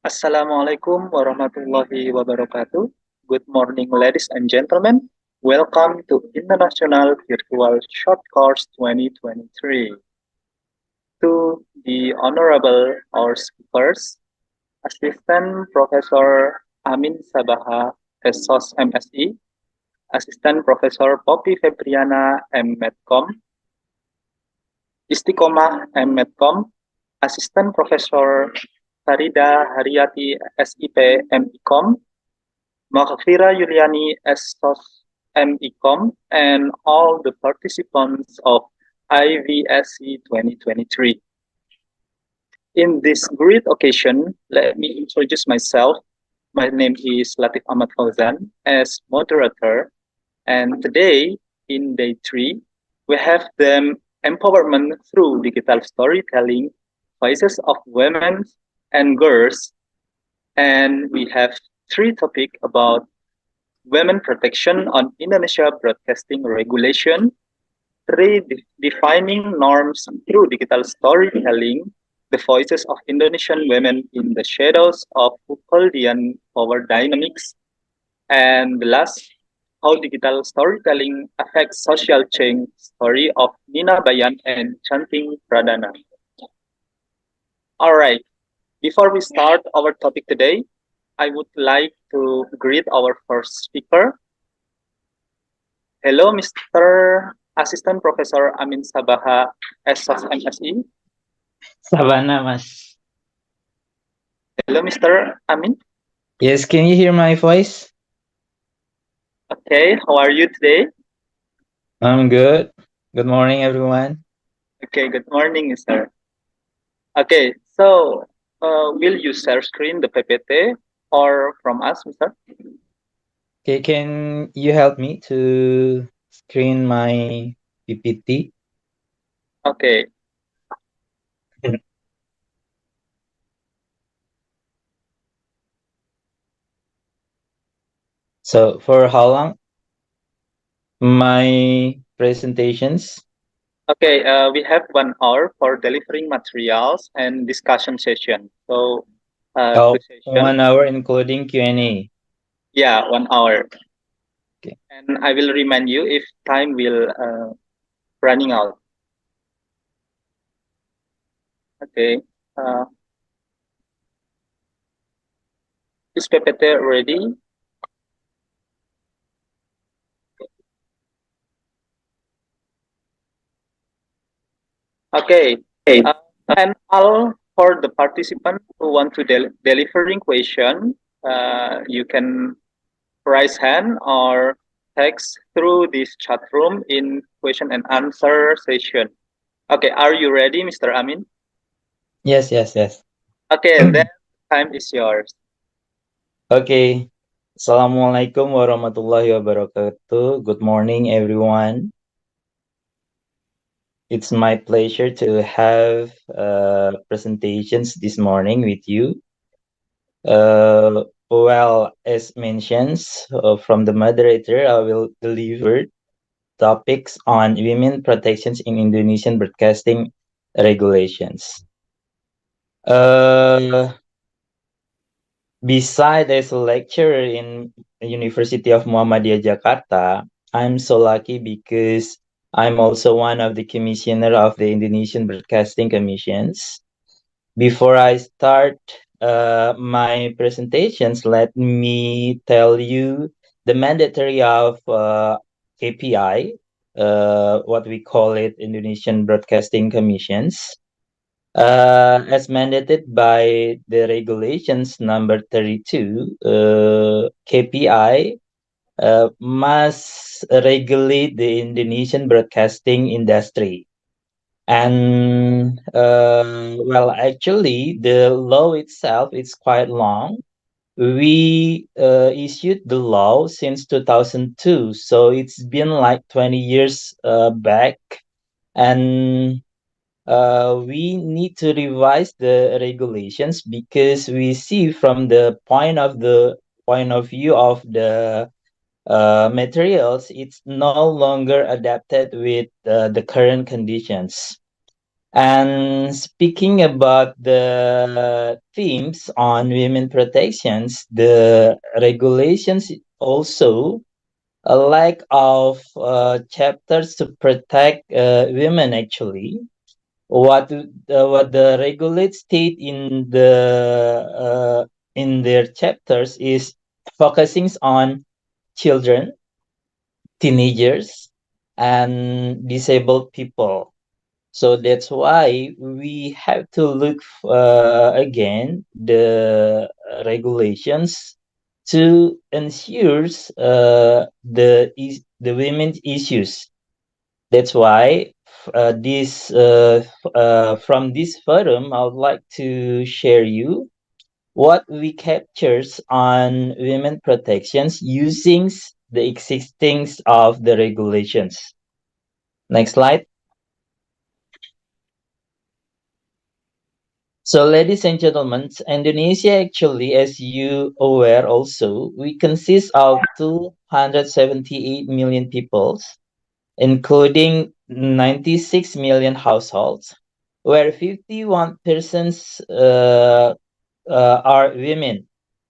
Assalamualaikum warahmatullahi wabarakatuh. Good morning, ladies and gentlemen. Welcome to International Virtual Short Course 2023. To the Honorable our speakers, Assistant Professor Amin Sabaha, SOS MSI, Assistant Professor Poppy Febriana, M.Medcom, Istiqomah, M.Medcom, Assistant Professor Farida Haryati, SIP, M.Ecom, Makfira Yuliani as MECOM, and all the participants of IVSC 2023. In this great occasion, let me introduce myself. My name is Latif Ahmad Fauzan as moderator, and today, in day 3, we have the empowerment through digital storytelling, voices of women and girls, and we have 3 topics about women protection on Indonesia broadcasting regulation, redefining norms through digital storytelling, the voices of Indonesian women in the shadows of Hukuldian power dynamics, and the last, how digital storytelling affects social change story of Nina Bayan and Chanting Pradana. All right, before we start our topic today, I would like to greet our first speaker. Hello, Mr. Assistant Professor Amin Sabaha, SOS MSI. Savannah, Mas. Hello, Mr. Amin. Yes, can you hear my voice? Okay, how are you today? I'm good. Good morning, everyone. Okay, good morning, sir. Okay, so will you share screen the PPT or from us, Mr.? Okay, can you help me to screen my PPT? Okay, So, for how long? My presentations? okay, we have 1 hour for delivering materials and discussion session. So, Oh, two session. 1 hour including Q&A. Yeah, 1 hour. Okay. And I will remind you if time will running out. Okay. Uh, is PPT ready? Okay. Okay. Uh, and all for the participants who want to delivering question, you can raise hand or text through this chat room in question and answer session. Okay, are you ready, Mr. Amin? Yes, yes, yes. Okay, then time is yours. Okay. Assalamualaikum warahmatullahi wabarakatuh. Good morning, everyone. It's my pleasure to have presentations this morning with you. Well, as mentioned from the moderator, I will deliver topics on women protections in Indonesian broadcasting regulations. Uh, Besides as a lecturer in University of Muhammadiyah Jakarta, I'm so lucky because I'm also one of the commissioner of the Indonesian Broadcasting Commissions. Before I start my presentations, let me tell you the mandatory of KPI, what we call it Indonesian Broadcasting Commissions, as mandated by the regulations number 32. KPI must regulate the Indonesian broadcasting industry. And well, actually, the law itself is quite long. We issued the law since 2002, so it's been like 20 years back, and we need to revise the regulations because we see from the point of view of the materials, it's no longer adapted with the current conditions. And speaking about the themes on women protections, the regulations also a lack of chapters to protect women actually. What the regulates state in their chapters is focusing on children, teenagers, and disabled people. So that's why we have to look again the regulations to ensure the women's issues. That's why this from this forum, I would like to share you what we captures on women protections using the existing of the regulations. Next slide. So, ladies and gentlemen, Indonesia actually, as you aware also, we consist of 278 million peoples, including 96 million households, where 51% are women,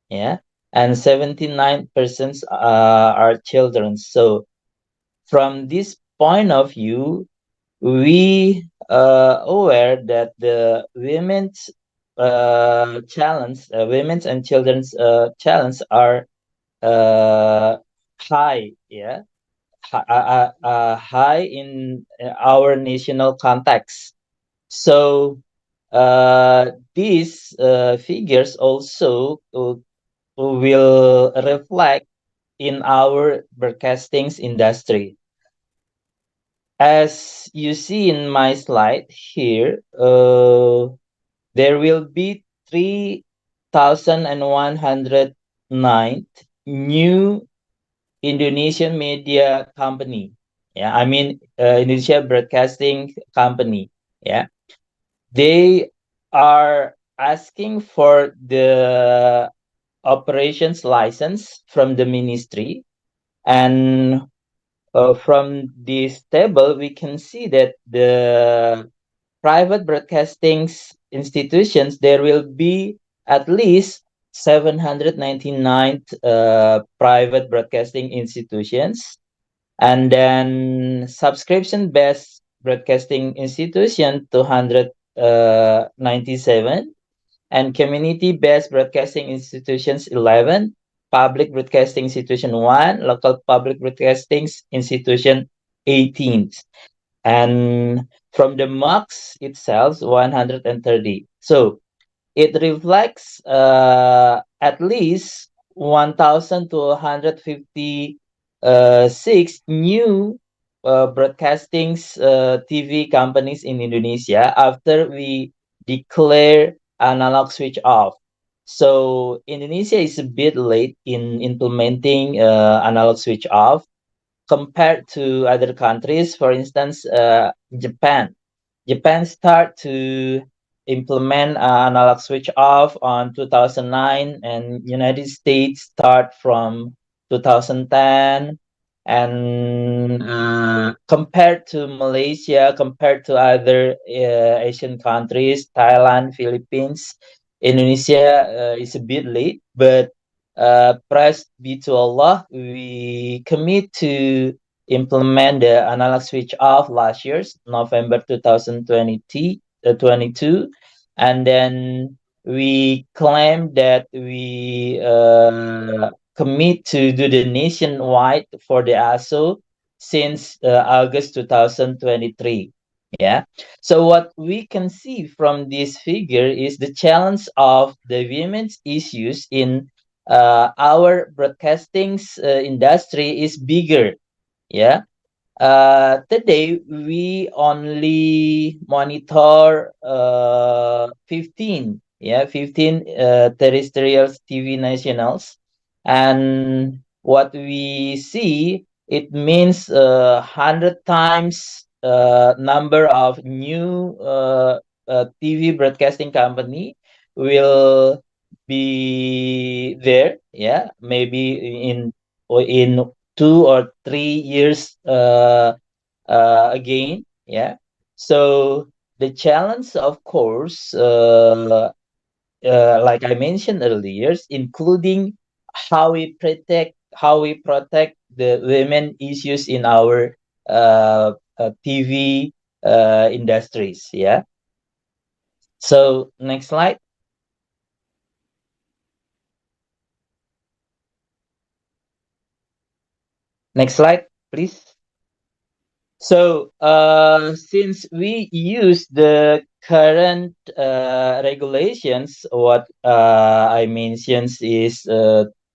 yeah, and 79% are children. So, from this point of view, we aware that the women's and children's challenge are uh, high, yeah, high in our national context. So these figures also will reflect in our broadcasting industry. As you see in my slide here, there will be 3,109 new Indonesian media company. Yeah, I mean Indonesia Broadcasting Company. Yeah, they are asking for the operations license from the ministry, and from this table we can see that the private broadcasting institutions, there will be at least 799 private broadcasting institutions, and then subscription-based broadcasting institution 297, and community-based broadcasting institutions 11, public broadcasting institution 1, local public broadcasting institution 18, and from the marks itself 130. So it reflects at least 1256 new broadcasting TV companies in Indonesia after we declare analog switch off. So Indonesia is a bit late in implementing analog switch off compared to other countries. For instance, Japan. Japan start to implement analog switch off on 2009, and United States start from 2010. And compared to Malaysia, compared to other Asian countries, Thailand, Philippines, Indonesia is a bit late, but praise be to Allah, we commit to implement the analog switch off last year's November 2022, and then we claim that we commit to do the nationwide for the ASO since August 2023. Yeah. So what we can see from this figure is the challenge of the women's issues in our broadcasting industry is bigger. Yeah. Today we only monitor 15, yeah, 15 terrestrial TV nationals, and what we see, it means 100 times number of new TV broadcasting company will be there, yeah, maybe in 2 or 3 years again, yeah. So the challenge, of course, like I mentioned earlier, including how we protect the women issues in our TV industries. Yeah. So next slide. Next slide, please. So, since we use the current regulations, what I mentioned is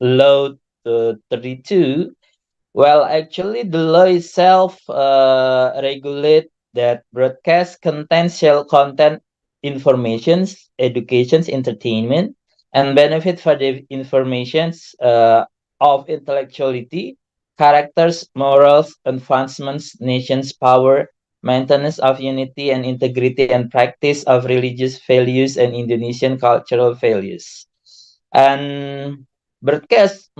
Law 32. Well, actually, the law itself regulate that broadcast content shall contain informations, educations, entertainment, and benefit for the informations of intellectuality, characters, morals, advancements, nation's power, maintenance of unity and integrity, and practice of religious values and Indonesian cultural values. And broadcast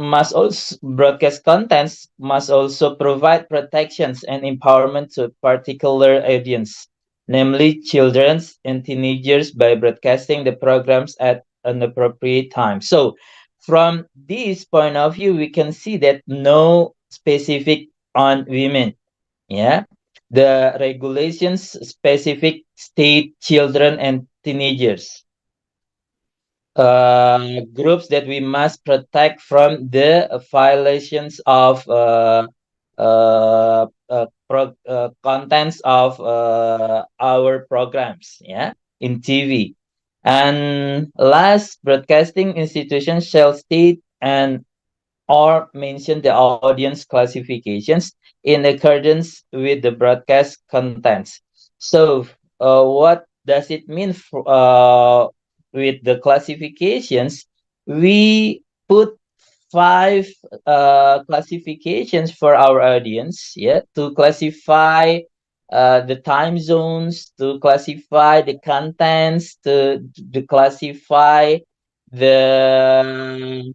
contents must also provide protections and empowerment to particular audience, namely children and teenagers, by broadcasting the programs at an appropriate time. So from this point of view, we can see that no specific on women. Yeah. The regulations specific state children and teenagers, groups that we must protect from the violations of contents of our programs, yeah, in TV. And last, broadcasting institutions shall state and or mention the audience classifications in accordance with the broadcast contents. So, what does it mean with the classifications? We put five classifications for our audience, yeah, to classify the time zones, to classify the contents, to classify the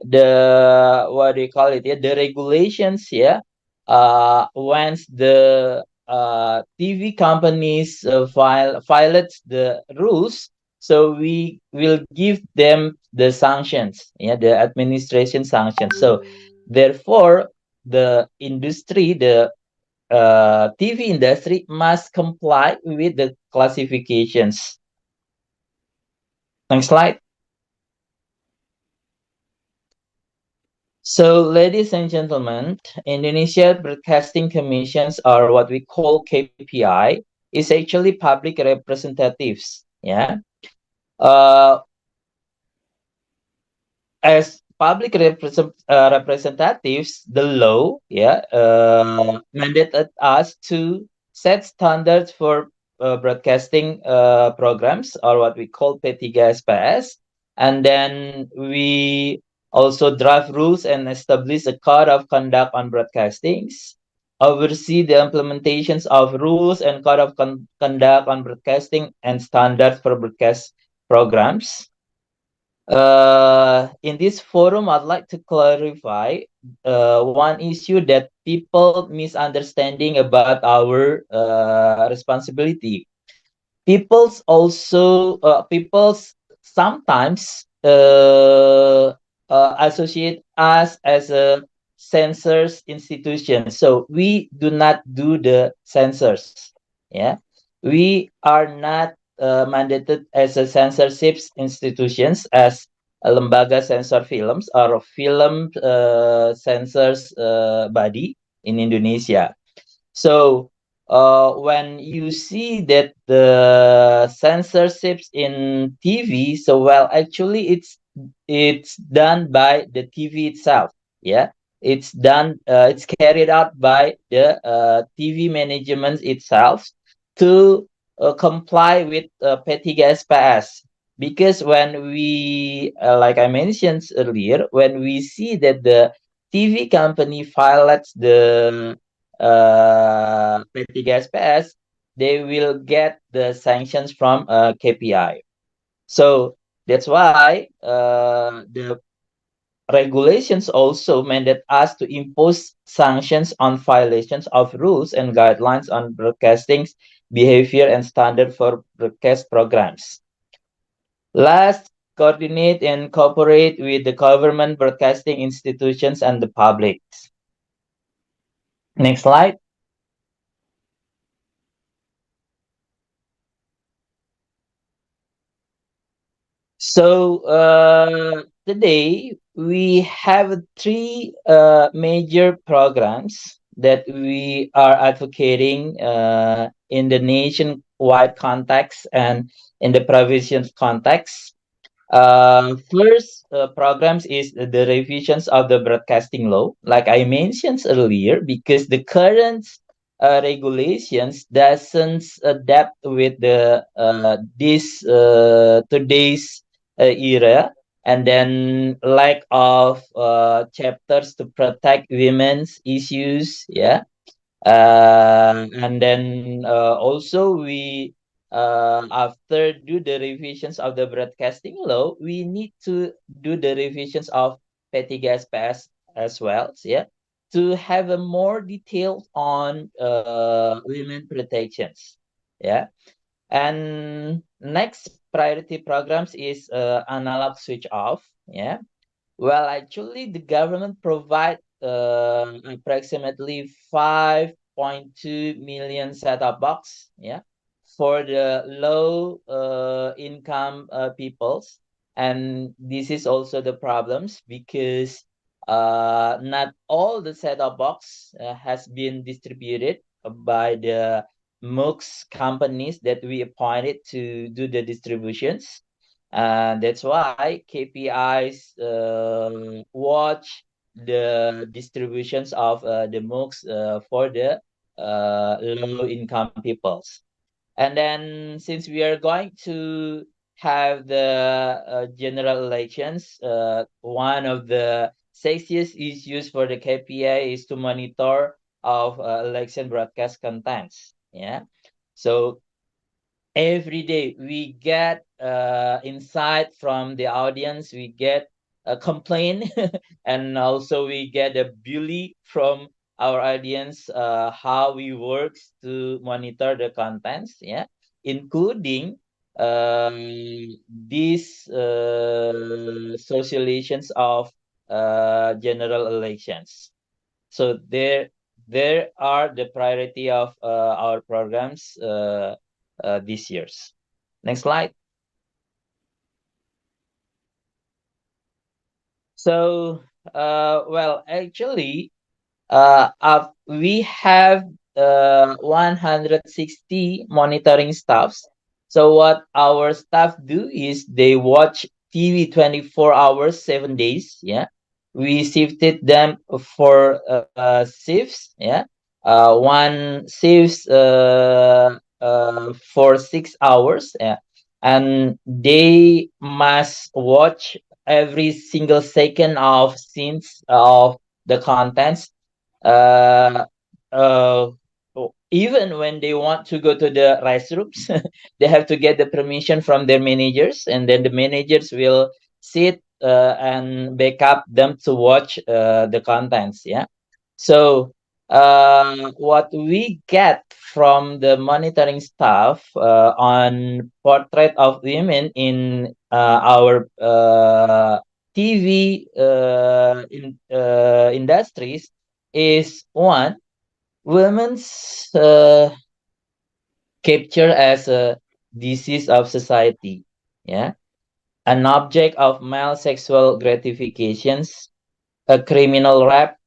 what do you call it, yeah, the regulations, yeah, once the TV companies violate the rules, so we will give them the sanctions, yeah, the administration sanctions. So therefore the industry, the TV industry must comply with the classifications. Next slide. So, ladies and gentlemen, Indonesia Broadcasting Commissions, are what we call KPI, is actually public representatives. Yeah. Uh, as public representatives, the law, yeah, mandated us to set standards for broadcasting programs, or what we call P3SPS, and then we also draft rules and establish a code of conduct on broadcastings, oversee the implementations of rules and code of conduct on broadcasting and standards for broadcast programs. In this forum, I'd like to clarify one issue that people misunderstanding about our responsibility. People's sometimes associate us as a censors institution. So we do not do the censors. Yeah, we are not mandated as a censorship institutions as a lembaga censor films or film censors body in Indonesia. So when you see that the censorships in TV, so well, actually it's done by the TV itself. Yeah, it's done. It's carried out by the TV management itself to comply with P3SPS. Because when we, like I mentioned earlier, when we see that the TV company violates the P3SPS, they will get the sanctions from KPI. So that's why the regulations also mandate us to impose sanctions on violations of rules and guidelines on broadcastings behavior, and standard for broadcast programs. Last, coordinate and cooperate with the government, broadcasting institutions, and the public. Next slide. So today we have three major programs that we are advocating in the nationwide context and in the provincial context. First programs is the revisions of the broadcasting law, like I mentioned earlier, because the current regulations doesn't adapt with the this today's era, and then lack of chapters to protect women's issues. Yeah, and then also we after do the revisions of the broadcasting law, we need to do the revisions of petty gas pass as well. Yeah, to have a more detail on women protections. Yeah, and next priority programs is analog switch off. Yeah, well, actually, the government provide approximately 5.2 million set-top box, yeah, for the low income peoples, and this is also the problems because not all the set-top box has been distributed by the MOOCs companies that we appointed to do the distributions. That's why KPIs watch the distributions of the MOOCs for the low income peoples. And then since we are going to have the general elections, one of the sexiest issues for the KPI is to monitor of election broadcast contents. Yeah. So every day we get insight from the audience, we get a complaint and also we get a bully from our audience how we work to monitor the contents, yeah, including these socializations of general elections. So there are the priority of our programs this year's. Next slide. So well, actually, we have 160 monitoring staffs. So what our staff do is they watch TV 24 hours, 7 days. Yeah, we shifted them for shifts. Yeah, one shifts for 6 hours. Yeah, and they must watch every single second of scenes of the contents uh, uh, even when they want to go to the restrooms, they have to get the permission from their managers, and then the managers will sit and back up them to watch the contents. Yeah. So what we get from the monitoring staff on portrait of women in our TV industries is one, women's capture as a disease of society, yeah, an object of male sexual gratifications, a criminal rap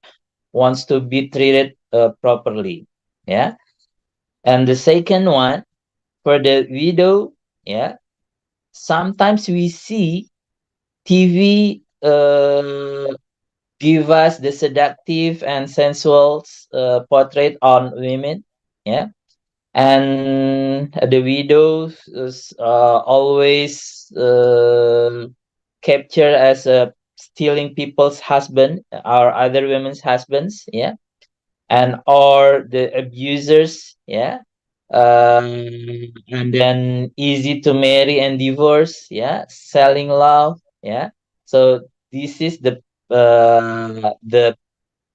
wants to be treated properly, yeah. And the second one, for the widow, yeah, sometimes we see TV give us the seductive and sensual portrait on women, yeah. And the widows is always captured as stealing people's husband or other women's husbands, yeah, and or the abusers, yeah, and then easy to marry and divorce, yeah, selling love, yeah. So this is the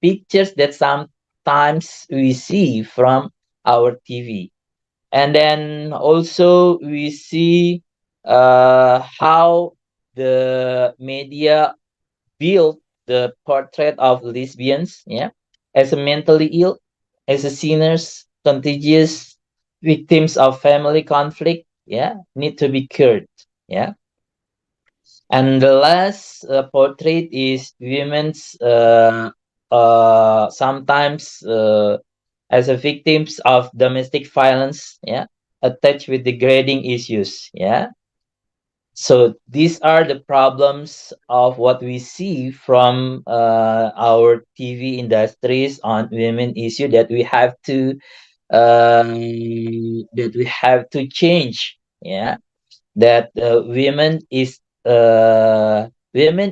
pictures that sometimes we see from our TV. And then also we see how the media built the portrait of lesbians, yeah, as a mentally ill, as a sinners, contagious, victims of family conflict, yeah, need to be cured, yeah. And the last portrait is women's sometimes as a victims of domestic violence, yeah, attached with degrading issues, yeah. So these are the problems of what we see from our TV industries on women issue that we have to change. Yeah, that women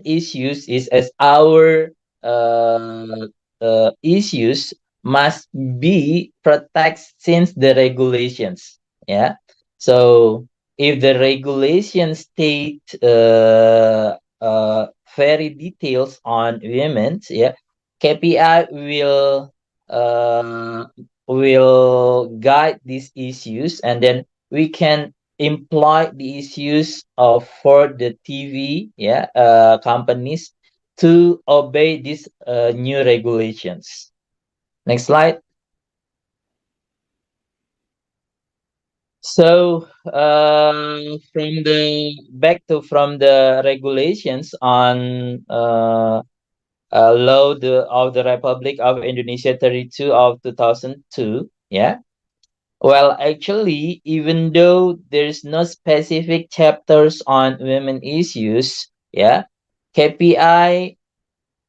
issues is as our uh, issues must be protected since the regulations, yeah. So if the regulations state very details on women's, yeah, KPI uh, will guide these issues, and then we can employ the issues of for the TV, yeah, companies to obey these new regulations. Next slide. So from the regulations on law of the Republic of Indonesia 32 of 2002, yeah. Well, actually, even though there's no specific chapters on women issues, yeah, KPI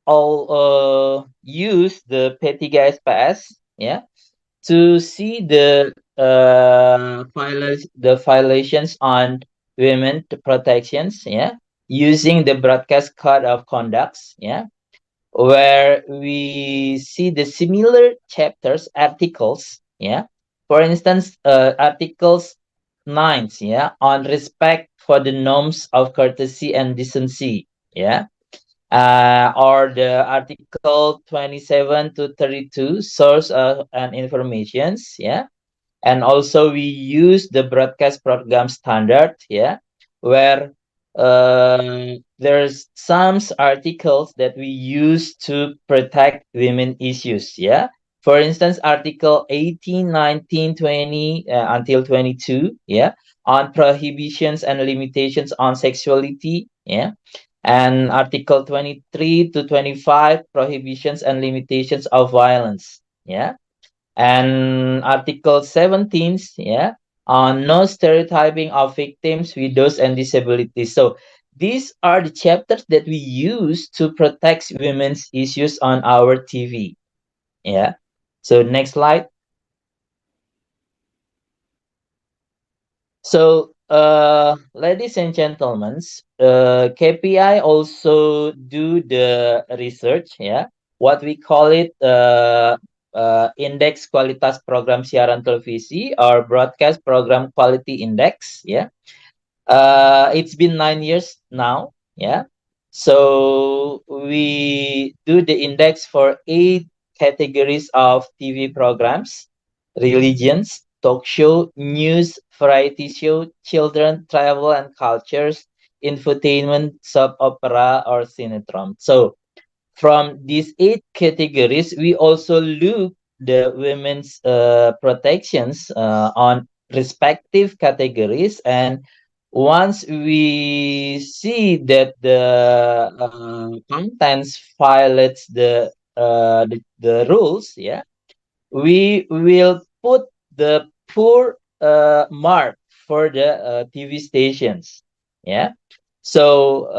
all use the P3 SPS, yeah, to see the violations on women protections, yeah, using the broadcast code of conducts, yeah, where we see the similar chapters, articles, yeah. For instance, articles 9, yeah, on respect for the norms of courtesy and decency, yeah. Or the article 27 to 32, source and informations, yeah. And also we use the broadcast program standard, yeah, where there's some articles that we use to protect women issues, yeah. For instance, article 18, 19, 20 until 22, yeah, on prohibitions and limitations on sexuality, yeah. And article 23 to 25, prohibitions and limitations of violence, yeah. And article 17, yeah, on no stereotyping of victims, widows and disabilities. So these are the chapters that we use to protect women's issues on our TV, yeah. So next slide. So ladies and gentlemen, KPI also do the research, yeah, what we call it Indeks Kualitas Program Siaran Televisi or Broadcast Program Quality Index, yeah. It's been 9 years now, yeah. So we do the index for 8 categories of TV programs: religions, talk show, news, variety show, children, travel and cultures, infotainment, soap opera, or cinetron. So from these 8 categories, we also look the women's protections on respective categories, and once we see that the contents violates the rules, yeah, we will put the poor mark for the TV stations. Yeah. So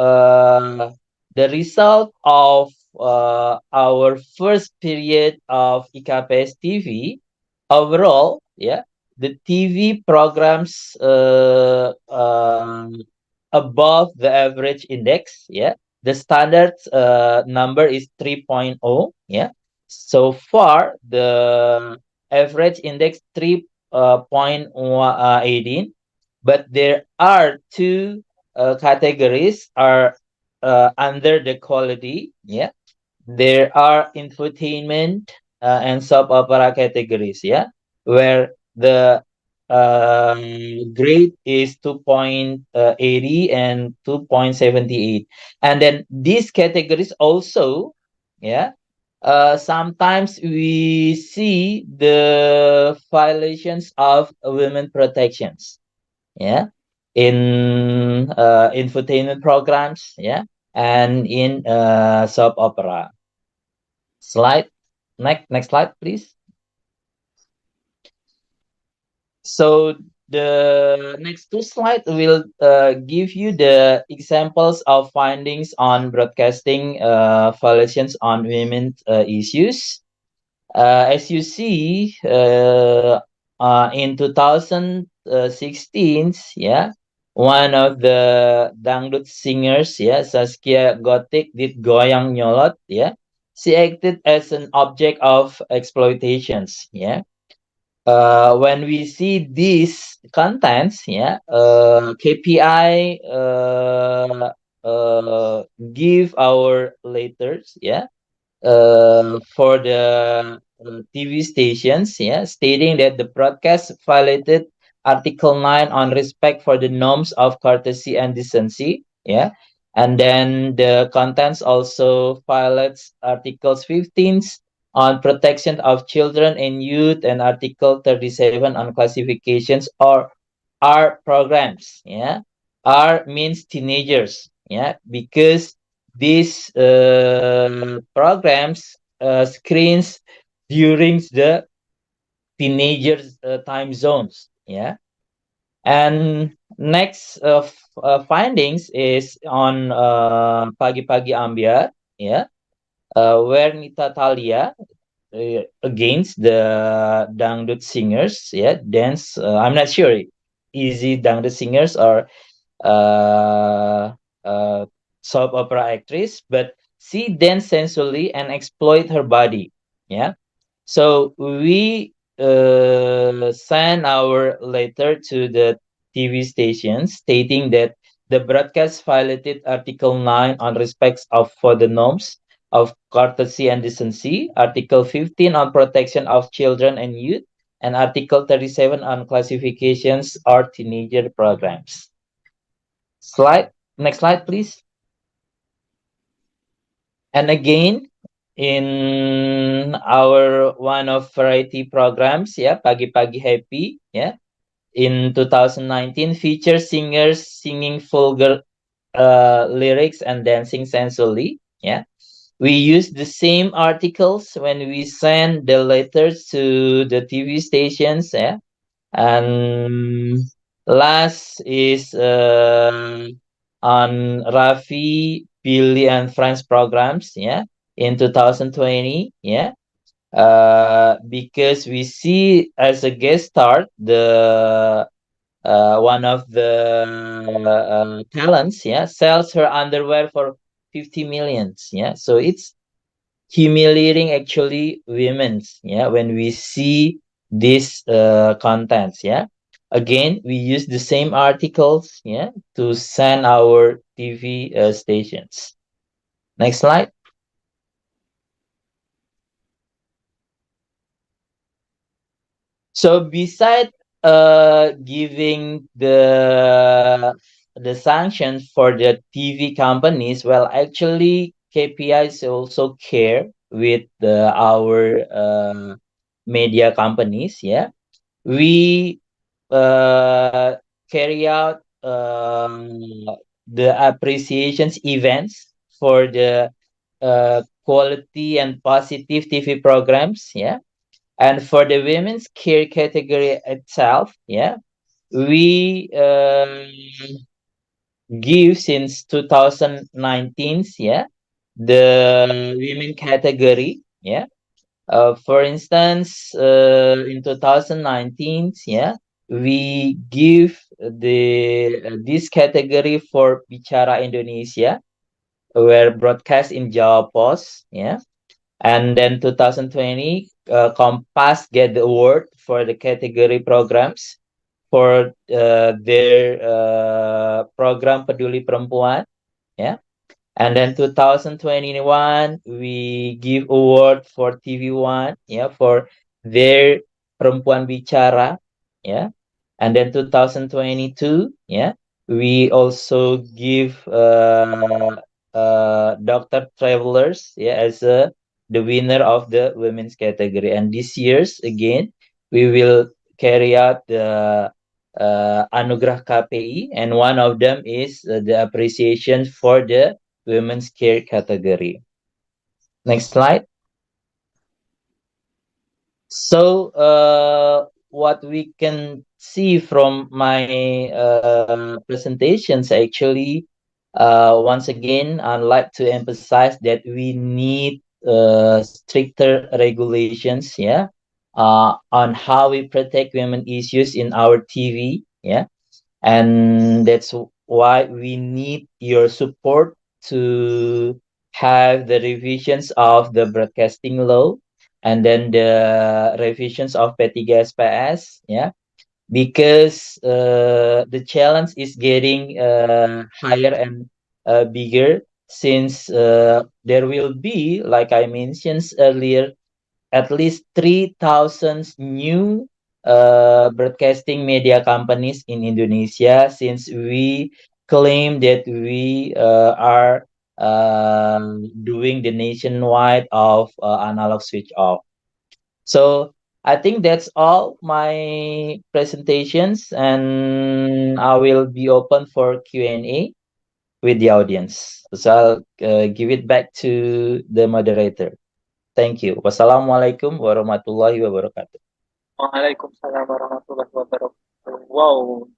the result of our first period of IKPS TV overall, yeah, the TV programs above the average index, yeah. The standard number is 3.0, yeah. So far, the average index 3.18, but there are two categories are under the quality. Yeah, there are infotainment and soap opera categories. Yeah, where the uh, grade is 2.80 and 2.78. And then these categories also, yeah, sometimes we see the violations of women protections, yeah, in infotainment programs, yeah, and in soap opera. Slide, next slide, please. So the next two slides will give you the examples of findings on broadcasting violations on women's issues. As you see, in 2016, yeah, one of the dangdut singers, yeah, Saskia Gotik did Goyang Nyolot, yeah. She acted as an object of exploitations, yeah. When we see these contents, yeah, KPI give our letters, yeah, for the TV stations, yeah, stating that the broadcast violated Article 9 on respect for the norms of courtesy and decency, yeah. And then the contents also violates Articles 15 on protection of children and youth and Article 37 on classifications or R programs, yeah. R means teenagers, yeah, because these programs screens during the teenagers time zones, yeah. And next findings is on Pagi Pagi Ambiar, yeah, where Nita Talia against the dangdut singers, yeah, dance. I'm not sure, easy dangdut singers or uh, uh, soap opera actress, but she danced sensually and exploit her body. Yeah. So we send our letter to the TV station stating that the broadcast violated Article 9 on respects of for the norms of courtesy and decency, Article 15 on protection of children and youth, and Article 37 on classifications or teenager programs. Slide. Next slide, please. And again, in our one of variety programs, yeah, Pagi Pagi Happy, yeah, in 2019, features singers singing vulgar lyrics and dancing sensually, yeah. We use the same articles when we send the letters to the TV stations, yeah. And last is on Rafi, Billy, and Friends programs, yeah, in 2020, yeah. Because we see as a guest star the one of the talents, yeah, sells her underwear for 50 millions, yeah. So it's humiliating actually women's, yeah, when we see these contents, yeah. Again, we use the same articles, yeah, to send our TV stations. Next slide. So beside giving the sanctions for the TV companies, well, actually KPIs also care with our media companies, yeah. We uh, carry out the appreciations events for the quality and positive TV programs, yeah. And for the women's care category itself, yeah, we give since 2019, yeah, the women category, yeah. For instance, in 2019, yeah, we give the this category for Bicara Indonesia, were broadcast in Jawa Post, yeah. And then 2020, Kompas get the award for the category programs for their program Peduli Perempuan, yeah. And then 2021, we give award for TV One, yeah, for their Perempuan Bicara, yeah. And then 2022, yeah, we also give Dr. Travelers, yeah, as the winner of the women's category. And this year's again, we will carry out the Anugerah KPI, and one of them is the appreciation for the women's care category. Next slide. So, what we can see from my presentations, actually, once again, I'd like to emphasize that we need stricter regulations, yeah, on how we protect women issues in our TV, yeah, and that's why we need your support to have the revisions of the broadcasting law and then the revisions of petty gas PS, yeah, because the challenge is getting higher and bigger, since there will be, like I mentioned earlier, at least 3,000 new broadcasting media companies in Indonesia, since we claim that we are doing the nationwide of analog switch off. So I think that's all my presentations, and I will be open for Q&A with the audience. So I'll give it back to the moderator. Thank you. Wassalamualaikum warahmatullahi wabarakatuh. Waalaikumsalam warahmatullahi wabarakatuh. Wow,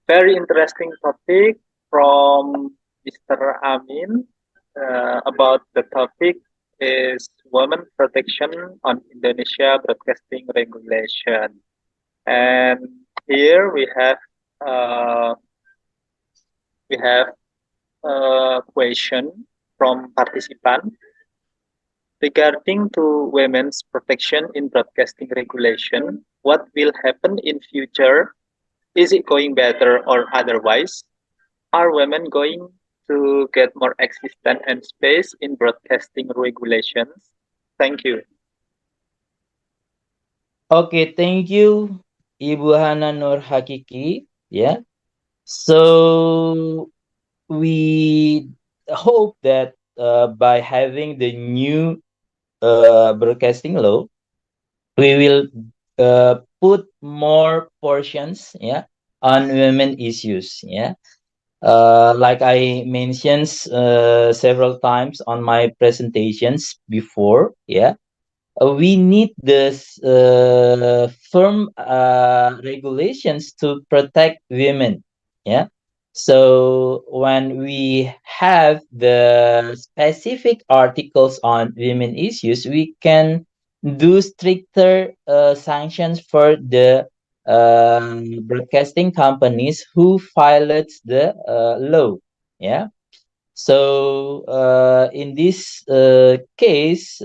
very interesting topic from Mr. Amin about the topic is women protection on Indonesia broadcasting regulation. And here uh, we have a question from participant regarding to women's protection in broadcasting regulation. What will happen in future? Is it going better or otherwise? Are women going to get more existence and space in broadcasting regulations? Thank you. Okay, thank you, Ibu Hana Nur Hakiki. Yeah. So we hope that by having the new broadcasting law, we will put more portions, yeah, on women issues. Yeah. Like I mentioned several times on my presentations before, yeah, we need this firm regulations to protect women, yeah. So when we have the specific articles on women issues, we can do stricter sanctions for the broadcasting companies who violates the law, yeah. So in this case,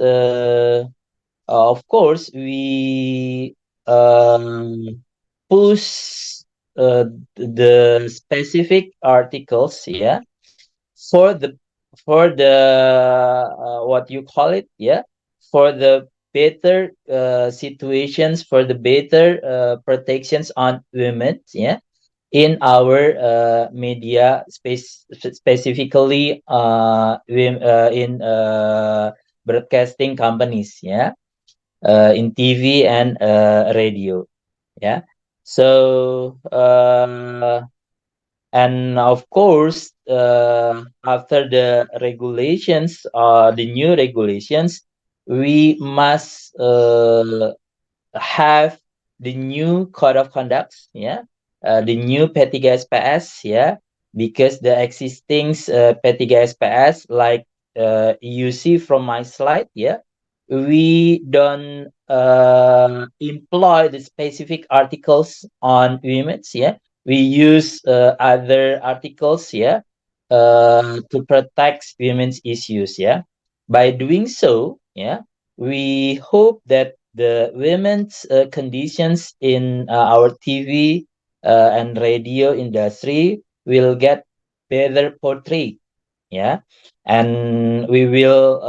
of course, we push the specific articles, yeah, for the what you call it, yeah, for the better situations, for the better protections on women, yeah, in our media space, specifically in broadcasting companies, yeah, in TV and radio. Yeah. So and of course, after the regulations, the new regulations, we must have the new code of conducts, yeah, the new petty gas PS, yeah, because the existing petty gas PS, like you see from my slide, yeah, we don't employ the specific articles on women's, yeah, we use other articles, yeah, to protect women's issues, yeah. By doing so, yeah, we hope that the women's conditions in our TV and radio industry will get better portrayed, yeah, and we will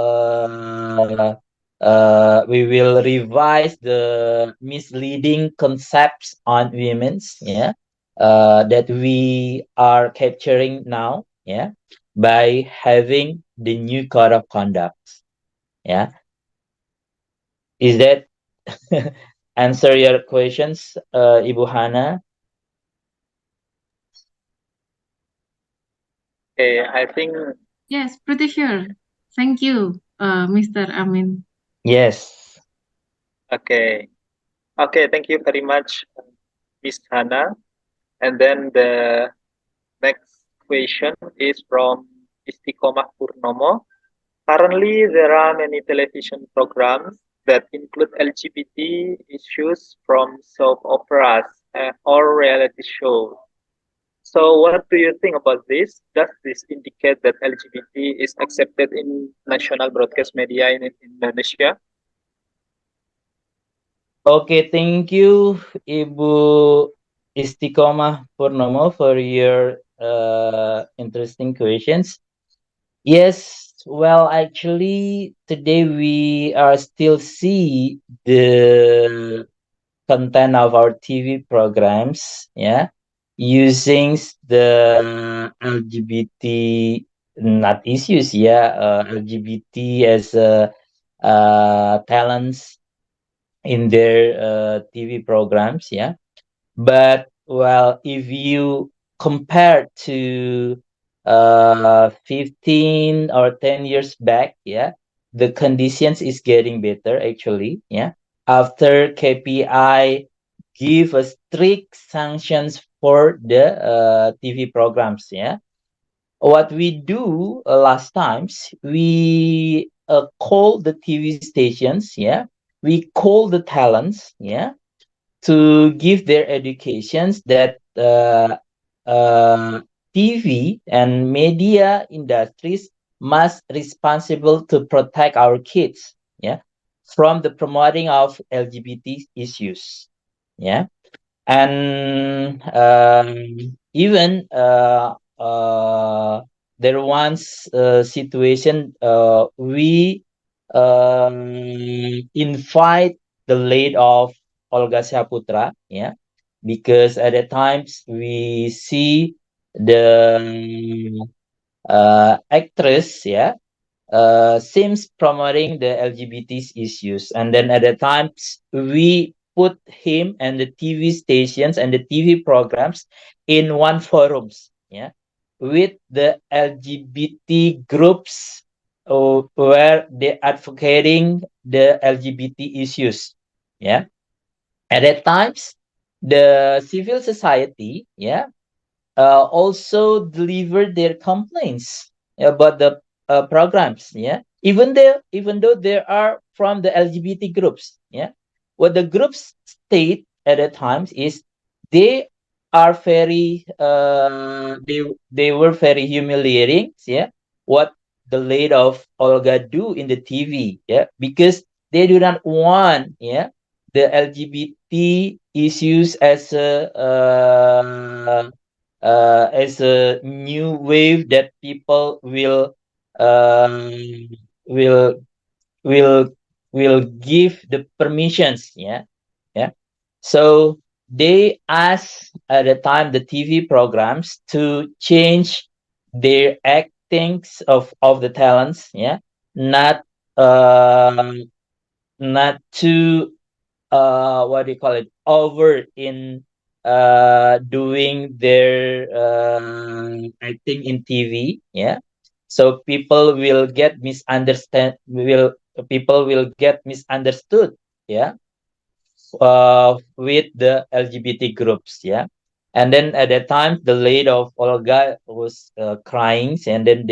We will revise the misleading concepts on women's, yeah, that we are capturing now, yeah, by having the new code of conduct. Yeah, is that answer your questions, Ibu Hana? Okay, I think Yes, pretty sure. Thank you, Mr. Amin. Yes. okay. Okay, thank you very much, Miss Hana. And then the next question is from Istiqomah Purnomo. Currently, there are many television programs that include LGBT issues from soap operas or reality shows. So, what do you think about this? Does this indicate that LGBT is accepted in national broadcast media in Indonesia? Okay, thank you, Ibu Istiqomah Purnomo, for your interesting questions. Yes, well, actually, today we are still see the content of our TV programs, yeah, using the LGBT not issues, yeah, LGBT as talents in their TV programs, yeah. But well, if you compare to 15 or 10 years back, yeah, the conditions is getting better actually, yeah. After KPI give a strict sanctions for the TV programs, yeah. What we do last times, we call the TV stations, yeah. We call the talents, yeah, to give their educations that TV and media industries must responsible to protect our kids, yeah, from the promoting of LGBT issues, yeah, and even there once situation we invite the late of Olga Saputra, yeah, because at the times we see the actress, yeah, seems promoting the LGBT issues. And then at the times, we put him and the TV stations and the TV programs in one forums, yeah, with the LGBT groups where they advocating the LGBT issues, yeah. At that times, the civil society, yeah, also delivered their complaints about the programs, yeah, even though there are from the LGBT groups, yeah. What the groups state at the times is they are very they were very humiliating, yeah, what the late of Olga do in the TV, yeah, because they do not want, yeah, the LGBT issues as a new wave that people um, will will will give the permissions, yeah, yeah. So they ask at the time the TV programs to change their actings of the talents, yeah, not not to what do you call it, over in doing their acting in TV, yeah. So people will get misunderstood, yeah, with the LGBT groups, yeah. And then at that time, the lady of Olga was crying, and then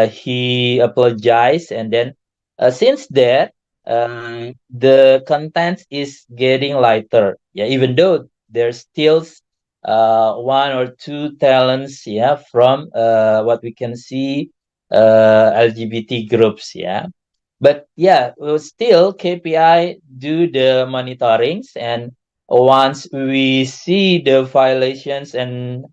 he apologized, and then since that, the content is getting lighter, yeah. Even though there's still one or two talents, yeah, from what we can see LGBT groups, yeah. But yeah, still KPI do the monitorings, and once we see the violations and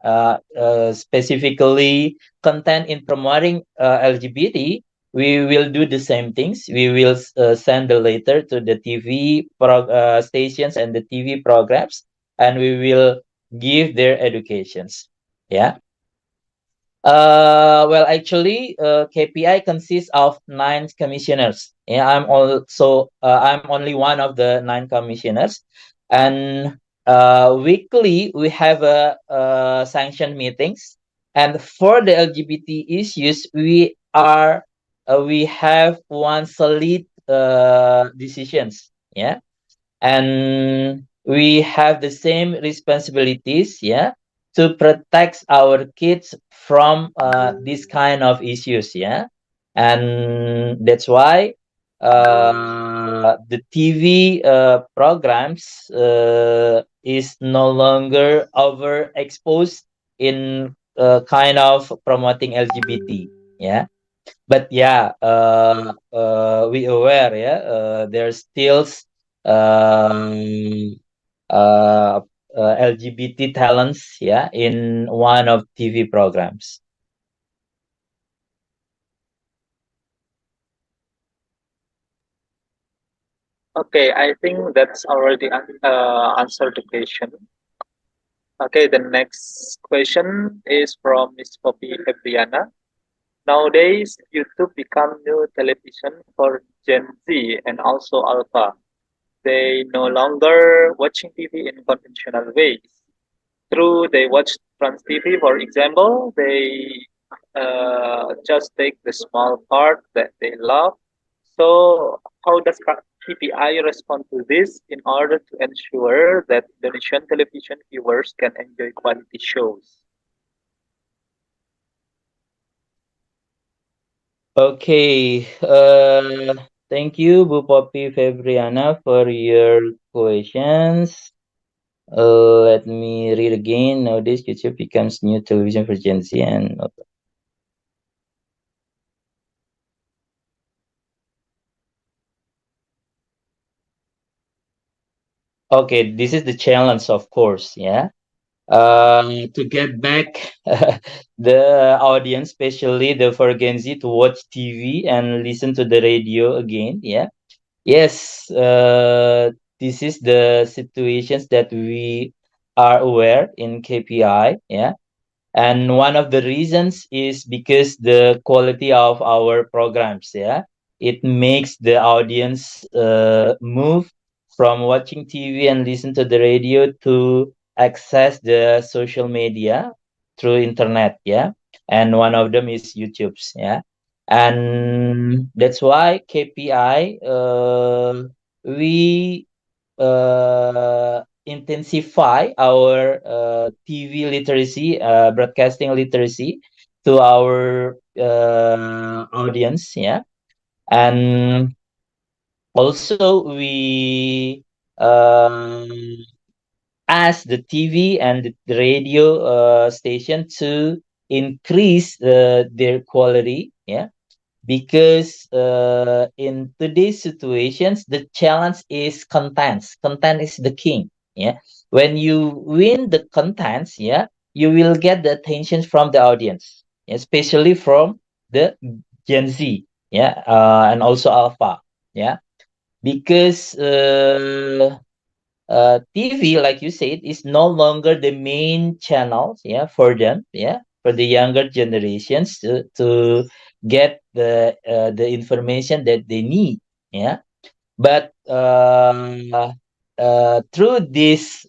specifically content in promoting LGBT, we will do the same things. We will send the letter to the TV stations and the TV programs, and we will give their educations. Yeah. Well, actually, KPI consists of 9 commissioners. Yeah, I'm only one of the 9 commissioners, and weekly we have a sanctioned meetings. And for the LGBT issues, we have one solid decisions. Yeah, and we have the same responsibilities, yeah, to protect our kids from this kind of issues, yeah. And that's why the TV programs is no longer overexposed in kind of promoting LGBT, yeah. But yeah, we aware, yeah, there's still um, uh, LGBT talents, yeah, in one of TV programs. Okay, I think that's already answered the question. Okay, the next question is from Miss Poppy Febriana. Nowadays, YouTube become new television for Gen Z and also Alpha. They no longer watching TV in conventional ways. True, they watch Trans TV, for example. They just take the small part that they love. So, how does TPI respond to this in order to ensure that Indonesian television viewers can enjoy quality shows? Okay, thank you, Bu Poppy Febriana, for your questions. Let me read again. Nowadays, YouTube becomes new television for Gen Z and okay, this is the challenge, of course. Yeah. To get back the audience, especially the for Gen Z, to watch TV and listen to the radio again. Yeah. Yes. This is the situations that we are aware in KPI. Yeah. And one of the reasons is because the quality of our programs, yeah, it makes the audience move from watching TV and listen to the radio to access the social media through internet, yeah. And one of them is YouTube's, yeah. And that's why KPI, we intensify our TV literacy, broadcasting literacy to our audience, yeah. And also we um, ask the TV and the radio station to increase their quality, yeah, because in today's situations the challenge is contents. Content is the king, yeah. When you win the contents, yeah, you will get the attention from the audience, especially from the Gen Z, yeah, and also Alpha, yeah, because TV, like you said, is no longer the main channel, yeah, for them, yeah, for the younger generations to get the information that they need, yeah. But through these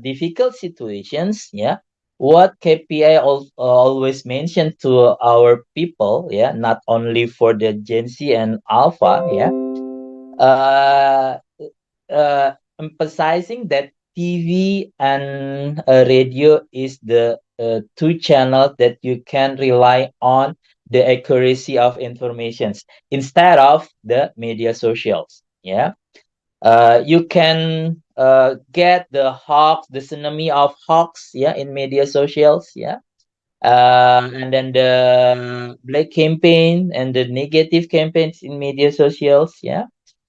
difficult situations, yeah, what KPI always mentioned to our people, yeah, not only for the Gen Z and Alpha, yeah, uh, emphasizing that TV and radio is the two channels that you can rely on the accuracy of informations instead of the media socials. Yeah, you can get the hawks, the tsunami of hawks. Yeah, in media socials. Yeah. And then the black campaign and the negative campaigns in media socials. Yeah,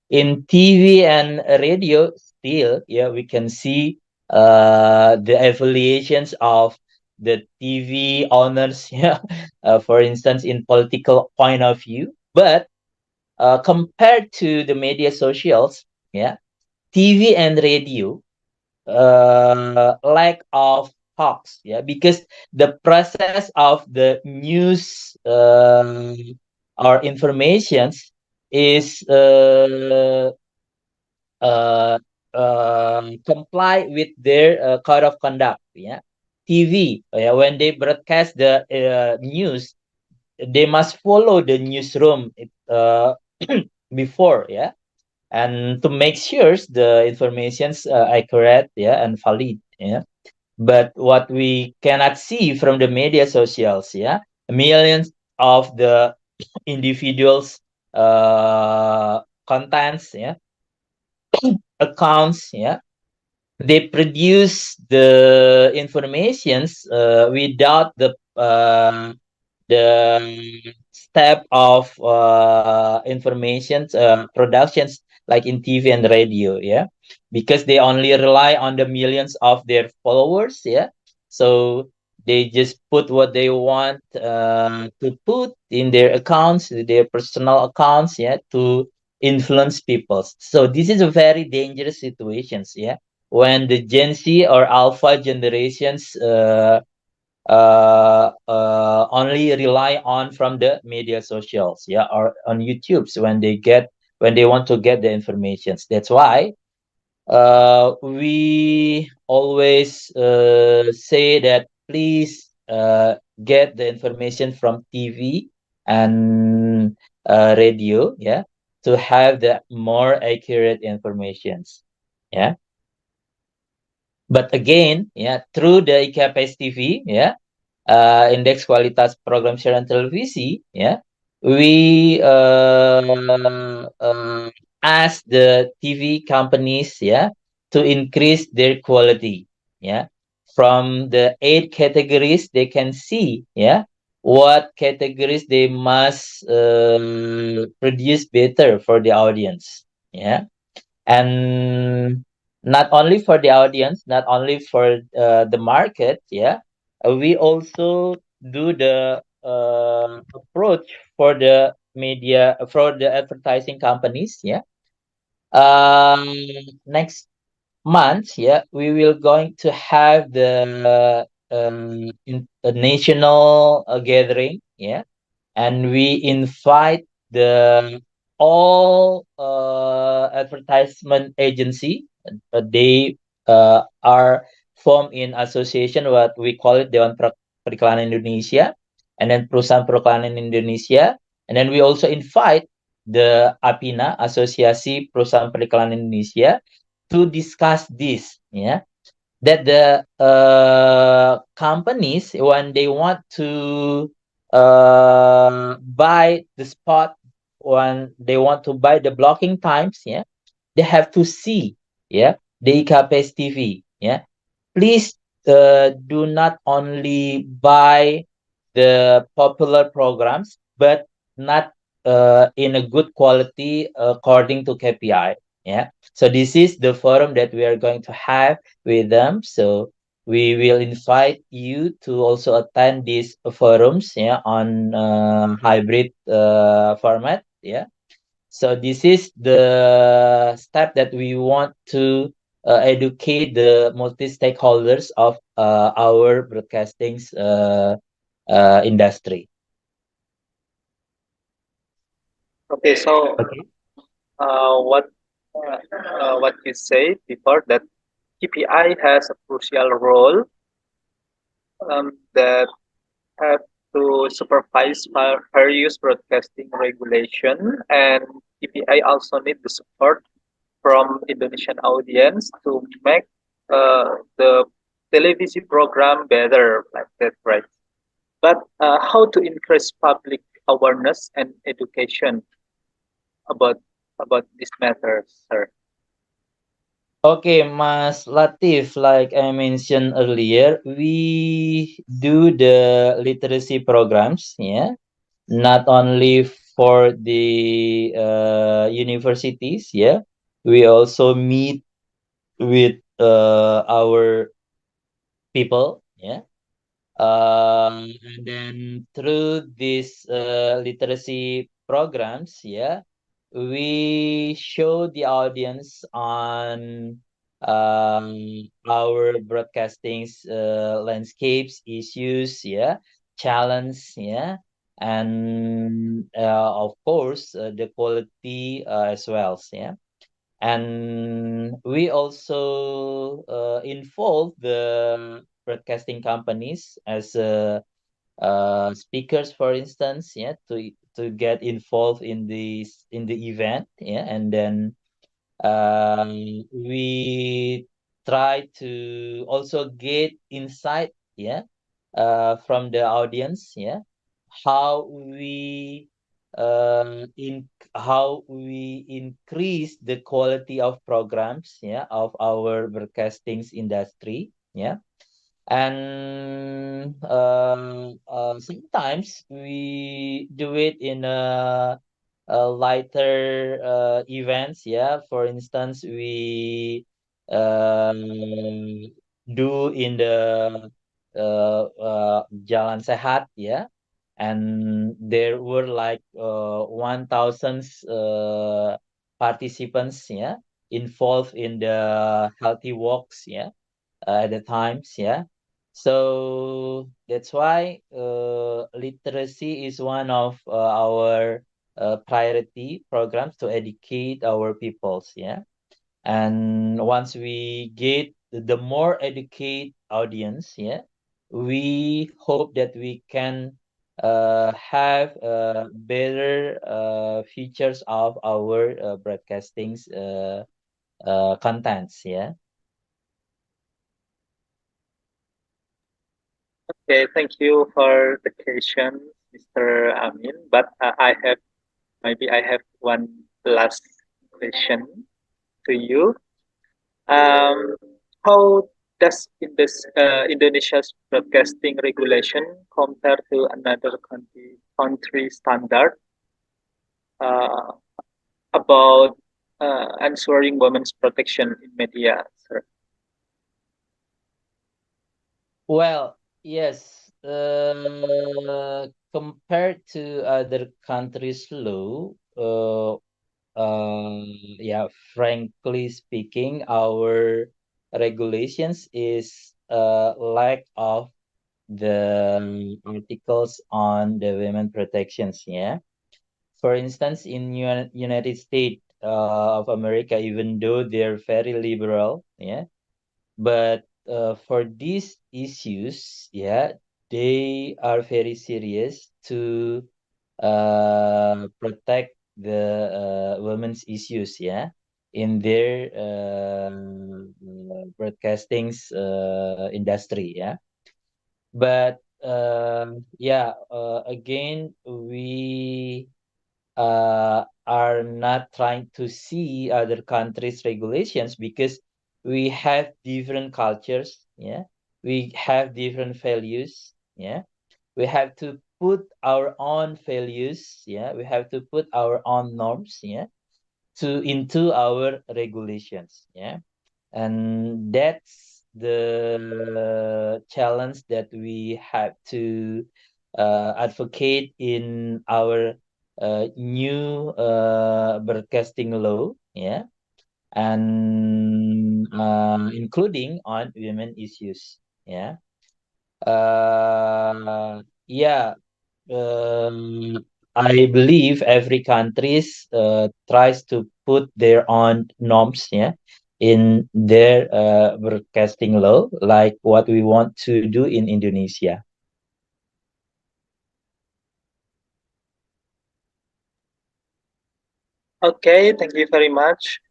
in TV and radio still, yeah, we can see the evaluations of the TV owners, yeah, for instance, in political point of view. But compared to the media socials, yeah, TV and radio lack of talks, yeah, because the process of the news or informations is uh, comply with their code of conduct, yeah. TV, yeah, when they broadcast the news, they must follow the newsroom before, yeah, and to make sure the information's accurate, yeah, and valid, yeah. But what we cannot see from the media socials, yeah, millions of the individuals contents, yeah, accounts, yeah, they produce the informations without the step of information productions like in TV and radio, yeah, because they only rely on the millions of their followers, yeah. So they just put what they want to put in their accounts, their personal accounts, yeah, to influence people. So this is a very dangerous situations, yeah, when the Gen Z or Alpha generations only rely on from the media socials, yeah, or on YouTube's when they want to get the informations. That's why we always say that please get the information from TV and radio, yeah, to have the more accurate informations, yeah. But again, yeah, through the IKPS TV, yeah, indeks kualitas program siaran televisi, ya, we ask the TV companies, ya, to increase their quality, ya, from the 8 categories they can see, ya, what categories they must produce better for the audience, ya. And not only for the audience, not only for the market, yeah, we also do the approach for the media, for the advertising companies, yeah. um Next month, yeah, we will going to have the a national gathering, yeah, and we invite the all advertisement agency. They are formed in association, what we call it Dewan Periklanan Indonesia, and then Perusahaan Periklanan Indonesia, and then we also invite the APINA, Asosiasi Perusahaan Periklanan Indonesia, to discuss this, yeah, that the companies, when they want to buy the spot, when they want to buy the blocking times, yeah, they have to see, yeah, the IKPS TV, yeah. Please do not only buy the popular programs, but not in a good quality according to KPI. Yeah. So this is the forum that we are going to have with them. So we will invite you to also attend these forums, yeah, on hybrid format. Yeah. So this is the step that we want to educate the multi-stakeholders of our broadcasting industry. Okay, so Okay. uh, what what you said before that KPI has a crucial role that have to supervise various broadcasting regulation, and KPI also need the support from Indonesian audience to make the television program better, like that, right? But how to increase public awareness and education about this matter, sir? Okay, Mas Latif, like I mentioned earlier, we do the literacy programs, yeah, not only for the universities, yeah. We also meet with our people, yeah, And then through these literacy programs, yeah, we show the audience on our broadcasting's landscapes, issues, yeah, challenge, yeah, and of course the quality as well, yeah. And we also involve the broadcasting companies as speakers, for instance, yeah, to get involved in the event, yeah, and then we try to also get insight, yeah, from the audience, yeah, how we in how we increase the quality of programs, yeah, of our broadcastings industry, yeah. And sometimes we do it in a lighter events, yeah. For instance, we do in the Jalan Sehat, yeah, and there were like 1,000 participants, yeah, involved in the healthy walks, yeah, at the times, yeah. So that's why literacy is one of our priority programs to educate our peoples, yeah. And once we get the more educate audience, yeah, we hope that we can have better features of our broadcastings contents, yeah. Okay, thank you for the question, Mr. Amin. But I have one last question to you. Um, how does Indonesia's broadcasting regulation compare to another country standard uh, about ensuring women's protection in media, sir? Well, yes, compared to other countries' law, yeah, frankly speaking, our regulations is lack of the articles on the women protections. Yeah, for instance, in United States of America, even though they're very liberal, yeah, but for these issues, yeah, they are very serious to protect the women's issues, yeah, in their broadcastings industry, yeah. But yeah, again, we are not trying to see other countries' regulations because we have different cultures, yeah. We have different values, yeah. We have to put our own values, yeah. We have to put our own norms, yeah, to into our regulations, yeah. And that's the challenge that we have to advocate in our new broadcasting law, yeah, and including on women issues, yeah. Yeah, um, I believe every countries tries to put their own norms, yeah, in their broadcasting law, like what we want to do in Indonesia. Okay, thank you very much.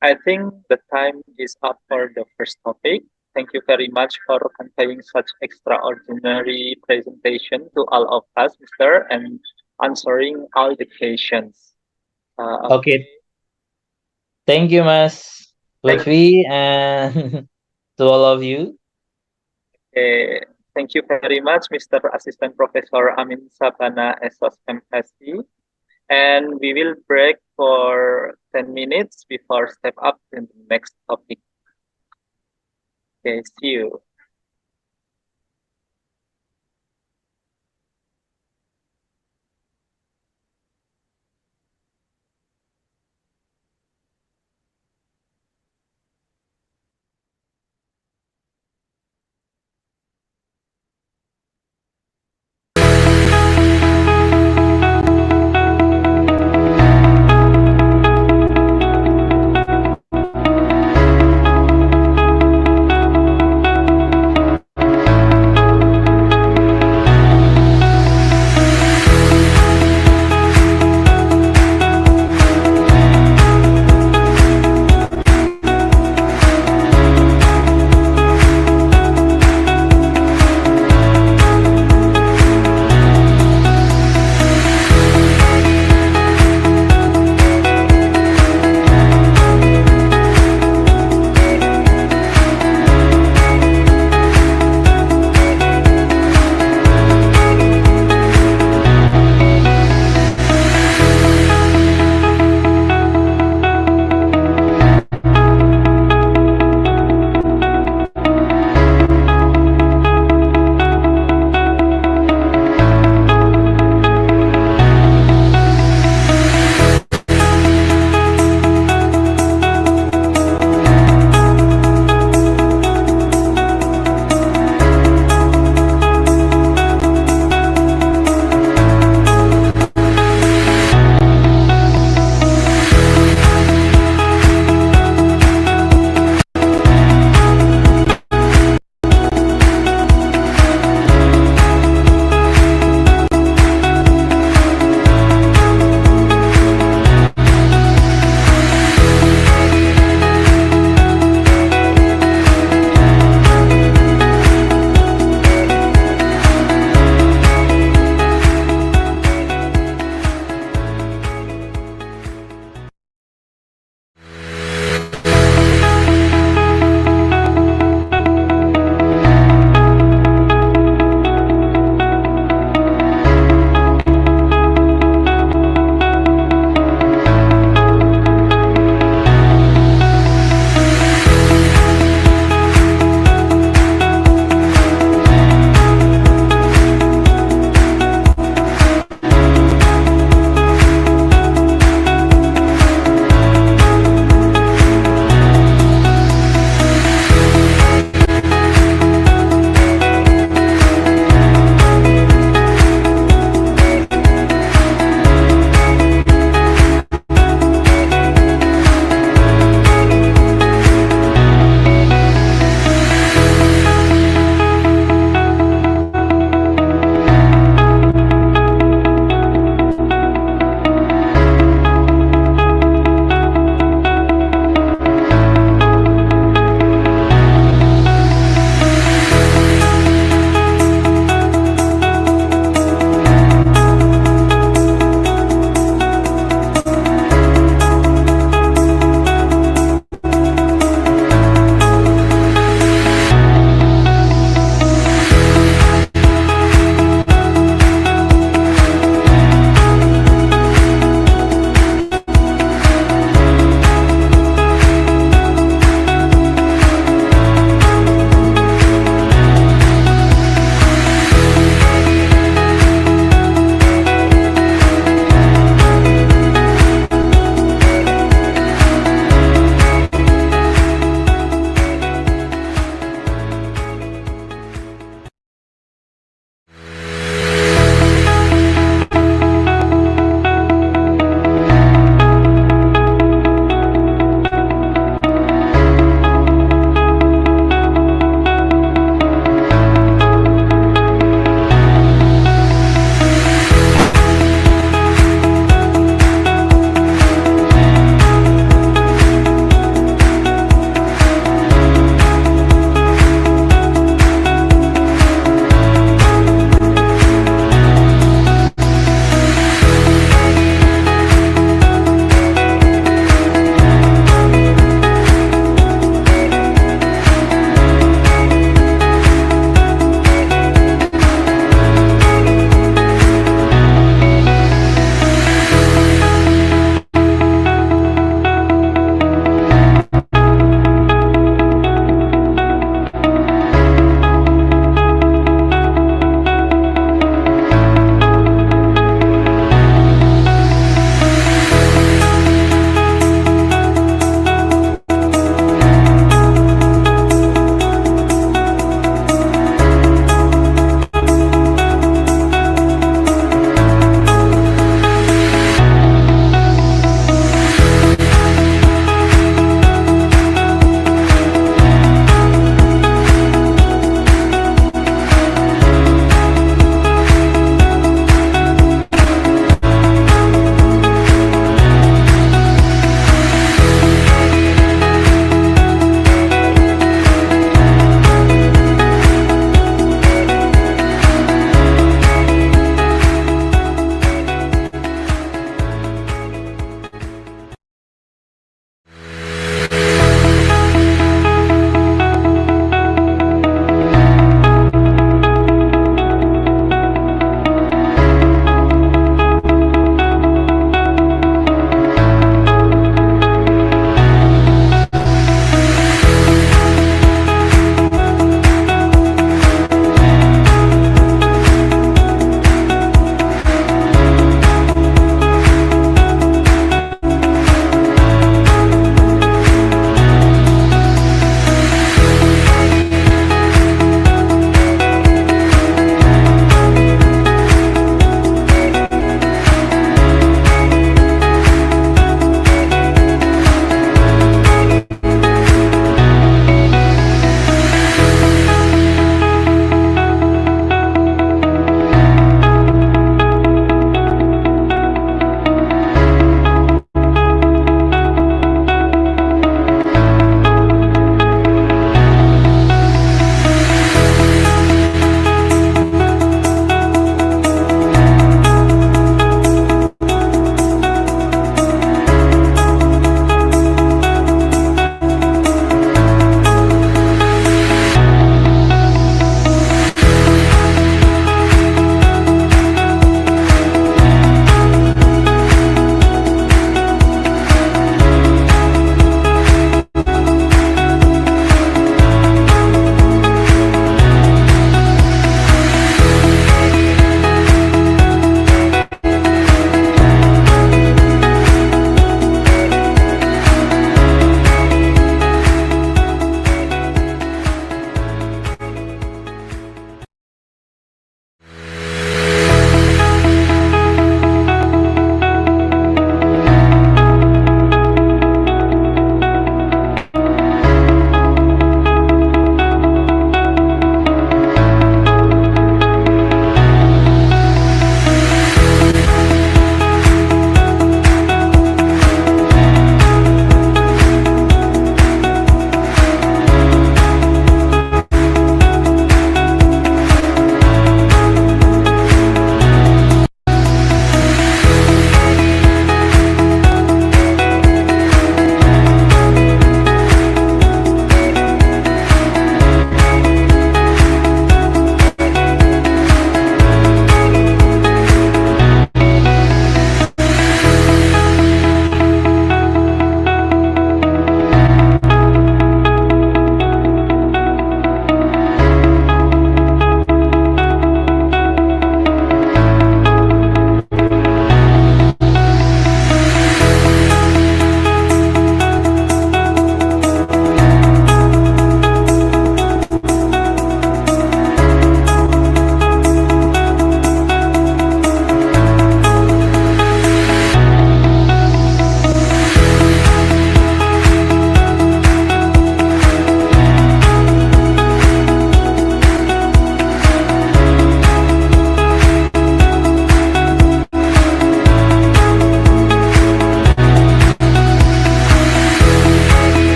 I think the time is up for the first topic. Thank you very much for conveying such extraordinary presentation to all of us, Mr. and answering all the questions. Okay, Okay, thank you, Mas thank, Lutfi, and to all of you. uh, thank you very much, Mr. Assistant Professor Amin Sabana, SOS MSc. And we will break for 10 minutes before step up in the next topic. Okay, see you.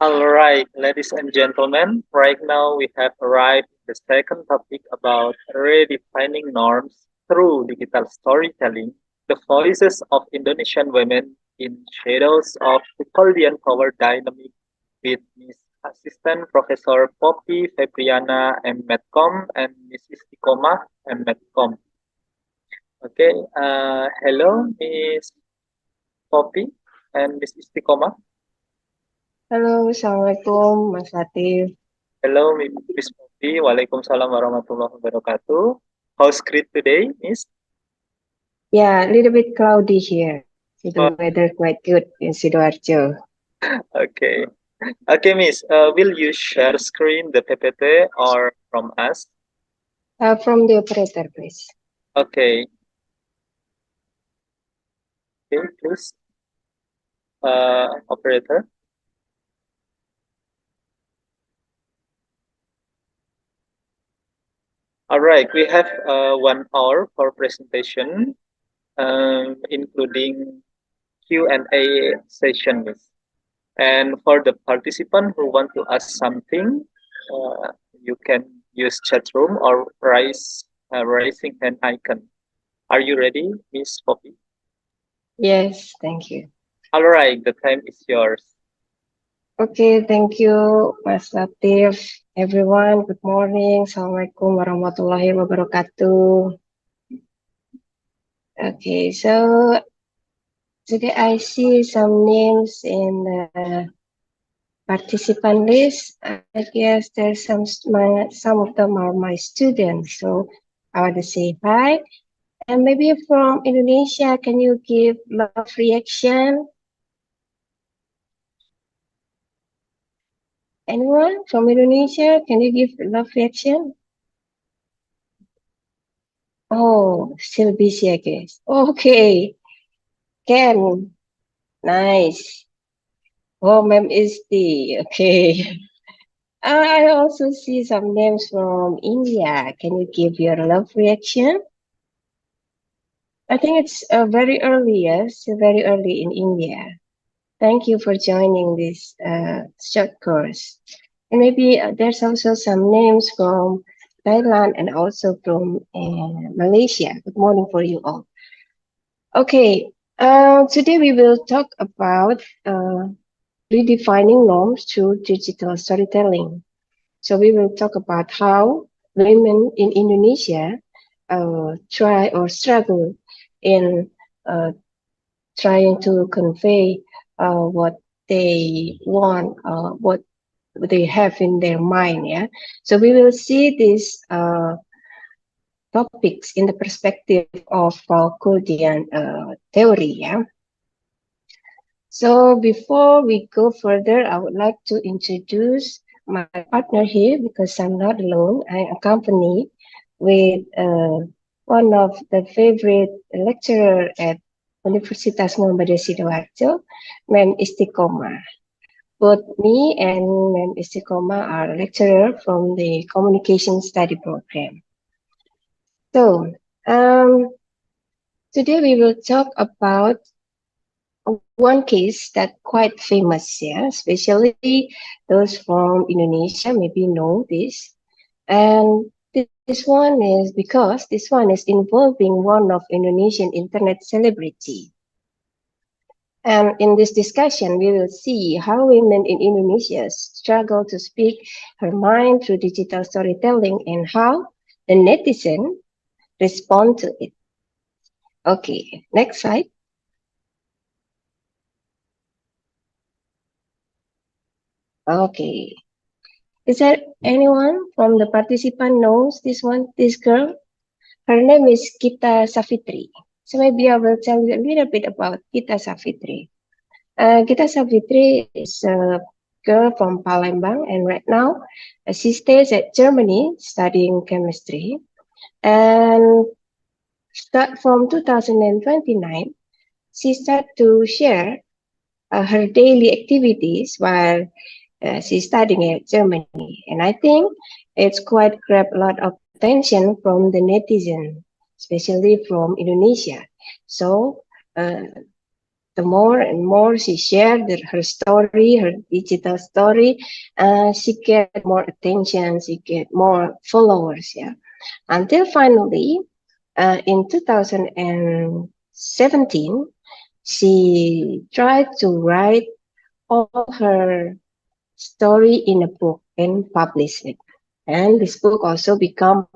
All right, ladies and gentlemen, right now we have arrived at the second topic about redefining norms through digital storytelling, the voices of Indonesian women in shadows of the Korean power dynamic with Miss Assistant Professor Poppy Febriana M. Medcom and Miss Istiqomah M. Medcom. Okay, hello Miss Poppy and Miss Istiqomah. Halo, Assalamualaikum, Mas Latif. Hello, Miss Poppy. Waalaikumsalam warahmatullahi wabarakatuh. How's great today, Miss? Yeah, a little bit cloudy here. So the Oh, weather quite good in Sidoarjo. okay. Okay, Miss. Will you share screen the PPT or from us? From the operator, please. Okay. Okay, please. Operator. All right. We have 1 hour for presentation, including Q&A session, Miss. And for the participant who want to ask something, you can use chat room or raising hand icon. Are you ready, Miss Poppy? Yes, thank you. All right, the time is yours. Okay, thank you, Mas Latif. Everyone, good morning. Assalamualaikum warahmatullahi wabarakatuh. Okay, so today I see some names in the participant list. I guess there's some of them are my students. So I want to say hi. And maybe from Indonesia, can you give love reaction? Anyone from Indonesia, can you give love reaction? Oh, still busy, I guess. Okay, Ken, nice. Oh, Ma'am Isti, okay. I also see some names from India. Can you give your love reaction? I think it's very early, yes, very early in India. Thank you for joining this short course. And maybe there's also some names from Thailand and also from Malaysia. Good morning for you all. Okay, today we will talk about redefining norms through digital storytelling. So we will talk about how women in Indonesia try or struggle in trying to convey what they want, what they have in their mind. Yeah. So we will see these topics in the perspective of Valkuldian theory. Yeah. So before we go further, I would like to introduce my partner here because I'm not alone. I accompany with one of the favorite lecturer at Universitas Muhammadiyah Sidoarjo, Ma'am Istiqomah. Both me and Ma'am Istiqomah are lecturer from the Communication Study Program. So today we will talk about one case that quite famous, yeah, especially those from Indonesia maybe know this. And this one is because this one is involving one of Indonesian internet celebrity. And in this discussion, we will see how women in Indonesia struggle to speak her mind through digital storytelling and how the netizen respond to it. Okay, next slide. Okay. Is there anyone from the participant knows this one, this girl? Her name is Gita Savitri. So maybe I will tell you a little bit about Gita Savitri. Gita Savitri is a girl from Palembang, and right now she stays at Germany studying chemistry. And start from 2029, she started to share her daily activities while she's studying at Germany. And I think it's quite grab a lot of attention from the netizen, especially from Indonesia. So the more and more she shared her story, her digital story, she get more attention, she get more followers, yeah. Until finally, in 2017, she tried to write all her story in a book and publish it. And this book also become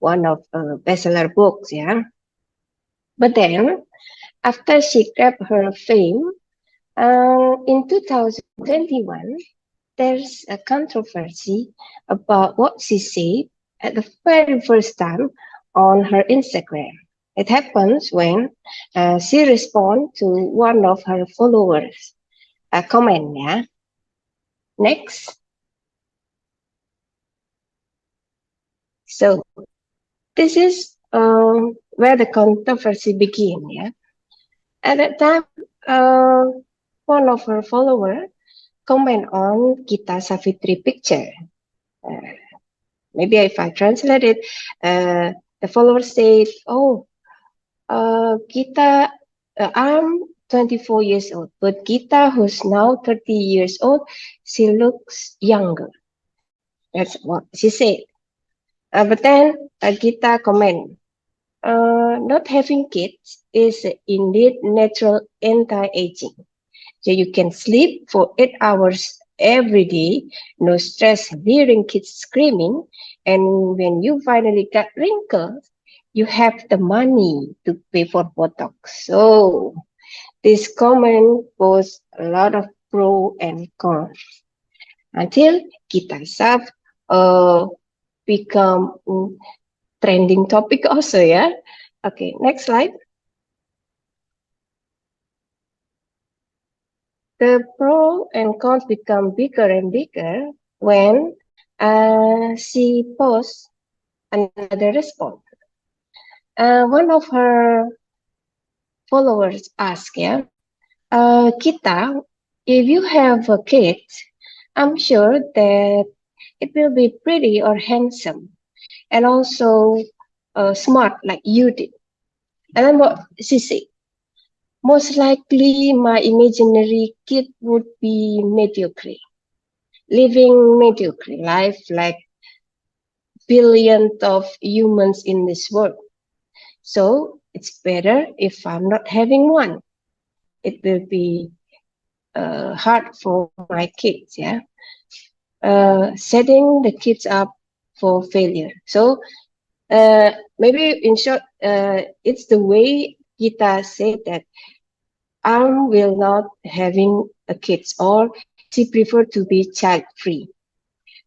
one of bestseller books, yeah. But then, after she grabbed her fame, in 2021, there's a controversy about what she said at the very first time on her Instagram. It happens when she responds to one of her followers' comment. Yeah. Next. So this is where the controversy began. Yeah. At that time, uh, one of her followers comment on Gita Savitri picture. Uh, Maybe if I translate it, the follower said, "Oh, Gita, I'm 24 years old, but Gita, who's now 30 years old, she looks younger." That's what she said. But then Gita comment, "Not having kids is indeed natural anti-aging. So you can sleep for 8 hours every day, no stress hearing kids screaming, and when you finally got wrinkles, you have the money to pay for Botox." So this comment was a lot of pro and con until Kita Saf uh, become trending topic also, yeah. Okay, next slide. The pros and cons become bigger and bigger when she posts another response. One of her followers asked, yeah, Kita, if you have a kid, I'm sure that it will be pretty or handsome and also smart like you did. And then what she said, most likely my imaginary kid would be mediocre, living mediocre life like billions of humans in this world. So it's better if I'm not having one. It will be hard for my kids, yeah. Setting the kids up for failure. So maybe in short, it's the way Gita said that I will not having a kids or she prefer to be child free.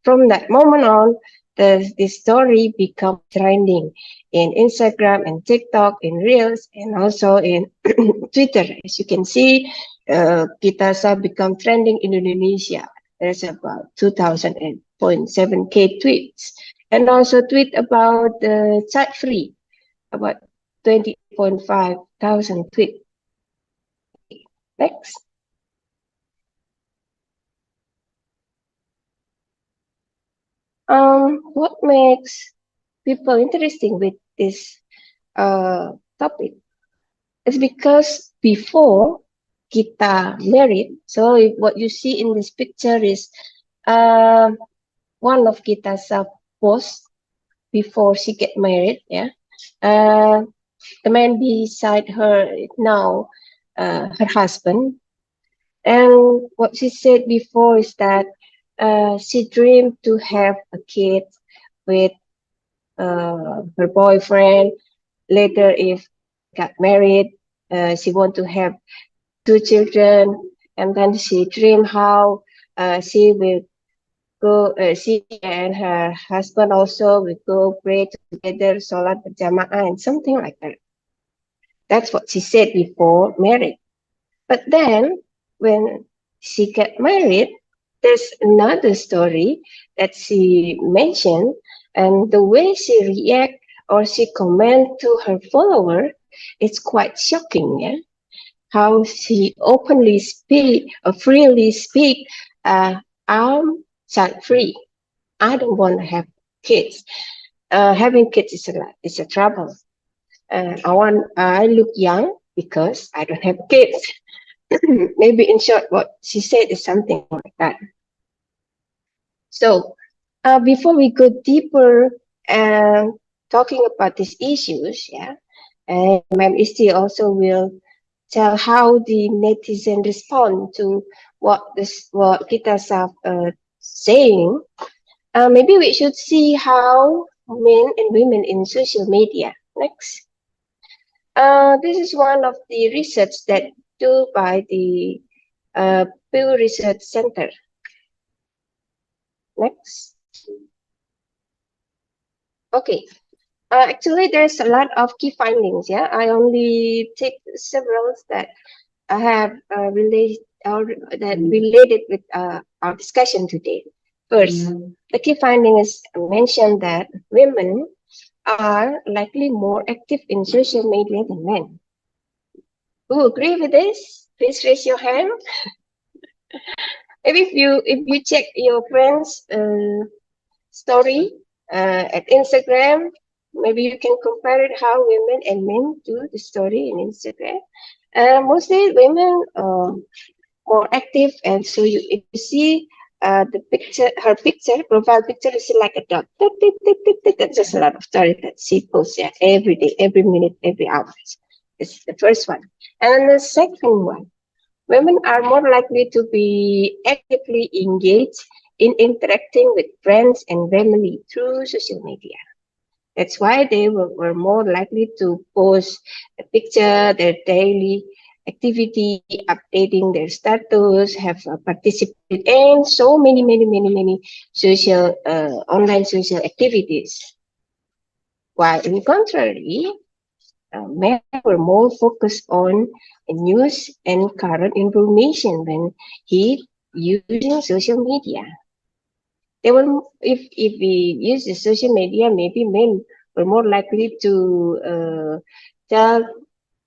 From that moment on, the story become trending in Instagram and TikTok, in Reels, and also in Twitter. As you can see, Kitasa become trending in Indonesia. There's about 2,000.7K tweets. And also tweet about child free, about 20.5 thousand tweets. Next. What makes people interesting with this topic is because before kita married, so what you see in this picture is one of Gita's posts before she get married. Yeah, the man beside her now, her husband, and what she said before is that she dreamed to have a kid with her boyfriend. Later, if they got married, she want to have 2 children, and then she dream how she will go. She and her husband also will go pray together, salat berjamaah, and something like that. That's what she said before marriage. But then, when she got married, there's another story that she mentioned, and the way she react or she comment to her follower, it's quite shocking. Yeah, how she openly speak or freely speak. I'm child free. I don't want to have kids. Having kids is a trouble. I look young because I don't have kids. maybe in short, what she said is something like that. So, before we go deeper and talking about these issues, yeah, and Ma'am Isti also will tell how the netizen respond to what kita are saying. Maybe we should see how men and women in social media. Next. This is one of the research that do by the Pew Research Center. Next. Okay. Actually, there's a lot of key findings. Yeah, I only take several that I have related with our discussion today. First, the key finding is mentioned that women are likely more active in social media than men. Who agree with this? Please raise your hand. If you check your friends' story at Instagram, maybe you can compare it how women and men do the story in Instagram. Mostly women more active, and so if you see the picture, her picture, profile picture is like a dot. That's just a lot of story that she posts, yeah, every day, every minute, every hour. This is the first one. And the second one, women are more likely to be actively engaged in interacting with friends and family through social media. That's why they were more likely to post a picture, their daily activity, updating their status, have participated in so many social, online social activities. While in contrary, men were more focused on news and current information when he using social media. They were, if we use the social media, maybe men were more likely to tell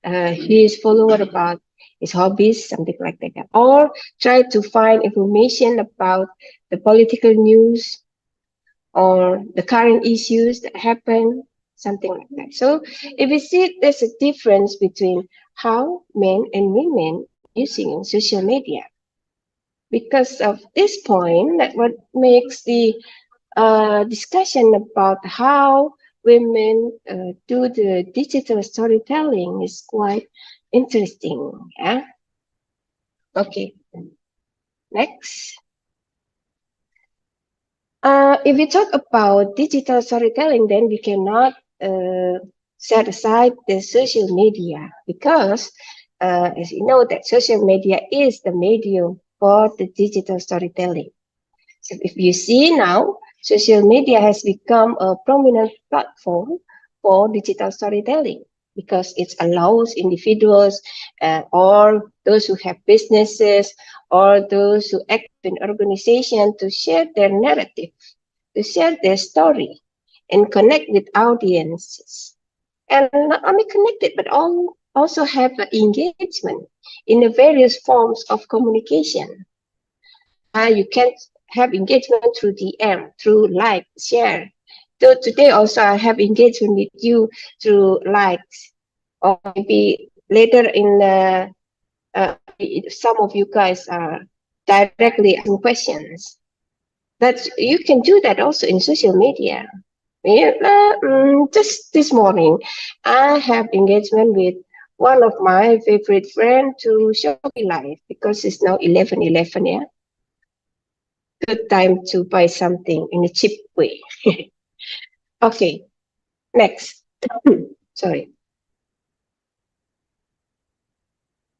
his follower about his hobbies, something like that, or try to find information about the political news or the current issues that happen, something like that. So if we see there's a difference between how men and women using social media. Because of this point, that what makes the discussion about how women do the digital storytelling is quite interesting. Yeah. Okay. Next. If we talk about digital storytelling, then we cannot set aside the social media because, as you know, that social media is the medium for the digital storytelling. So if you see now, social media has become a prominent platform for digital storytelling because it allows individuals or those who have businesses or those who act in organizations to share their narrative, to share their story and connect with audiences. And not only connected, but also have engagement in the various forms of communication. You can have engagement through DM, through like, share. So today also I have engagement with you through likes, or maybe later in the some of you guys are directly asking questions. But you can do that also in social media. Just this morning, I have engagement with one of my favorite friends to Shopee Live because it's now 11:11, yeah. Good time to buy something in a cheap way. Okay, next. Sorry.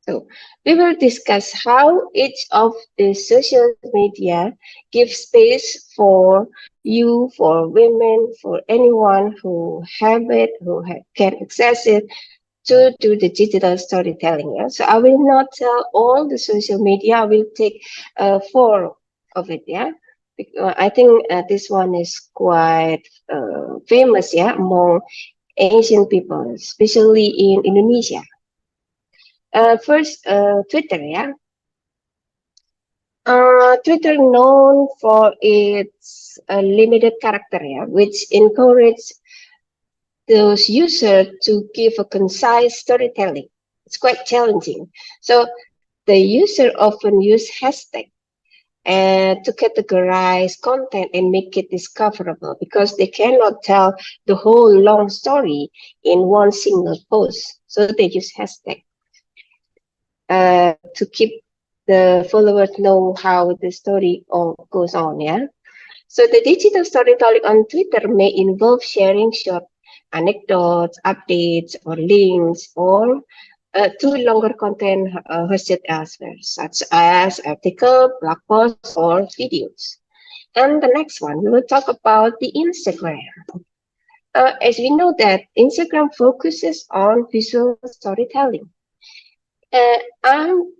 So we will discuss how each of the social media gives space for you, for women, for anyone who have it, can access it to do the digital storytelling. Yeah? So I will not tell all the social media. I will take 4 of it. Yeah, I think this one is quite famous. Yeah, among Asian people, especially in Indonesia. First, Twitter, yeah. Twitter known for its limited character, yeah, which encourage those users to give a concise storytelling. It's quite challenging. So the user often use hashtag to categorize content and make it discoverable because they cannot tell the whole long story in one single post. So they use hashtag to keep the followers know how the story all goes on. Yeah. So the digital storytelling on Twitter may involve sharing short anecdotes, updates, or links, or through longer content hosted elsewhere, such as article, blog posts, or videos. And the next one, we will talk about the Instagram. As we know that Instagram focuses on visual storytelling. I'm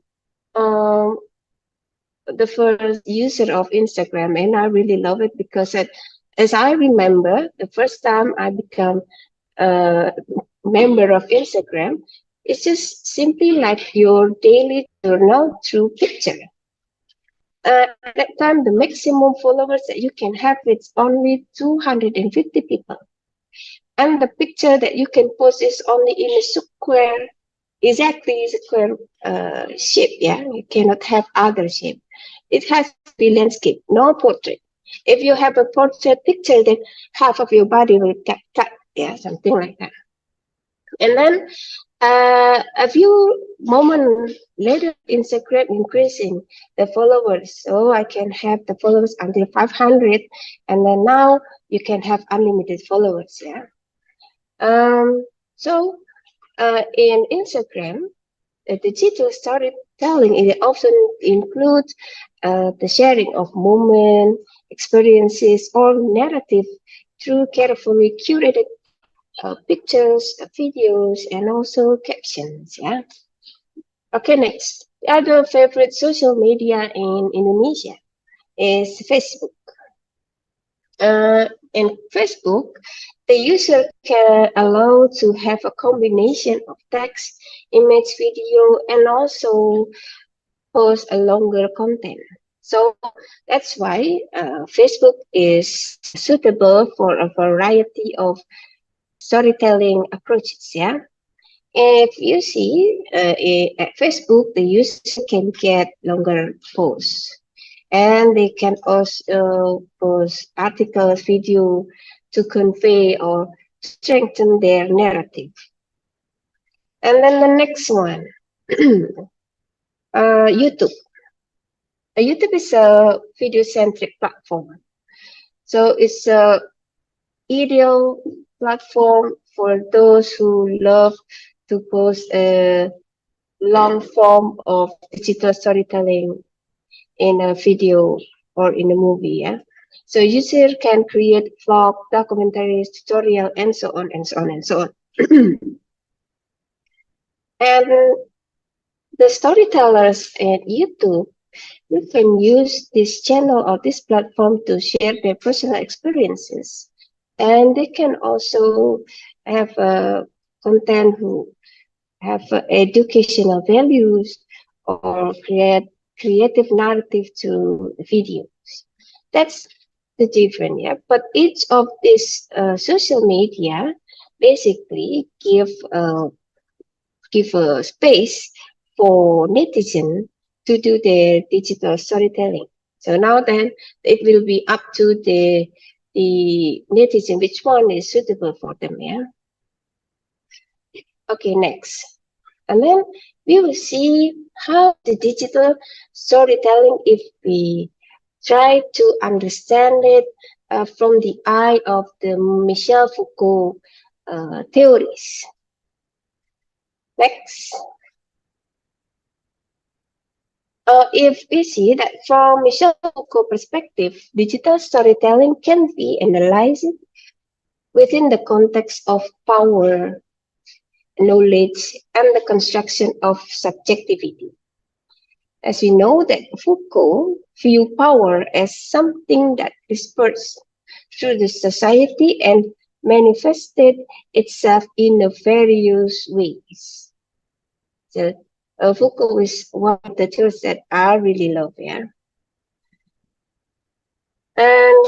the first user of Instagram, and I really love it because as I remember, the first time I become a member of Instagram, it's just simply like your daily journal through picture. At that time, the maximum followers that you can have is only 250 people. And the picture that you can post is only in a square, exactly square shape. Yeah, you cannot have other shape. It has to be landscape, no portrait. If you have a portrait picture, then half of your body will get cut. Yeah, something like that. And then a few moments later, Instagram increasing the followers. So I can have the followers until 500, and then now you can have unlimited followers. Yeah. So in Instagram, the digital storytelling it often includes the sharing of moments, experiences, or narrative through carefully curated pictures, videos, and also captions. Yeah. Okay, next. The other favorite social media in Indonesia is Facebook. In Facebook, the user can allow to have a combination of text, image, video, and also post a longer content. So that's why Facebook is suitable for a variety of storytelling approaches. Yeah. If you see at Facebook, the user can get longer posts, and they can also post articles, video to convey or strengthen their narrative. And then the next one, YouTube. YouTube is a video-centric platform, so it's a ideal platform for those who love to post a long form of digital storytelling in a video or in a movie. Yeah. So user can create vlog, documentaries, tutorial, and so on and so on and so on. And the storytellers at YouTube, you can use this channel or this platform to share their personal experiences, and they can also have content who have educational values or create creative narrative to videos. That's the difference, yeah. But each of these social media basically give a space for netizen to do their digital storytelling. So now then, it will be up to the netizen which one is suitable for them. Yeah. Okay, next. And then we will see how the digital storytelling, if we try to understand it from the eye of the Michel Foucault theories. Next. If we see that from Michel Foucault perspective, digital storytelling can be analyzed within the context of power, knowledge, and the construction of subjectivity. As we know that Foucault viewed power as something that dispersed through the society and manifested itself in various ways. So Foucault is one of the theories that I really love. Yeah. And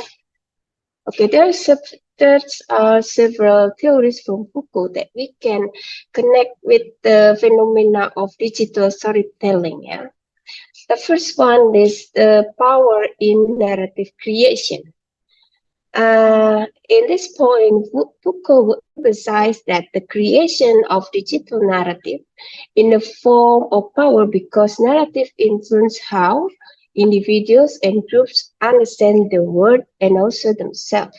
okay, there's There are several theories from Foucault that we can connect with the phenomena of digital storytelling. Yeah? The first one is the power in narrative creation. In this point, Foucault would emphasize that the creation of digital narrative in a form of power because narrative influence how individuals and groups understand the world and also themselves.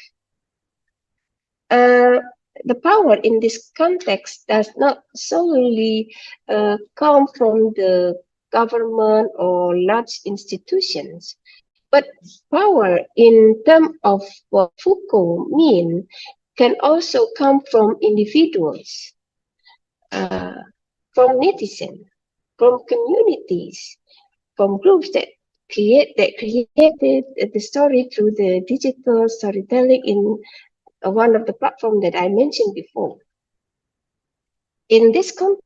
Uh, the power in this context does not solely come from the government or large institutions, but power in terms of what Foucault mean can also come from individuals, uh, from netizens, from communities, from groups that created the story through the digital storytelling in one of the platforms that I mentioned before. In this context,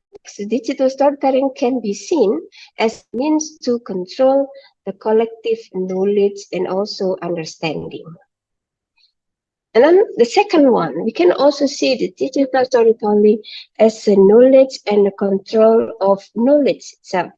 digital storytelling can be seen as a means to control the collective knowledge and also understanding. And then the second one, we can also see the digital storytelling as a knowledge and a control of knowledge itself.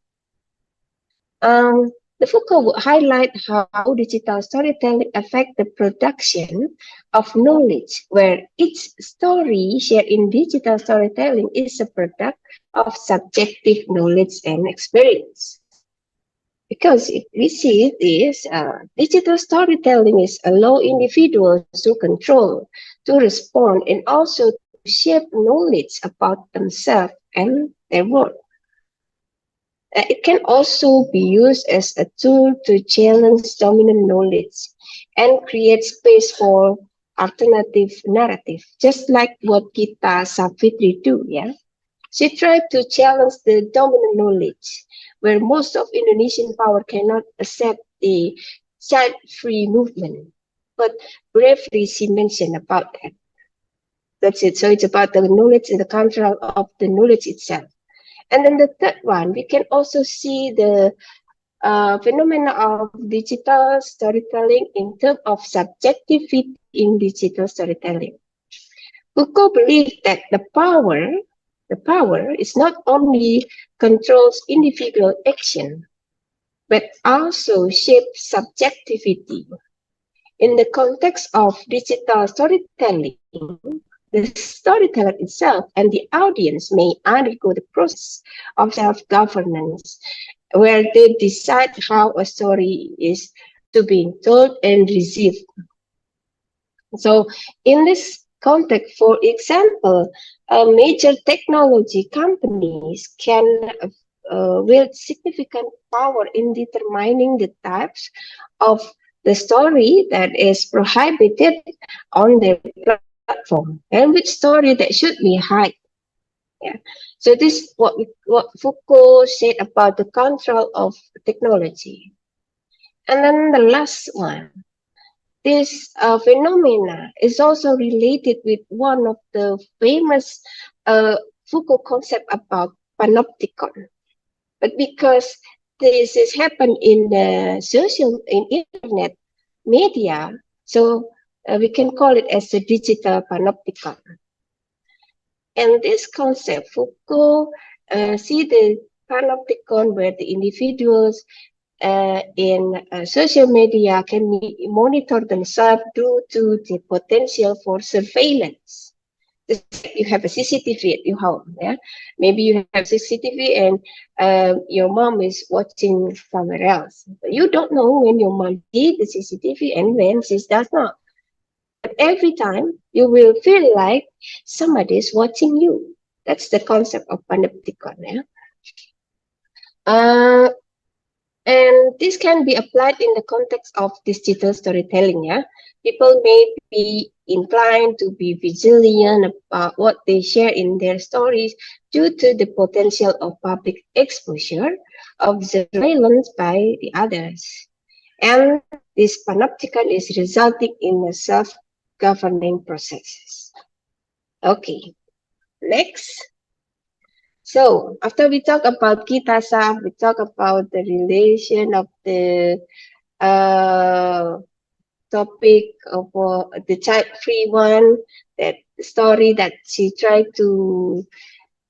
The Foucault would highlight how digital storytelling affects the production of knowledge, where each story shared in digital storytelling is a product of subjective knowledge and experience. Because if we see this, digital storytelling is allow individuals to control, to respond, and also to shape knowledge about themselves and their world. It can also be used as a tool to challenge dominant knowledge and create space for alternative narrative, just like what Gita Savitri do. Yeah, she tried to challenge the dominant knowledge, where most of Indonesian power cannot accept the child-free movement. But bravely, she mentioned about that. That's it. So it's about the knowledge and the control of the knowledge itself. And then the third one, we can also see the phenomena of digital storytelling in terms of subjectivity in digital storytelling. Foucault believed that the power is not only controls individual action, but also shapes subjectivity. In the context of digital storytelling, the storyteller itself and the audience may undergo the process of self-governance, where they decide how a story is to be told and received. So in this context, for example, major technology companies can wield significant power in determining the types of the story that is prohibited on their platform and which story that should be hide. Yeah. So this is what Foucault said about the control of technology. And then the last one, this phenomena is also related with one of the famous Foucault concept about panopticon. But because this is happened in the internet media, so we can call it as a digital panopticon. And this concept, Foucault see the panopticon where the individuals in social media can monitor themselves due to the potential for surveillance. You have a CCTV at your home, yeah? Maybe you have CCTV and your mom is watching somewhere else. But you don't know when your mom sees the CCTV and when she does not. But every time you will feel like somebody is watching you. That's the concept of panopticon, yeah? And this can be applied in the context of digital storytelling. Yeah, people may be inclined to be vigilant about what they share in their stories due to the potential of public exposure of surveillance by the others. And this panopticon is resulting in a self-governing processes. Okay, next. So after we talk about Kitasa, we talk about the relation of the topic of the child-free one, that story that she tried to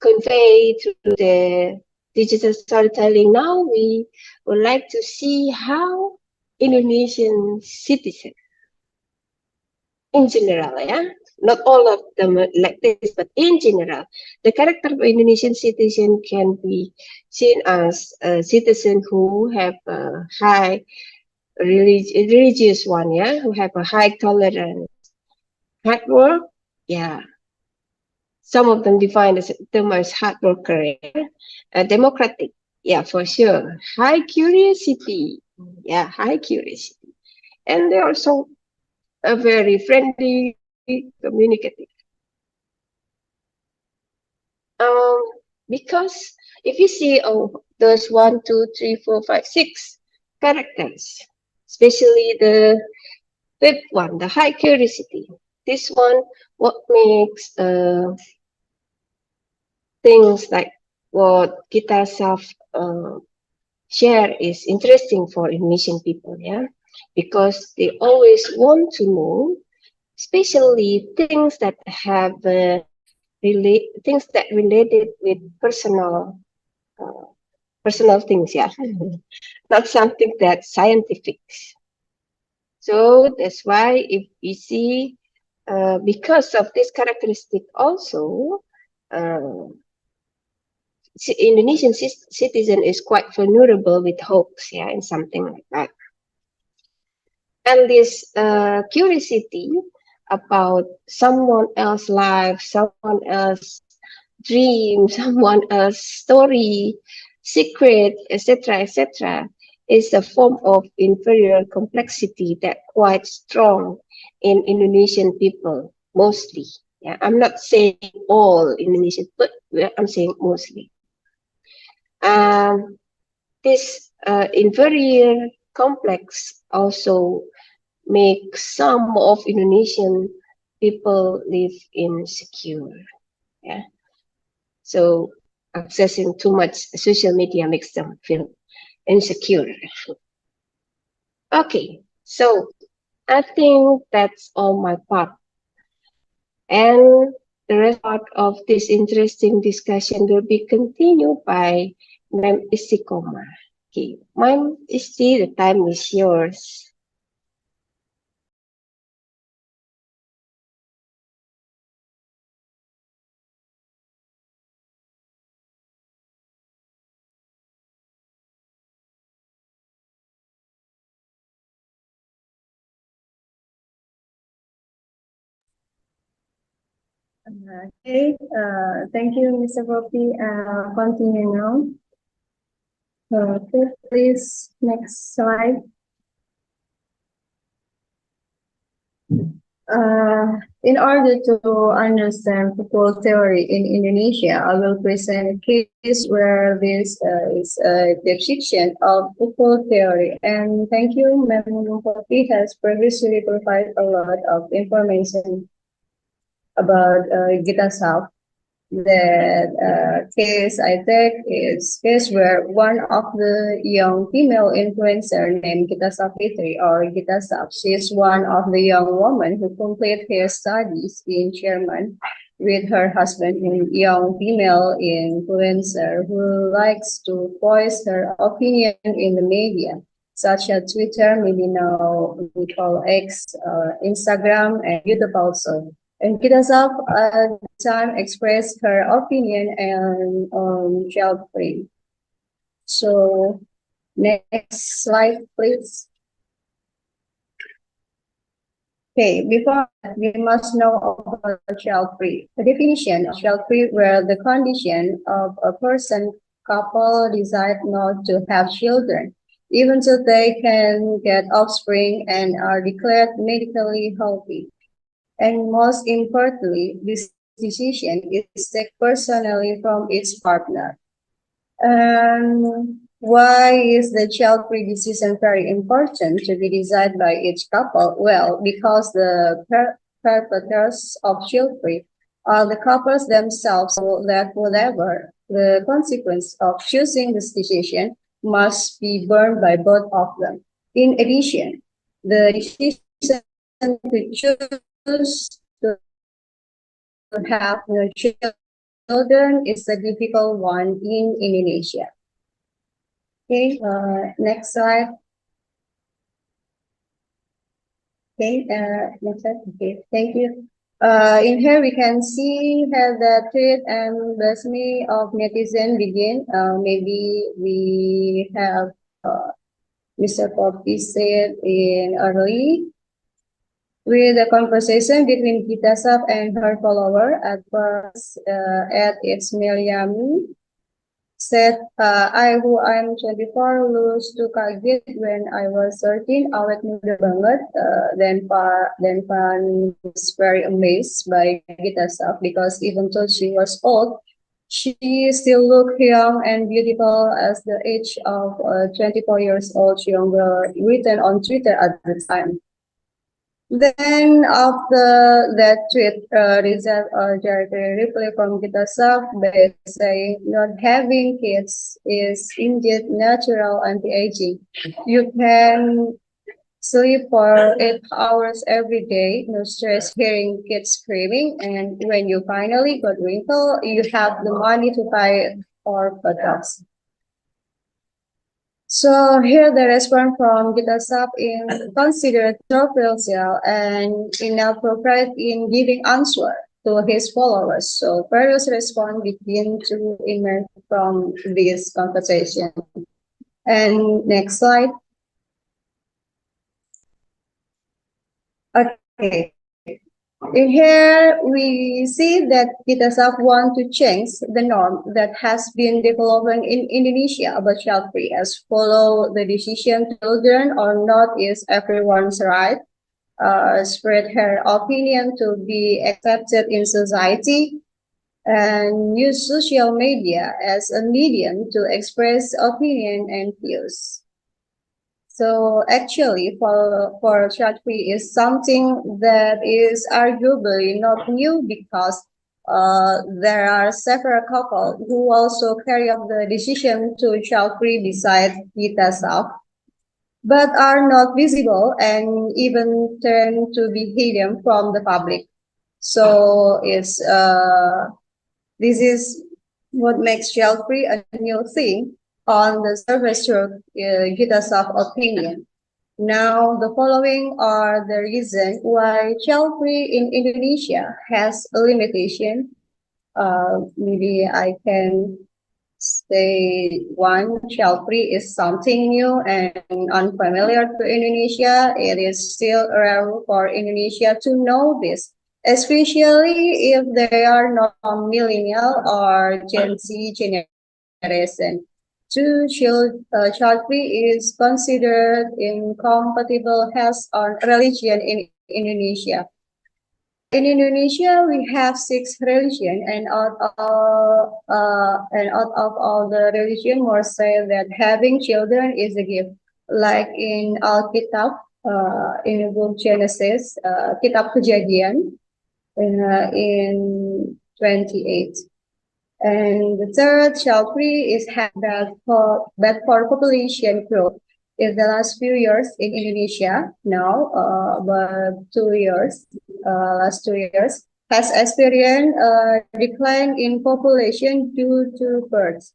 convey through the digital storytelling. Now we would like to see how Indonesian citizens in general, yeah, not all of them like this, but in general, the character of Indonesian citizen can be seen as a citizen who have a high religious one, yeah, who have a high tolerance, hard work, yeah. Some of them define them as hard worker, yeah? Democratic, yeah, for sure. High curiosity, yeah, high curiosity, and they're also very friendly, communicative. Um, because if you see, oh, those 1, 2, 3, 4, 5, 6 characters, especially the fifth one, the high curiosity. This one, what makes things like what kita self share is interesting for Indonesian people, yeah, because they always want to know, especially things that have things that related with uh, personal things, yeah, not something that's scientific. So that's why if we see, because of this characteristic also, uh, Indonesian citizen is quite vulnerable with hoax, yeah, and something like that. And this curiosity about someone else's life, someone else's dream, someone else's story, secret, etc., etc., is a form of inferior complexity that quite strong in Indonesian people, mostly. Yeah, I'm not saying all Indonesian, but I'm saying mostly. This inferior complex also makes some of Indonesian people live insecure. Yeah. So accessing too much social media makes them feel insecure. Okay, so I think that's all my part. And the rest part of this interesting discussion will be continued by Ma'am Istiqomah. Okay, Ma'am Isti, the time is yours. Okay, thank you, Mr. Gopi. Continue now. Please, next slide. In order to understand pupil theory in Indonesia, I will present a case where this is a depiction of pupil theory. And thank you, Ma'am Gopi has previously provided a lot of information about Gita South. That case I take is case where one of the young female influencer named Gita Savitri or Gita Sav. She is one of the young women who complete her studies in German with her husband, a young female influencer who likes to voice her opinion in the media, such as Twitter, maybe now we call X, Instagram, and YouTube also. And Kitasav at the time expressed her opinion on child free. So next slide, please. Okay, before that, we must know about child free. The definition of child free where the condition of a person, couple decide not to have children, even so they can get offspring and are declared medically healthy. And most importantly, this decision is taken personally from each partner. And why is the child-free decision very important to be decided by each couple? Well, because the perpetrators of child-free are the couples themselves, so that whatever the consequence of choosing this decision must be borne by both of them. In addition, the decision to choose to have no children is a difficult one in Indonesia. Okay, next slide. Okay, next slide. Okay, thank you. In here we can see how the tweet and blasphemy of netizen begin. Maybe we have Mr. Poppy said in early with a conversation between Gita Saf and her follower at first at its Miami said, I who I'm 24 lose to kaget when I was 13, awet muda banget. Then Pan was very amazed by Gita Saf because even though she was old, she still looked young and beautiful as the age of 24 years old younger, written on Twitter at the time. Then after that tweet, Rizal directly reply from Gita Saf by saying not having kids is indeed natural anti-aging. You can sleep for 8 hours every day, no stress hearing kids screaming, and when you finally got wrinkle, you have the money to buy or Botox. So here the response from Gita Saf is considered controversial and inappropriate in giving answer to his followers. So various response begin to emerge from this conversation. And next slide. Okay. In here, we see that Gita Saf want to change the norm that has been developing in Indonesia about child free, as follow the decision children or not is everyone's right. Spread her opinion to be accepted in society, and use social media as a medium to express opinion and views. So actually, for child free is something that is arguably not new because there are several couples who also carry out the decision to child free besides Gita Saf, but are not visible and even tend to be hidden from the public. So this is what makes child free a new thing on the surface through Gita Saf opinion. Now, the following are the reasons why child free in Indonesia has a limitation. Maybe I can say one, child free is something new and unfamiliar to Indonesia. It is still rare for Indonesia to know this, especially if they are not millennial or Gen Z generation. Child free is considered incompatible health or religion in Indonesia. In Indonesia, we have 6 religions, and out of all the religion, more say that having children is a gift. Like in Alkitab, in the book Genesis, Kitab Kejadian, in 28. And the third, child free is bad for population growth. In the last few years in Indonesia, now about 2 years, last 2 years, has experienced a decline in population due to births.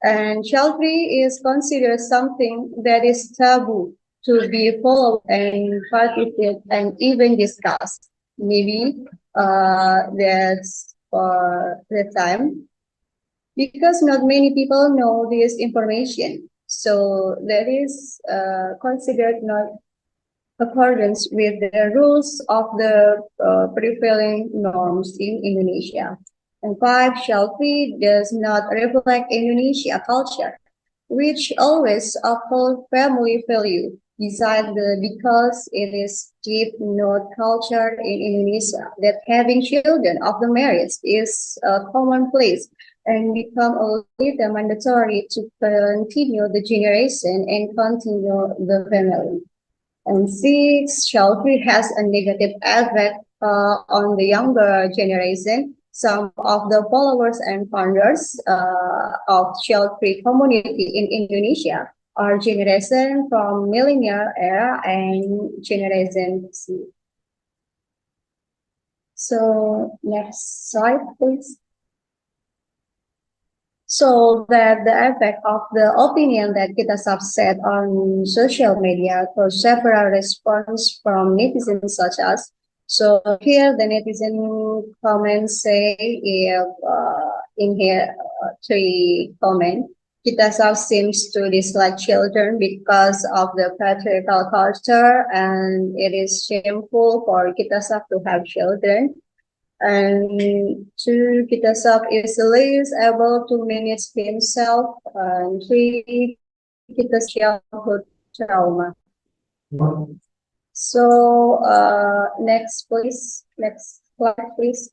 And child free is considered something that is taboo to be followed and participated and even discussed. Maybe that's for the time because not many people know this information. So that is considered not accordance with the rules of the prevailing norms in Indonesia. And 5, child free does not reflect Indonesia culture, which always uphold family value. Besides because it is deep note culture in Indonesia that having children of the marriage is a commonplace and become a little mandatory to continue the generation and continue the family. And 6, child free has a negative effect on the younger generation. Some of the followers and founders of child free community in Indonesia our generation from millennial era and generation Z. So next slide, please. So that the effect of the opinion that kita subset on social media for several response from netizens such as, so here the netizen comments say if in here three comment, kita seems to dislike children because of the patriarchal culture and it is shameful for kita to have children. And two, Kitasap is least able to manage himself. And three, Kitas childhood trauma. So next, please. Next slide, please.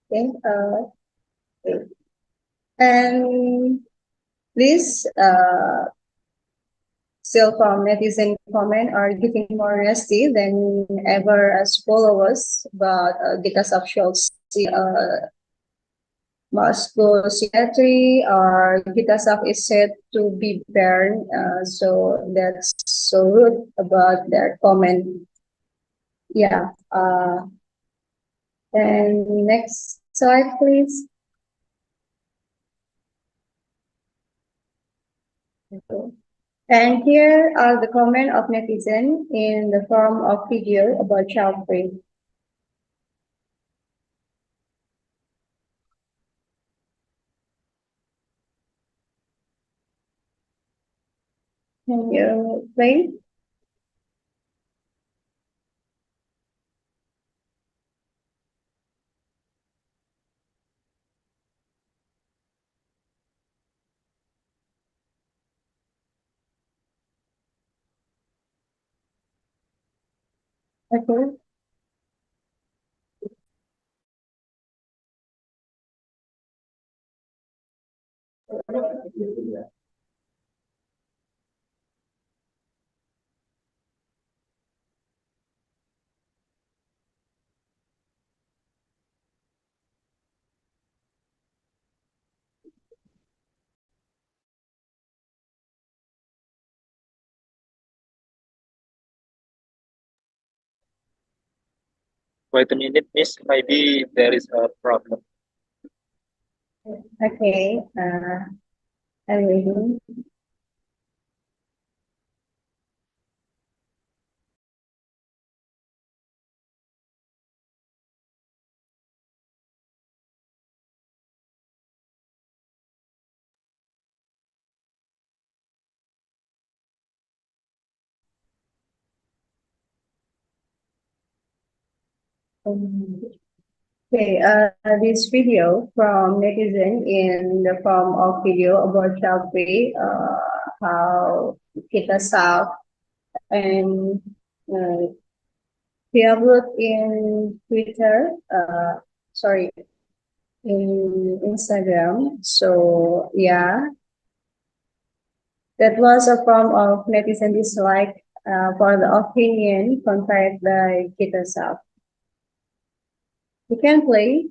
Okay. And this still from netizen comment are getting more nasty than ever as followers, but Kitasap shows Moscow psychiatry or Gitasaf is said to be burned. So that's so rude about their comment. Yeah. And next slide, please. Okay. And here are the comment of netizen in the form of video about child free. Can you play? Okay. Wait a minute, Miss. Maybe there is a problem. Okay. I'm reading. Okay, this video from netizen in the form of video about child play, how kita solve and uh, we upload in Twitter, sorry, in Instagram. So yeah, that was a form of netizen dislike for the opinion conveyed by kita solve. You can play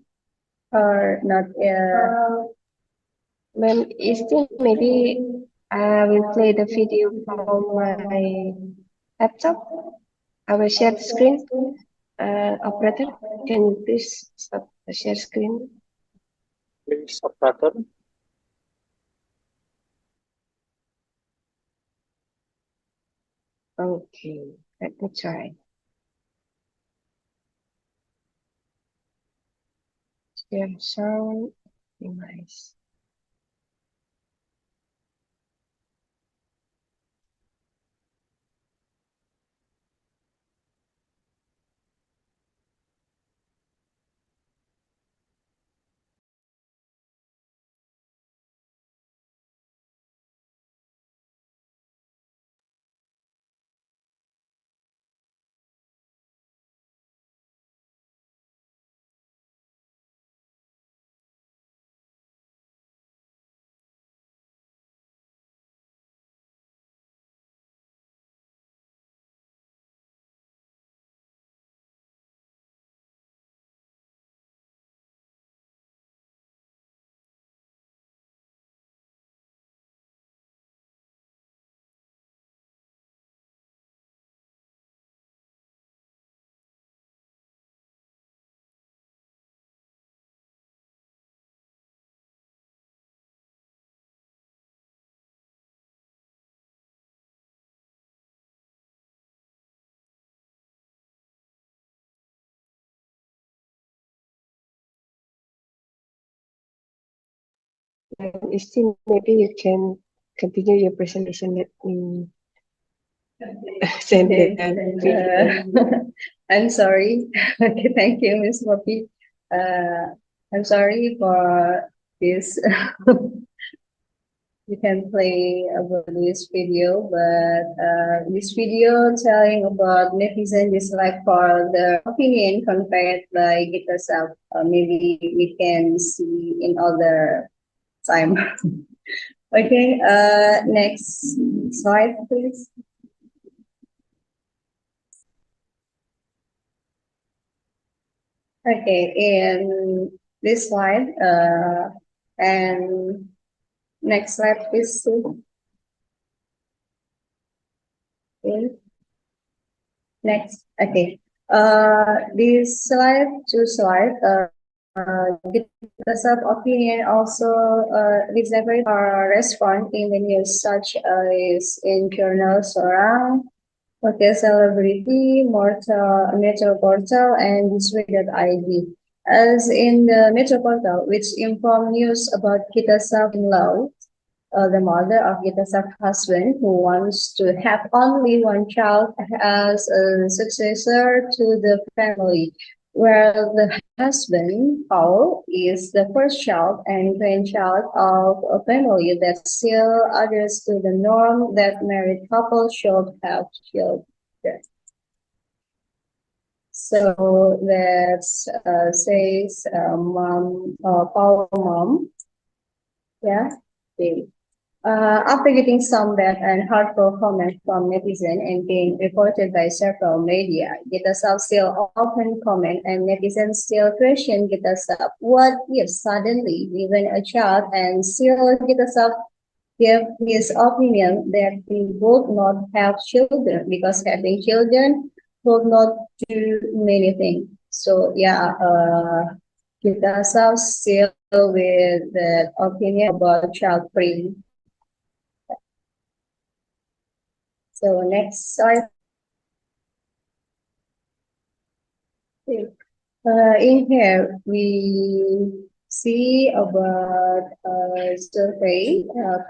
or not. Ma'am, is there maybe I will play the video from my laptop? I will share the screen. Operator, can you please stop the share screen? Please, operator. Okay, let me try. Share sound device. Still, maybe you can continue your presentation. Let me send Okay, the video. I'm sorry. Okay, thank you, Miss Poppy. I'm sorry for this. You can play about this video, but this video telling about netizen dislike for the opinion conveyed by Gita Saf. Maybe we can see in other time. Okay, next slide, please. Okay, in this slide, and next slide, please. Okay. Next, okay. This slide, two slide, because of opinion also reserve or respond in the news such as in journals around hotel celebrity, mortal, metro portal, and thisway.id. As in the metro portal, which inform news about Kita self-in-law, the mother of Gita's husband, who wants to have only one child as a successor to the family, where the husband, Paul, is the first child and grandchild of a family that still adheres to the norm that married couples should have children. So that says mom, Paul mom, yeah. Okay. After getting some bad and hurtful comments from netizens and being reported by several media, Gitasab still often comment and netizens still question Gitasab. What if suddenly given a child and still Gitasab give his opinion that he would not have children because having children would not do many things. So yeah, Gitasab still with that opinion about child free. So next slide. In here, we see about a survey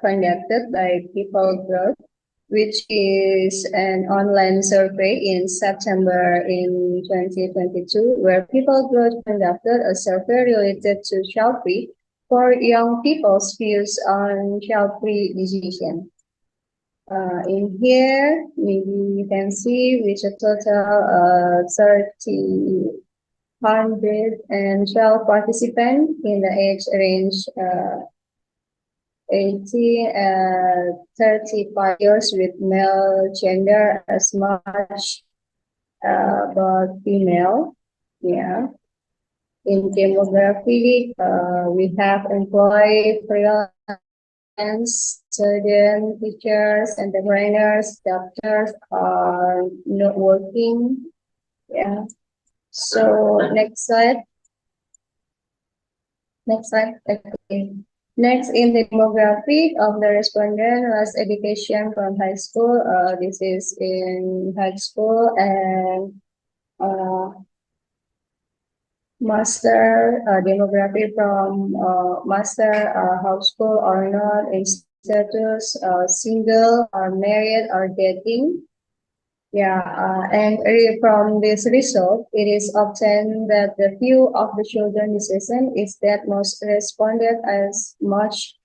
conducted by People Growth, which is an online survey in September in 2022, where People Growth conducted a survey related to child-free for young people's views on child-free decision. In here, maybe you can see which a total 112 participants in the age range 18 35 years with male gender as much but female. Yeah. In demography, we have employee, freelance, students, teachers, entrepreneurs, doctors are not working. Yeah. So next slide. Next slide. Okay. Next, in the demographic of the respondent was education from high school. This is in high school and master demography from master house school or not in status single or married or dating. Yeah, and from this result, it is obtained that the view of the children decision is that most responded as much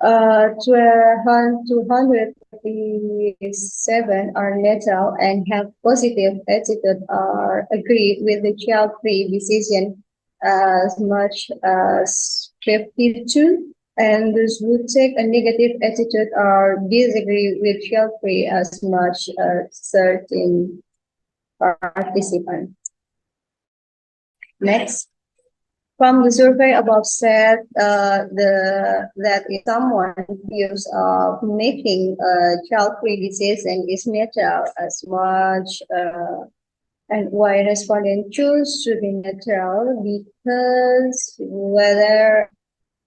237 are neutral and have positive attitude or agree with the child-free decision as much as 52, and those who take a negative attitude or disagree with child-free as much as 13 participants. Next. From the survey above said, that if someone views of making a child-free decision is natural as much, and why respondents choose to be natural because whether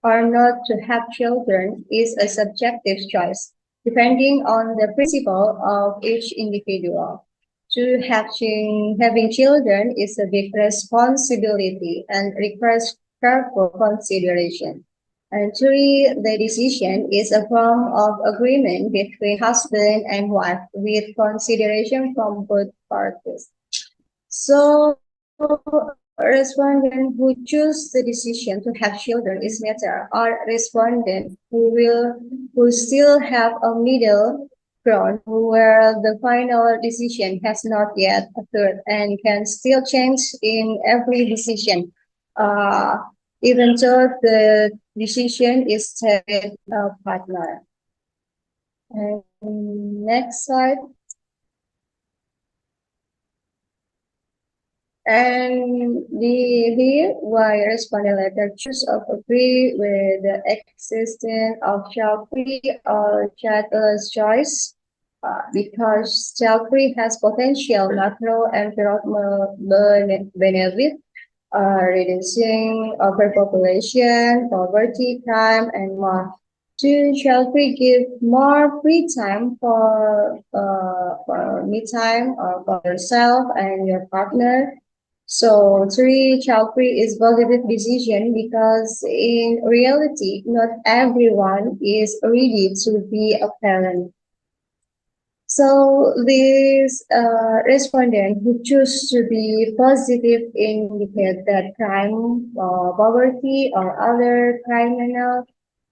or not to have children is a subjective choice, depending on the principle of each individual. Having children is a big responsibility and requires careful consideration. And three, the decision is a form of agreement between husband and wife with consideration from both parties. So, respondents who choose the decision to have children is better, or respondents who still have a middle ground where the final decision has not yet occurred and can still change in every decision, uh, even though the decision is taken a partner. And next slide. And here, why respondent letter choose of agree with the existence of child-free or childless choice because child-free has potential macro and environmental benefit, reducing overpopulation, poverty, crime, and more. Two, child-free give more free time for me time for yourself and your partner. So three, child-free is positive decision because in reality, not everyone is ready to be a parent. So this respondent who choose to be positive indicate that crime, poverty, or other criminal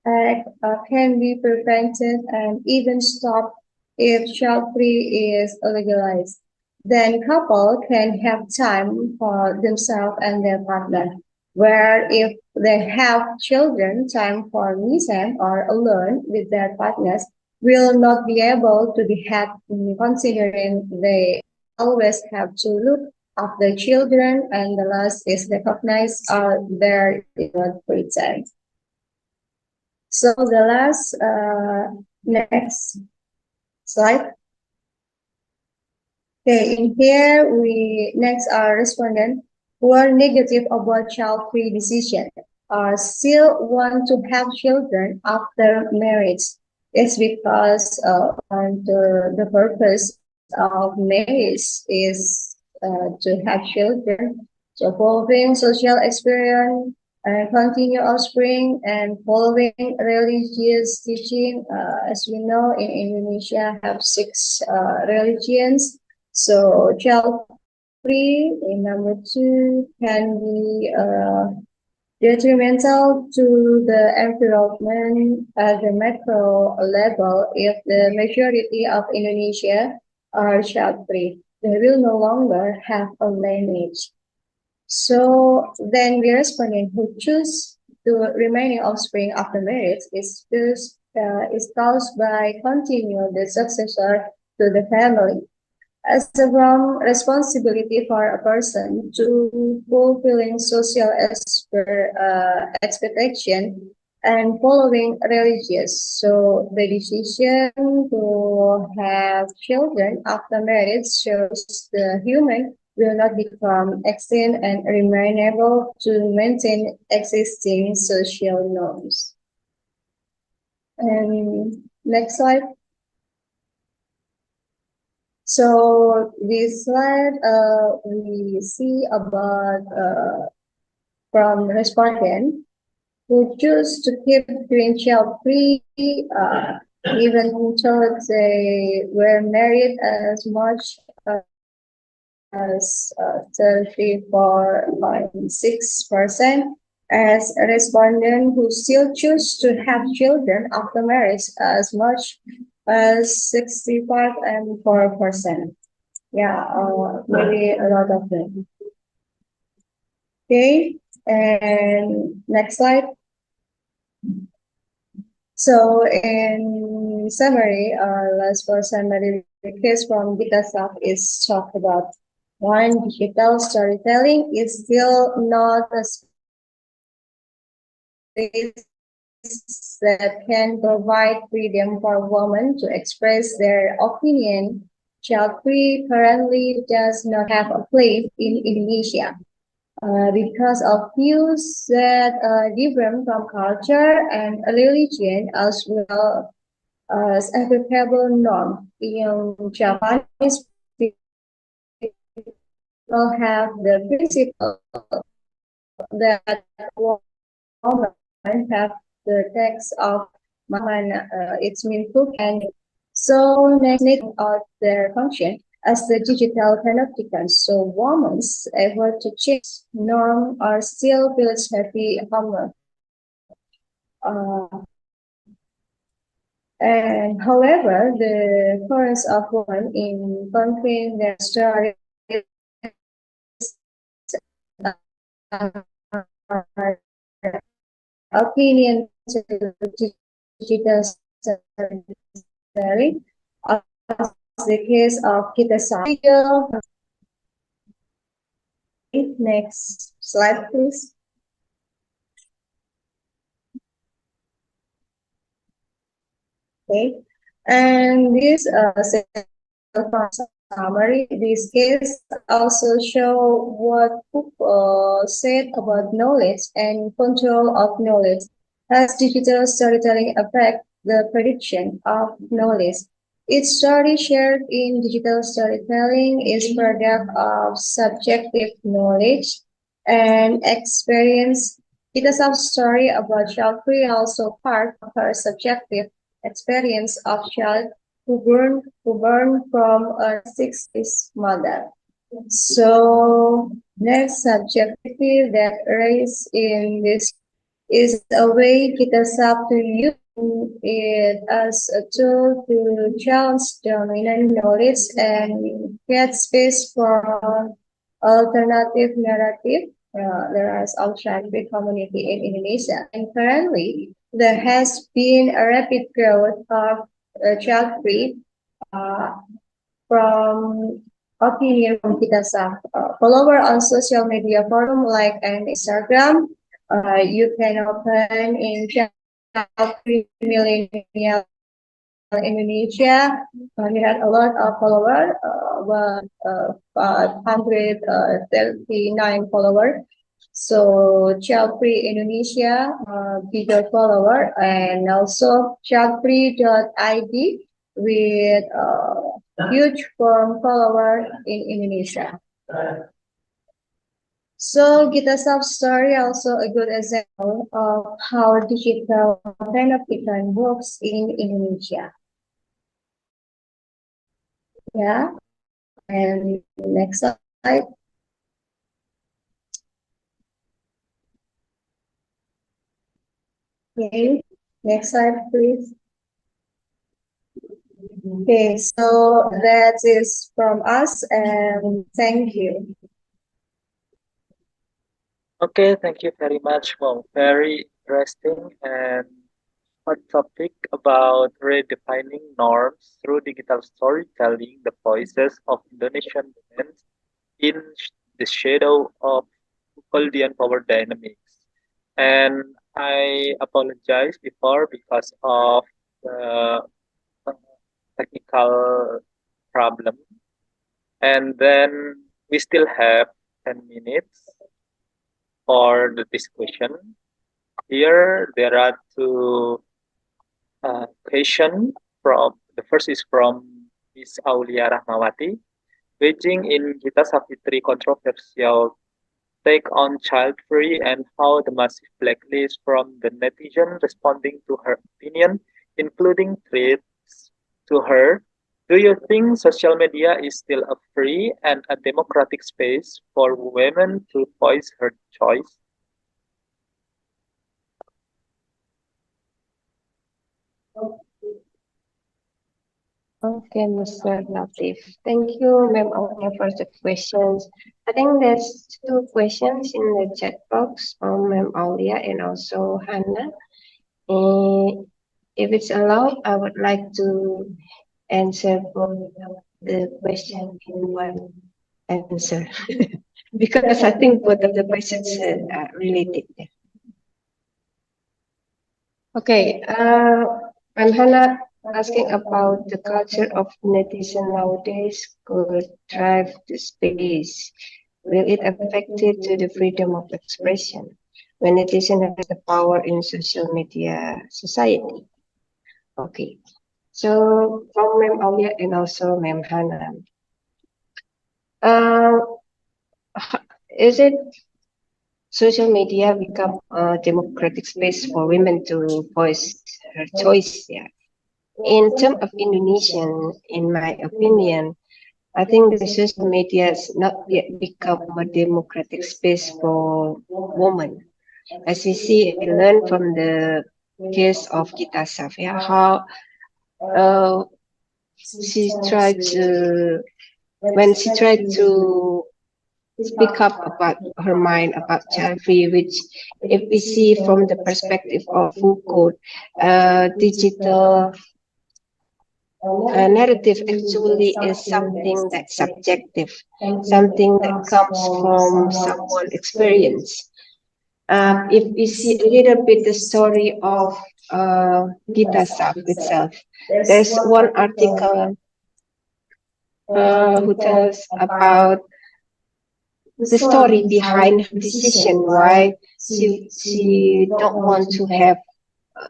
act can be prevented and even stopped if child-free is legalized. Then couple can have time for themselves and their partner. Where if they have children, time for me time or alone with their partners will not be able to be had considering they always have to look after children and the last is recognized their free time. So the last, next slide. Okay, in here we next are respondent who are negative about child-free decision still want to have children after marriage. It's because the purpose of marriage is to have children, so evolving social experience and continue offspring and following religious teaching. As we know, in Indonesia have six religions. So child free in number two can be detrimental to the environment at the macro level if the majority of Indonesia are child free. They will no longer have a lineage. So then the respondent who choose the remaining offspring after marriage is caused by continue the successor to the family as a wrong responsibility for a person to fulfilling social expectation and following religious. So the decision to have children after marriage shows the human will not become extinct and remain able to maintain existing social norms. And next slide. So this slide we see about from respondent who choose to keep green child free even though they were married as much as 34.6% as a respondent who still choose to have children after marriage as much 65.4%. Yeah, maybe a lot of them. Okay, and next slide. So in summary, last for summary, the case from Data South is talked about one, digital storytelling is still not a space that can provide freedom for women to express their opinion. Child-free currently does not have a place in Indonesia because of views that different from culture and religion as well as applicable norm. In Japanese, people have the principle that women have the text of its main book, and so next out their function as the digital panopticon. So women's effort to change norm are still feels heavy homework. And however, the chorus of women in conveying their stories opinion to digital story, as the case of Kita Video. Next slide, please. Okay, and this summary, this case also show what Cook said about knowledge and control of knowledge. Has digital storytelling affect the prediction of knowledge? Each story shared in digital storytelling is product of subjective knowledge and experience. Kita's story about Shalfree also part of her subjective experience of child who born from a 6 model. So next subjectivity that raised in this is a way kita have to use it as a tool to challenge dominant knowledge and create space for alternative narrative. There is alternative community in Indonesia, and currently there has been a rapid growth of child free from opinion from kita follower on social media forum like an Instagram. You can open in child free millennial Indonesia. We had a lot of followers, 539 followers. So child free Indonesia, bigger follower, and also childfree.id with huge follower in Indonesia. So Gita Self Story also a good example of how digital panopticon works in Indonesia. Yeah, and next slide. Okay, next slide, please. Okay, so that is from us, and thank you. Okay, thank you very much. Wow, very interesting and hot topic about redefining norms through digital storytelling, the voices of Indonesian women in the shadow of Goldien power dynamics. And I apologize before because of the technical problem. And then we still have 10 minutes for the discussion. Here there are two questions. The first is from Ms. Aulia Rahmawati. Beijing in Gita Savitri controversial take on child free and how the massive blacklist from the netizen responding to her opinion, including threats to her. Do you think social media is still a free and a democratic space for women to voice her choice? Okay, Mr. Latif. Thank you, Ma'am Aulia, for the questions. I think there's two questions in the chat box from Ma'am Aulia and also Hannah. If it's allowed, I would like to answer both the question in one answer because I think both of the questions are related. Okay, I'm Hannah asking about the culture of netizen nowadays could drive the space. Will it affect it to the freedom of expression when netizen has the power in social media society? Okay, so from Ma'am Aulia and also Ma'am Hannah. Is it social media become a democratic space for women to voice her choice. Yeah. In terms of Indonesian, in my opinion, I think the social media has not yet become a democratic space for women. As we see and learn from the case of Gita Saf, yeah, how uh, she tried to, when she tried to speak up about her mind about child free, which if we see from the perspective of Foucault, digital narrative actually is something that's subjective, something that comes from someone's experience. If we see a little bit the story of Gita Saf itself, there's one article who tells about the story behind her decision why she don't want to have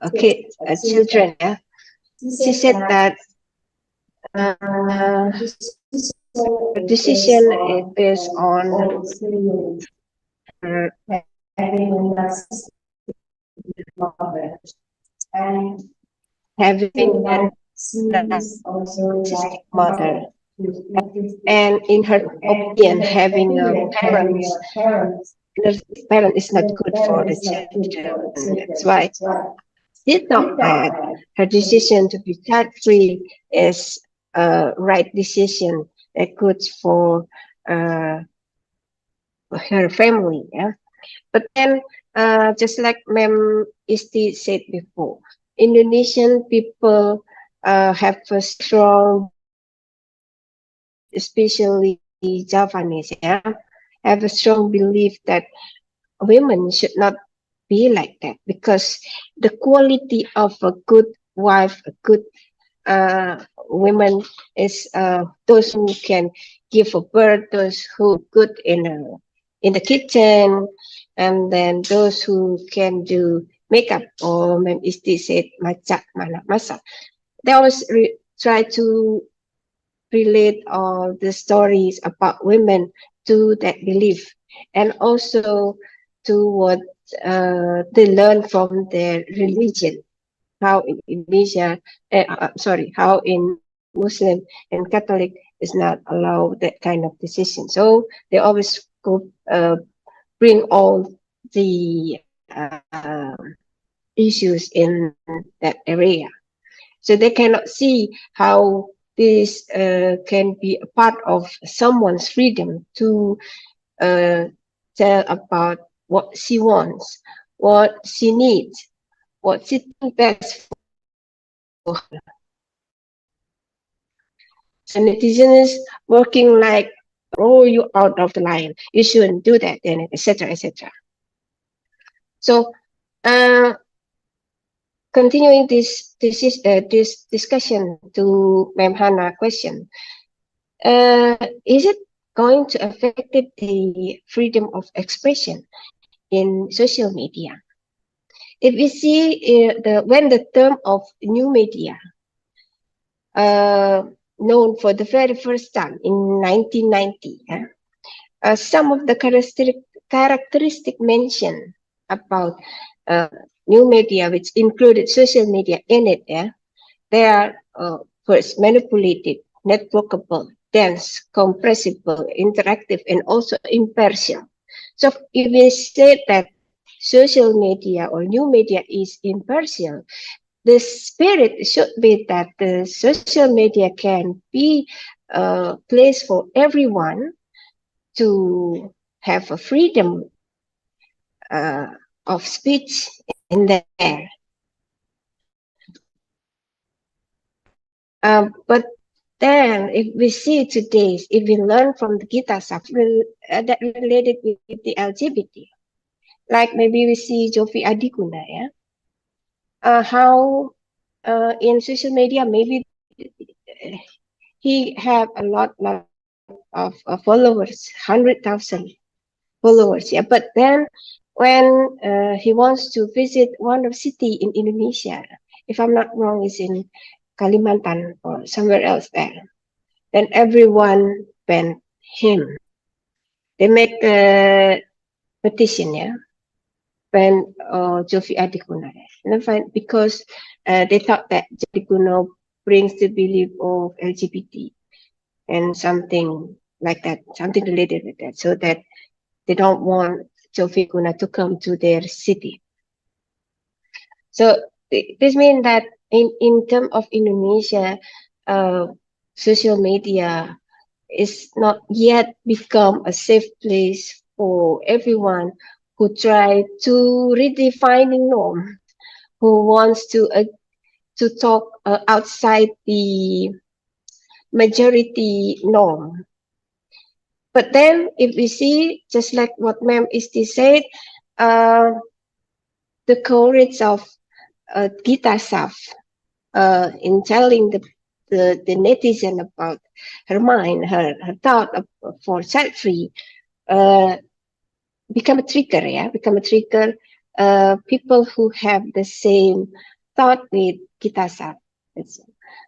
a kid, children. Yeah, she said that her decision is based on her having a narcissistic mother, and in her opinion, having a narcissistic parent is not good for the children. That's why she thought that her decision to be child free is a right decision that good for her family. Yeah, but then just like Ma'am Isti said before, Indonesian people have a strong, especially Javanese, yeah, have a strong belief that women should not be like that, because the quality of a good wife, a good women is those who can give a birth, those who good in the kitchen, and then those who can do makeup, or Ma'am Isti said masak, mana masak. They always try to relate all the stories about women to that belief, and also to what they learn from their religion. How in Indonesia, how in Muslim and Catholic is not allow that kind of decision. So they always go bring all the issues in that area. So they cannot see how this can be a part of someone's freedom to tell about what she wants, what she needs, what she thinks best for her. So netizens working like, oh, you out of the line, you shouldn't do that, and etc. etc. So continuing this discussion to Ma'am Hannah question, is it going to affect the freedom of expression in social media? If we see when the term of new media known for the very first time in 1990, some of the characteristic mentioned about new media, which included social media in it, they are first manipulated, networkable, dense, compressible, interactive, and also impartial. So if we say that social media or new media is impartial, the spirit should be that the social media can be a place for everyone to have a freedom of speech in there. But then, if we see today, if we learn from the Gita stuff that related with the LGBT, like maybe we see Jovi Adikuna, how in social media maybe he have a lot of followers, 100,000 followers, But then when he wants to visit one of city in Indonesia, if I'm not wrong, is in Kalimantan or somewhere else there, then everyone ban him. They make petition, yeah, when Jovi Adikuno, because they thought that Adikuno brings the belief of LGBT and something like that, something related with that, so that they don't want Jovi Kuna to come to their city. So this means that in terms of Indonesia, social media is not yet become a safe place for everyone who try to redefining norm, who wants to talk outside the majority norm. But then, if we see, just like what Ma'am Isti said, uh, the courage of Gita Saf in telling the netizen about her mind, her thought of, for self-free, uh, become a trigger, yeah, become a trigger. People who have the same thought with Gita Saf.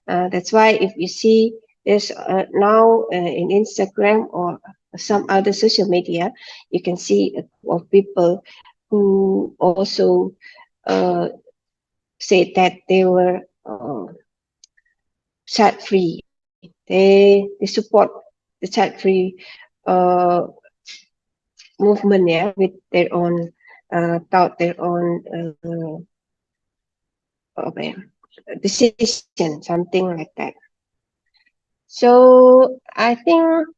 That's why if you see there's now in Instagram or some other social media, you can see of people who also uh, said that they were child free. They support the child free uh, movement, yeah, with their own thought, their own decision, something like that. So I think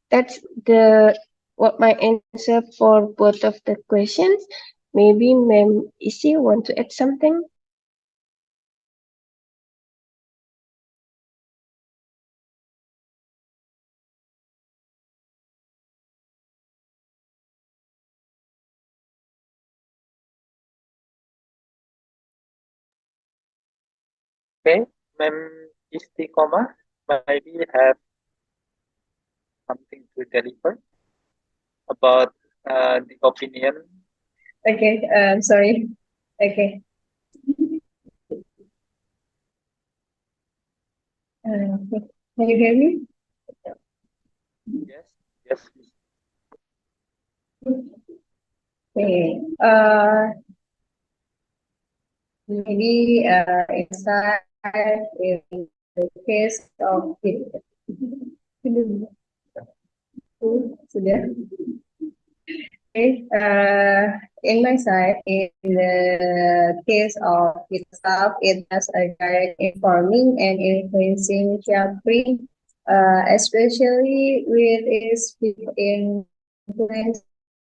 that's the what my answer for both of the questions. Maybe Ma'am Isi want to add something? Okay, Ma'am Istiqomah, maybe have something to deliver about the opinion. Okay, sorry. Okay. Can you hear me? Yes, yes. Okay. Maybe inside in the case of sudah. Okay. In my side, in the case of itself, it has a direct informing and influencing free, especially with its influence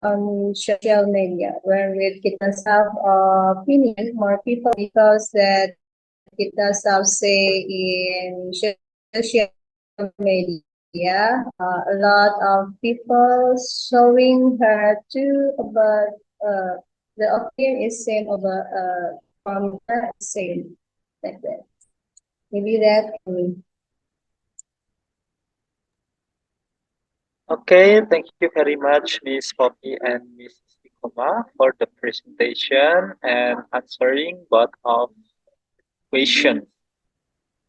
on social media, where with kita self opinion, more people because that kita self say in social media, a lot of people showing her too, but the opinion is same over from her same like that. Maybe that. Okay, thank you very much, Miss Poppy and Miss Istiqomah, for the presentation and answering both of questions.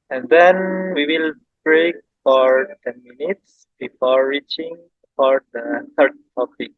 And then we will break for 10 minutes before reaching for the third topic.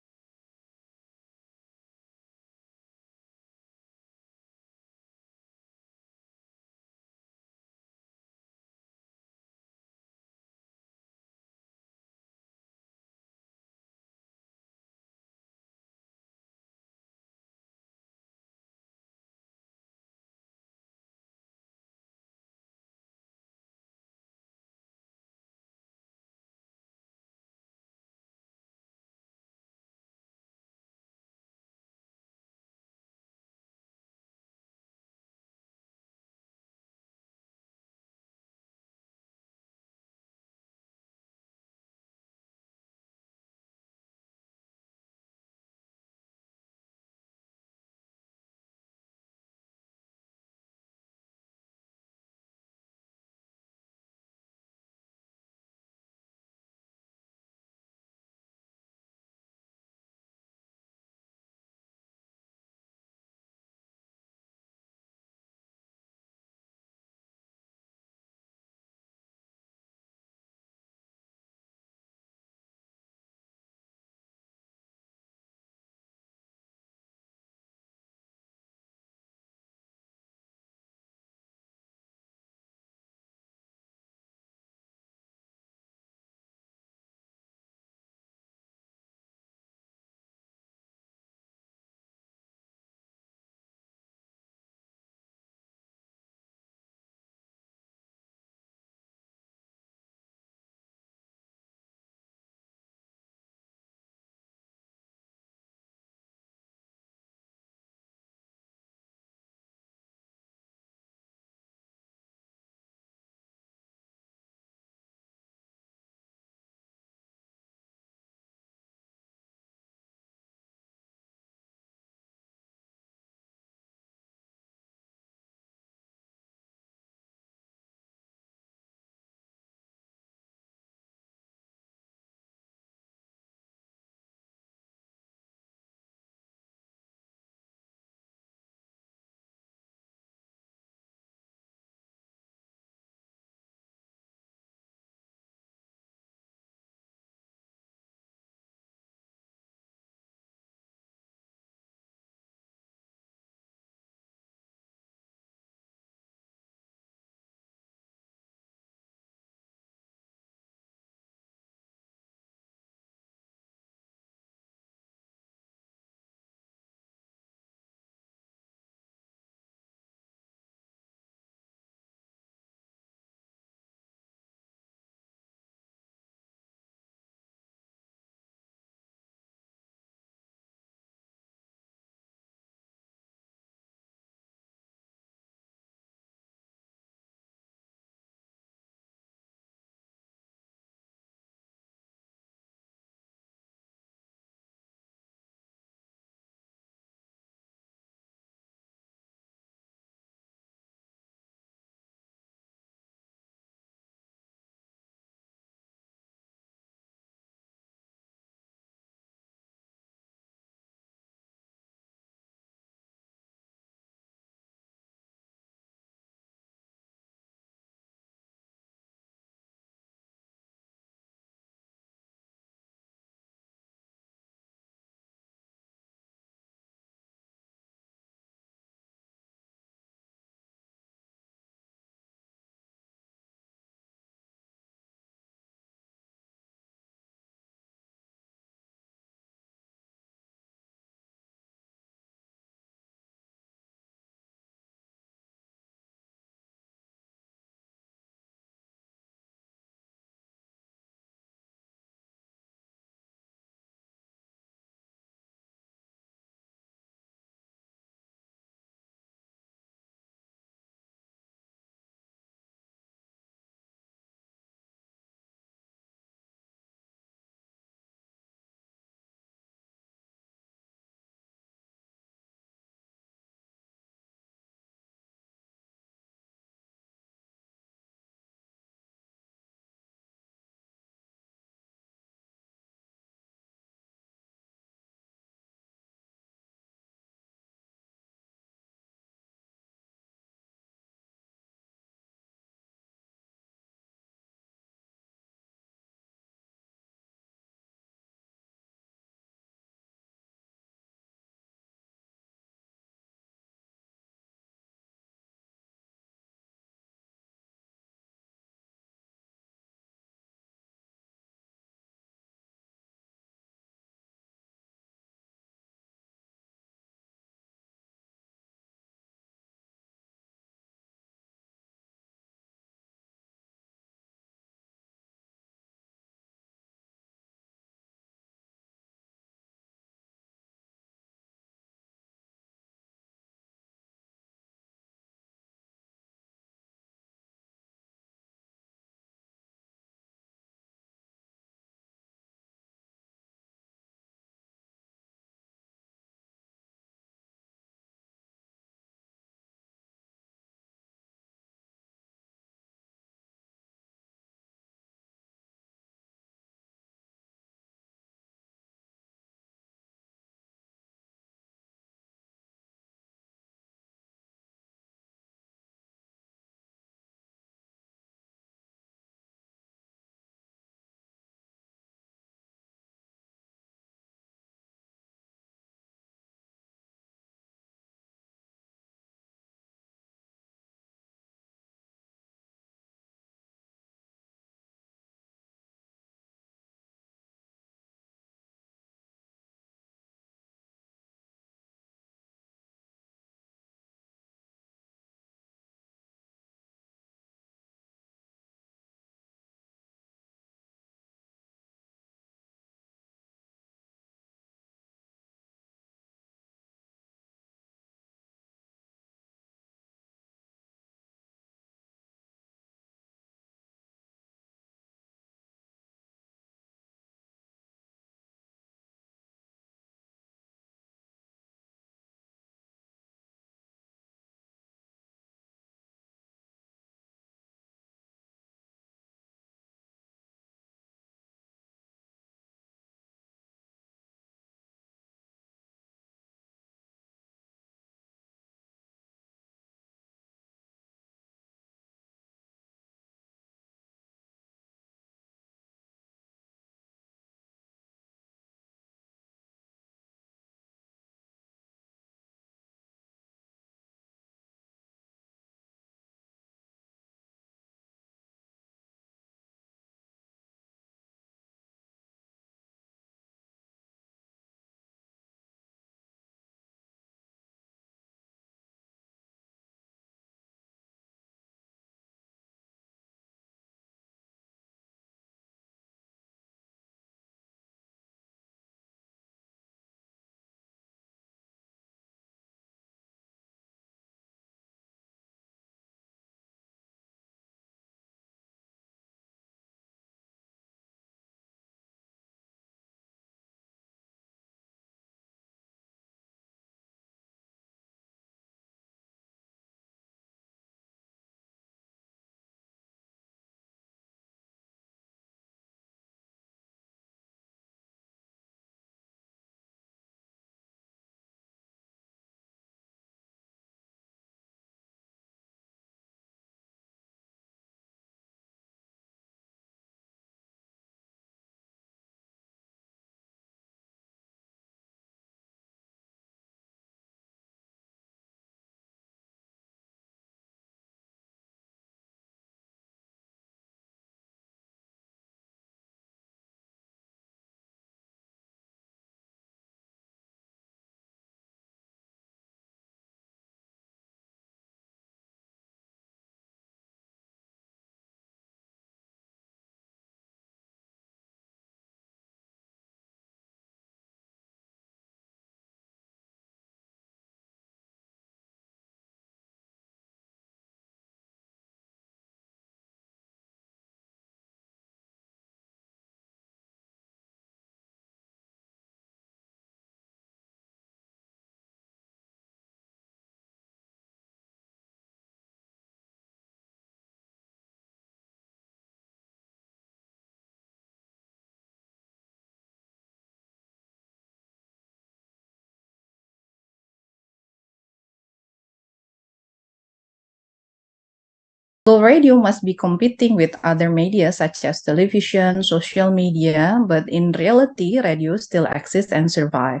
Although radio must be competing with other media such as television, social media, but in reality, radio still exists and survive.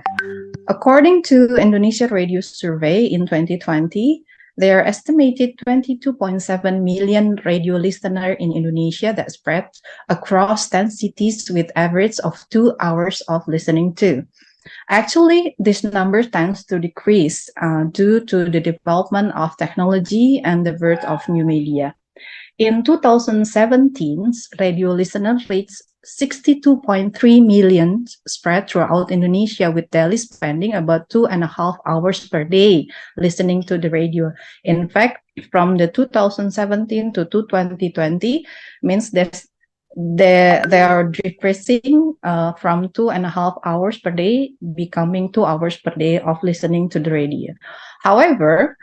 According to Indonesia Radio Survey in 2020, there are estimated 22.7 million radio listeners in Indonesia that spread across 10 cities with average of 2 hours of listening to. Actually, this number tends to decrease due to the development of technology and the birth of new media. In 2017, radio listeners reached 62.3 million spread throughout Indonesia with daily spending about 2.5 hours per day listening to the radio. In fact, from the 2017 to 2020 means they are decreasing from 2.5 hours per day, becoming 2 hours per day of listening to the radio. However,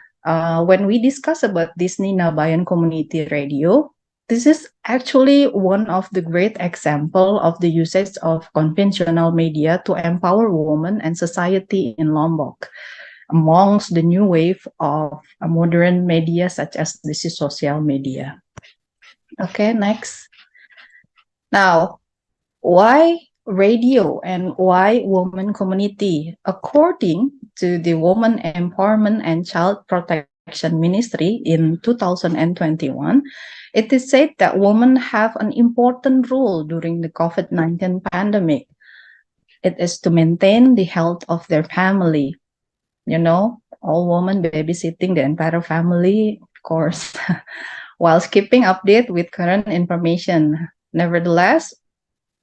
when we discuss about this Nina Bayan community radio, this is actually one of the great example of the usage of conventional media to empower women and society in Lombok amongst the new wave of modern media such as this is social media. Okay, next. Now, why radio and why women community? According to the Women Empowerment and Child Protection Ministry in 2021, it is said that women have an important role during the COVID-19 pandemic. It is to maintain the health of their family. You know, all women babysitting the entire family, of course, while keeping update with current information. Nevertheless,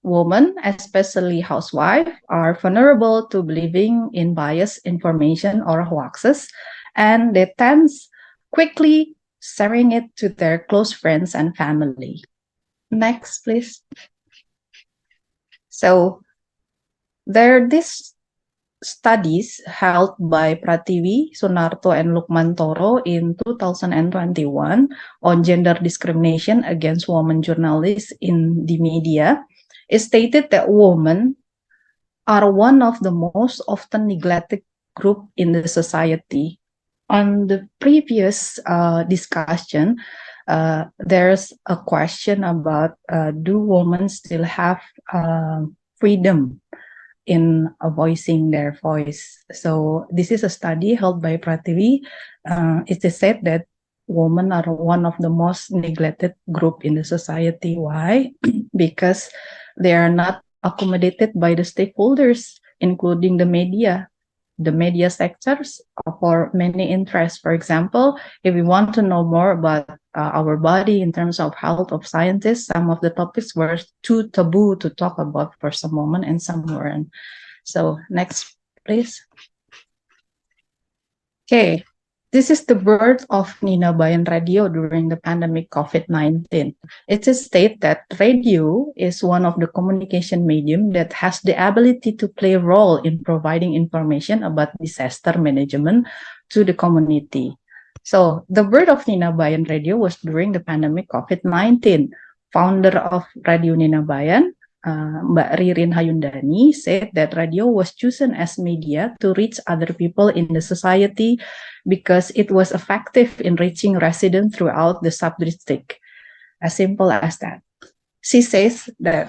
women, especially housewives, are vulnerable to believing in biased information or hoaxes, and they tend quickly sharing it to their close friends and family. Next, please. So, there are these studies held by Prativi, Sunarto, and Lukman Toro in 2021 on gender discrimination against women journalists in the media. It stated that women are one of the most often neglected group in the society. On the previous discussion, there's a question about do women still have freedom in voicing their voice? So this is a study held by Prativi. It is said that women are one of the most neglected group in the society. Why? Because they are not accommodated by the stakeholders, including the media sectors for many interests. For example, if we want to know more about our body in terms of health of scientists, some of the topics were too taboo to talk about for some moment and some weren't. So next, please. Okay. This is the birth of Nina Bayan Radio during the pandemic COVID-19. It is stated that radio is one of the communication medium that has the ability to play a role in providing information about disaster management to the community. So the birth of Nina Bayan Radio was during the pandemic COVID-19. Founder of Radio Nina Bayan, Mbak Ririn Hayundani, said that radio was chosen as media to reach other people in the society because it was effective in reaching residents throughout the sub-district. As simple as that. She says that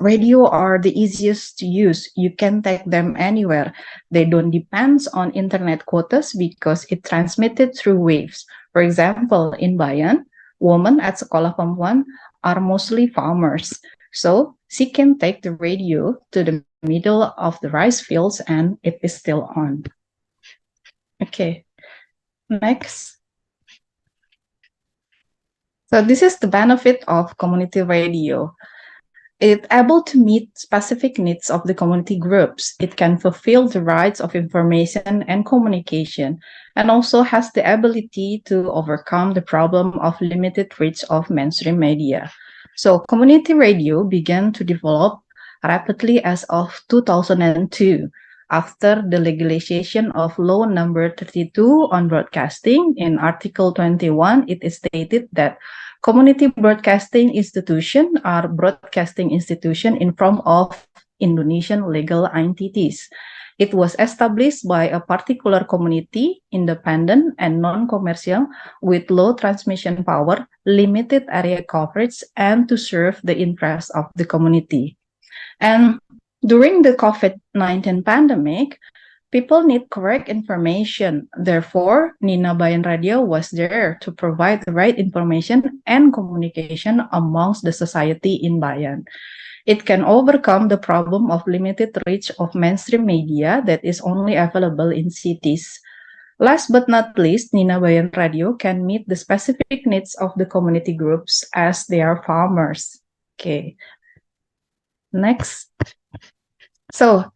radio are the easiest to use. You can take them anywhere. They don't depend on internet quotas because it transmitted through waves. For example, in Bayan, women at Sekolah Perempuan are mostly farmers. So she can take the radio to the middle of the rice fields and it is still on. Okay, next. So this is the benefit of community radio. It's able to meet specific needs of the community groups. It can fulfill the rights of information and communication, and also has the ability to overcome the problem of limited reach of mainstream media. So community radio began to develop rapidly as of 2002. After the legalization of Law Number 32 on broadcasting, in Article 21, it is stated that community broadcasting institutions are broadcasting institutions in form of Indonesian legal entities. It was established by a particular community, independent and non-commercial, with low transmission power, limited area coverage, and to serve the interests of the community. And during the COVID-19 pandemic, people need correct information. Therefore, Nina Bayan Radio was there to provide the right information and communication amongst the society in Bayan. It can overcome the problem of limited reach of mainstream media that is only available in cities. Last but not least, Nina Bayan Radio can meet the specific needs of the community groups as they are farmers. Okay. Next. So,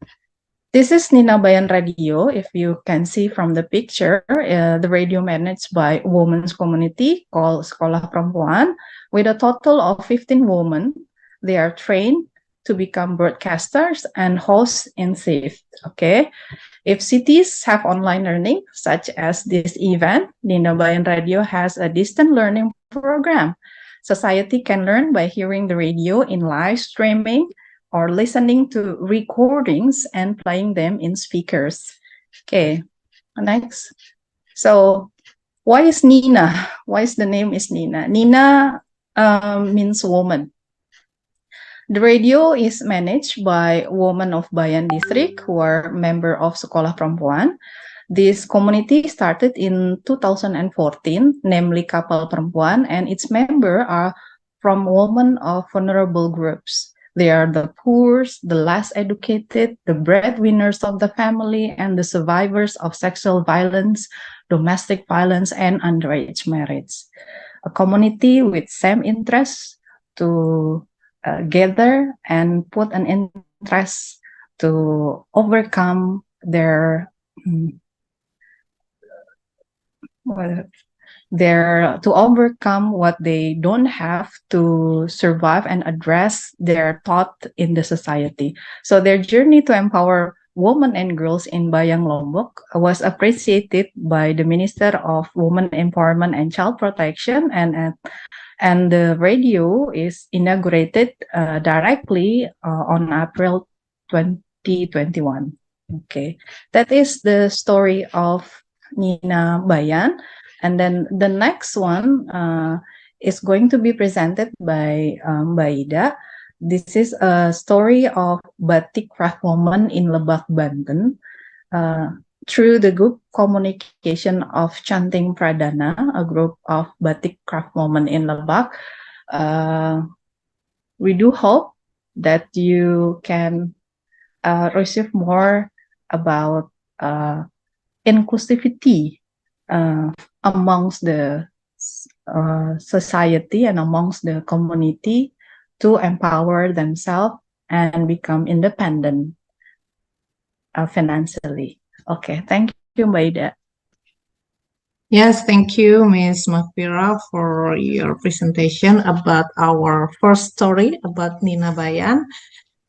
this is Nina Bayan Radio. If you can see from the picture, the radio managed by women's community called Sekolah Perempuan with a total of 15 women. They are trained to become broadcasters and hosts in shift. Okay. If cities have online learning, such as this event, Nina Bayan Radio has a distant learning program. Society can learn by hearing the radio in live streaming or listening to recordings and playing them in speakers. Okay, next. So, why is Nina? Why is the name is Nina? Nina means woman. The radio is managed by women of Bayan District who are member of Sekolah Perempuan. This community started in 2014, namely Kapal Perempuan, and its members are from women of vulnerable groups. They are the poor, the less educated, the breadwinners of the family, and the survivors of sexual violence, domestic violence, and underage marriage. A community with same interests to gather and put an interest to overcome their to overcome what they don't have to survive and address their thought in the society. So their journey to empower women and girls in Bayang Lombok was appreciated by the Minister of Women Empowerment and Child Protection, and the radio is inaugurated directly on April 2021. Okay, that is the story of Nina Bayan. And then the next one is going to be presented by Ida. This is a story of batik craft woman in Lebak, Banten. Through the group communication of Chanting Pradana, a group of batik craft women in Lebak, we do hope that you can receive more about inclusivity amongst the society and amongst the community to empower themselves and become independent financially. Okay, thank you, Maida. Yes, thank you, Ms. Makfira, for your presentation about our first story about Nina Bayan.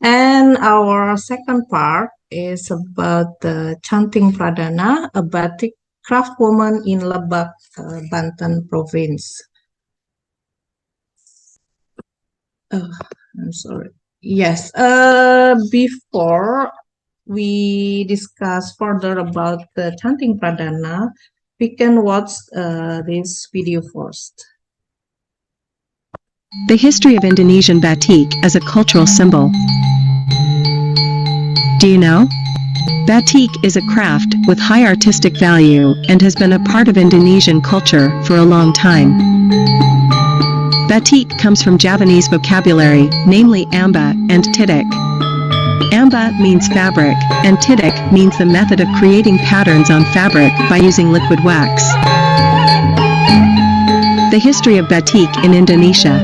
And our second part is about the Chanting Pradana, a batik craft woman in Lebak, Banten province. I'm sorry. Yes, before we discuss further about the Chanting Pradana, we can watch this video first. The history of Indonesian batik as a cultural symbol. Do you know? Batik is a craft with high artistic value and has been a part of Indonesian culture for a long time. Batik comes from Javanese vocabulary, namely amba and titik. Amba means fabric, and titik means the method of creating patterns on fabric by using liquid wax. The history of batik in Indonesia.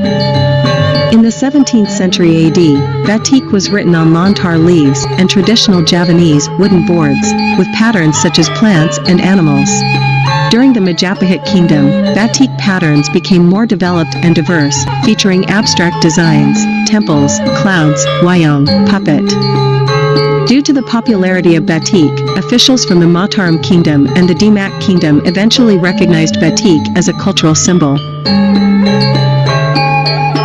In the 17th century AD, batik was written on lontar leaves and traditional Javanese wooden boards, with patterns such as plants and animals. During the Majapahit Kingdom, batik patterns became more developed and diverse, featuring abstract designs, temples, clouds, wayang, puppet. Due to the popularity of batik, officials from the Mataram Kingdom and the Demak Kingdom eventually recognized batik as a cultural symbol.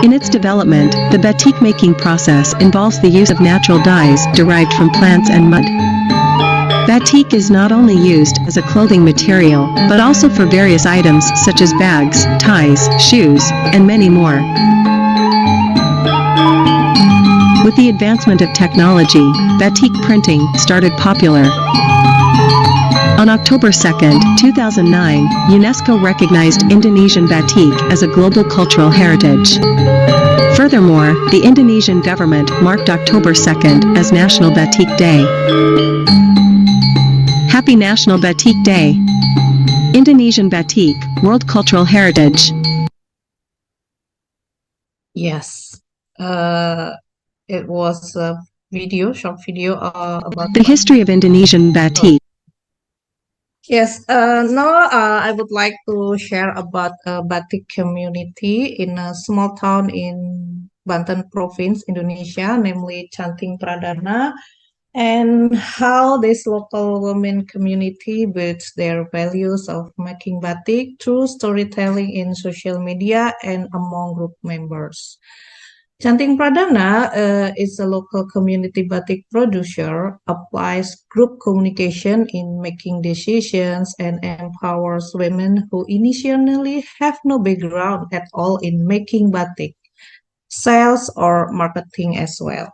In its development, the batik making process involves the use of natural dyes derived from plants and mud. Batik is not only used as a clothing material, but also for various items such as bags, ties, shoes, and many more. With the advancement of technology, batik printing started popular. On October 2, 2009, UNESCO recognized Indonesian batik as a global cultural heritage. Furthermore, the Indonesian government marked October 2nd as National Batik Day. Happy National Batik Day! Indonesian Batik, World Cultural Heritage. Yes. It was a short video about The history of Indonesian batik. Yes, now I would like to share about a batik community in a small town in Banten province, Indonesia, namely Canting Pradana, and how this local women community builds their values of making batik through storytelling in social media and among group members. Canting Pradana is a local community batik producer, applies group communication in making decisions, and empowers women who initially have no background at all in making batik, sales, or marketing as well.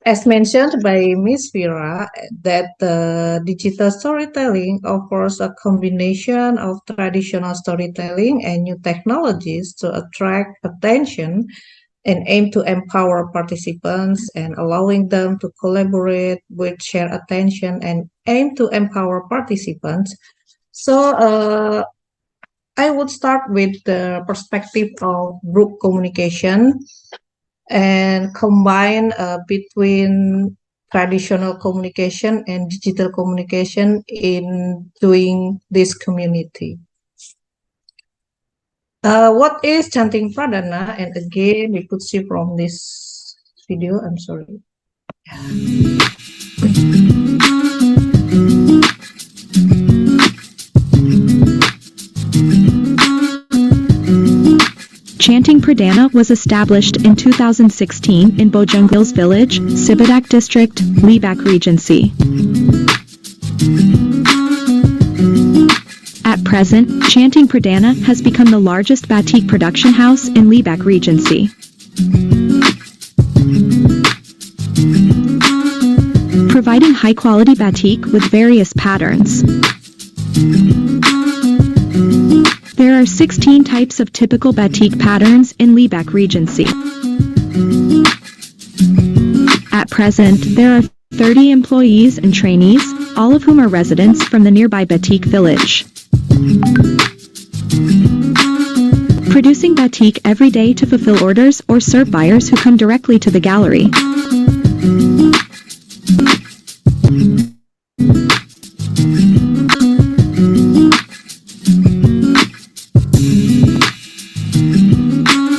As mentioned by Ms. Vera, that digital storytelling offers a combination of traditional storytelling and new technologies to attract attention and aim to empower participants and allowing them to collaborate with share attention and aim to empower participants. So I would start with the perspective of group communication and combine between traditional communication and digital communication in doing this community. What is Canting Pradana? And again, we could see from this video, I'm sorry. Canting Pradana was established in 2016 in Bojonggils village, Sibadak district, Lebak Regency. At present, Canting Pradana has become the largest batik production house in Lebak Regency. Providing high-quality batik with various patterns. There are 16 types of typical batik patterns in Lebak Regency. At present, there are 30 employees and trainees, all of whom are residents from the nearby batik village. Producing batik every day to fulfill orders or serve buyers who come directly to the gallery.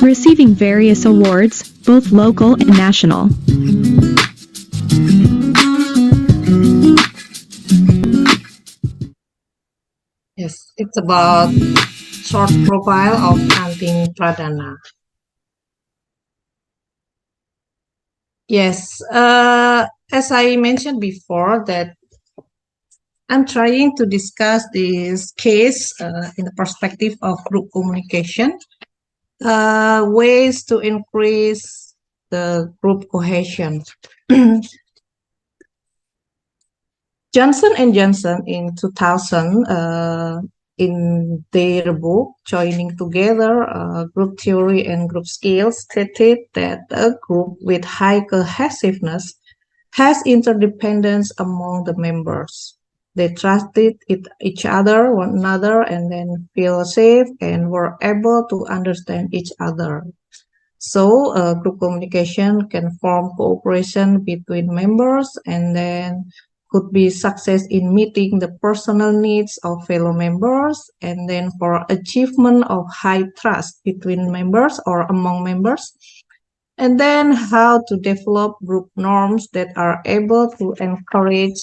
Receiving various awards, both local and national. Yes, it's about short profile of Canting Pradana. Yes, as I mentioned before, that I'm trying to discuss this case in the perspective of group communication, ways to increase the group cohesion. Johnson and Johnson in 2000, in their book, Joining Together, Group Theory and Group Skills, stated that a group with high cohesiveness has interdependence among the members. They trusted each other, one another, and then feel safe and were able to understand each other. So group communication can form cooperation between members and then could be success in meeting the personal needs of fellow members and then for achievement of high trust between members or among members. And then how to develop group norms that are able to encourage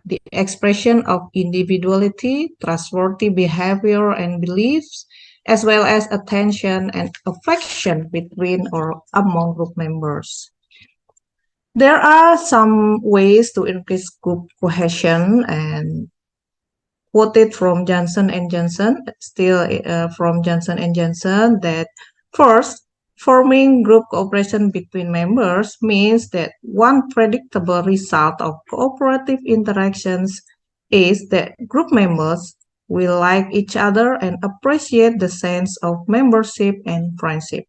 the expression of individuality, trustworthy behavior and beliefs, as well as attention and affection between or among group members. There are some ways to increase group cohesion and quoted from Johnson and Johnson, still from Johnson and Johnson, that first, forming group cooperation between members means that one predictable result of cooperative interactions is that group members will like each other and appreciate the sense of membership and friendship.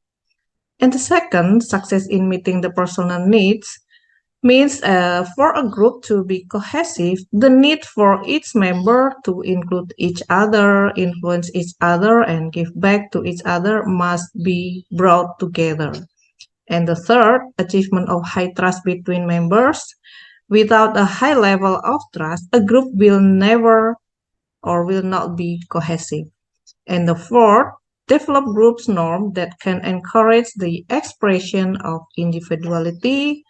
And the second, success in meeting the personal needs means for a group to be cohesive, the need for each member to include each other, influence each other, and give back to each other must be brought together. And the third, achievement of high trust between members. Without a high level of trust, a group will never or will not be cohesive. And the fourth, develop groups norms that can encourage the expression of individuality,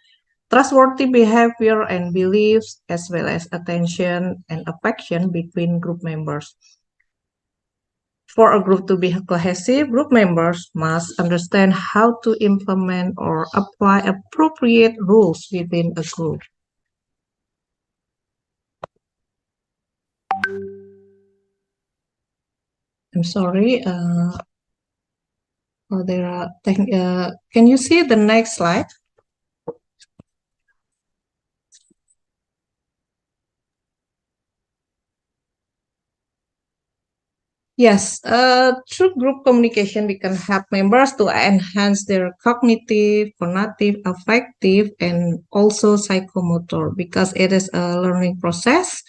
trustworthy behavior and beliefs, as well as attention and affection between group members. For a group to be cohesive, group members must understand how to implement or apply appropriate rules within a group. I'm sorry. Can you see the next slide? Yes, through group communication, we can help members to enhance their cognitive, cognitive, affective, and also psychomotor because it is a learning process.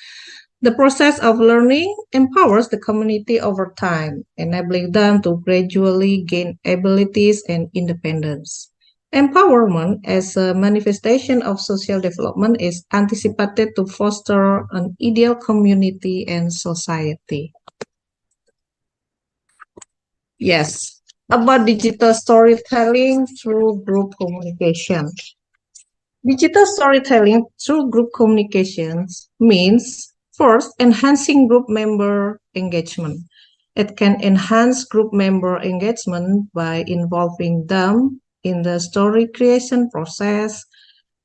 The process of learning empowers the community over time, enabling them to gradually gain abilities and independence. Empowerment as a manifestation of social development is anticipated to foster an ideal community and society. Yes, about digital storytelling through group communication. Digital storytelling through group communications means, first, enhancing group member engagement. It can enhance group member engagement by involving them in the story creation process,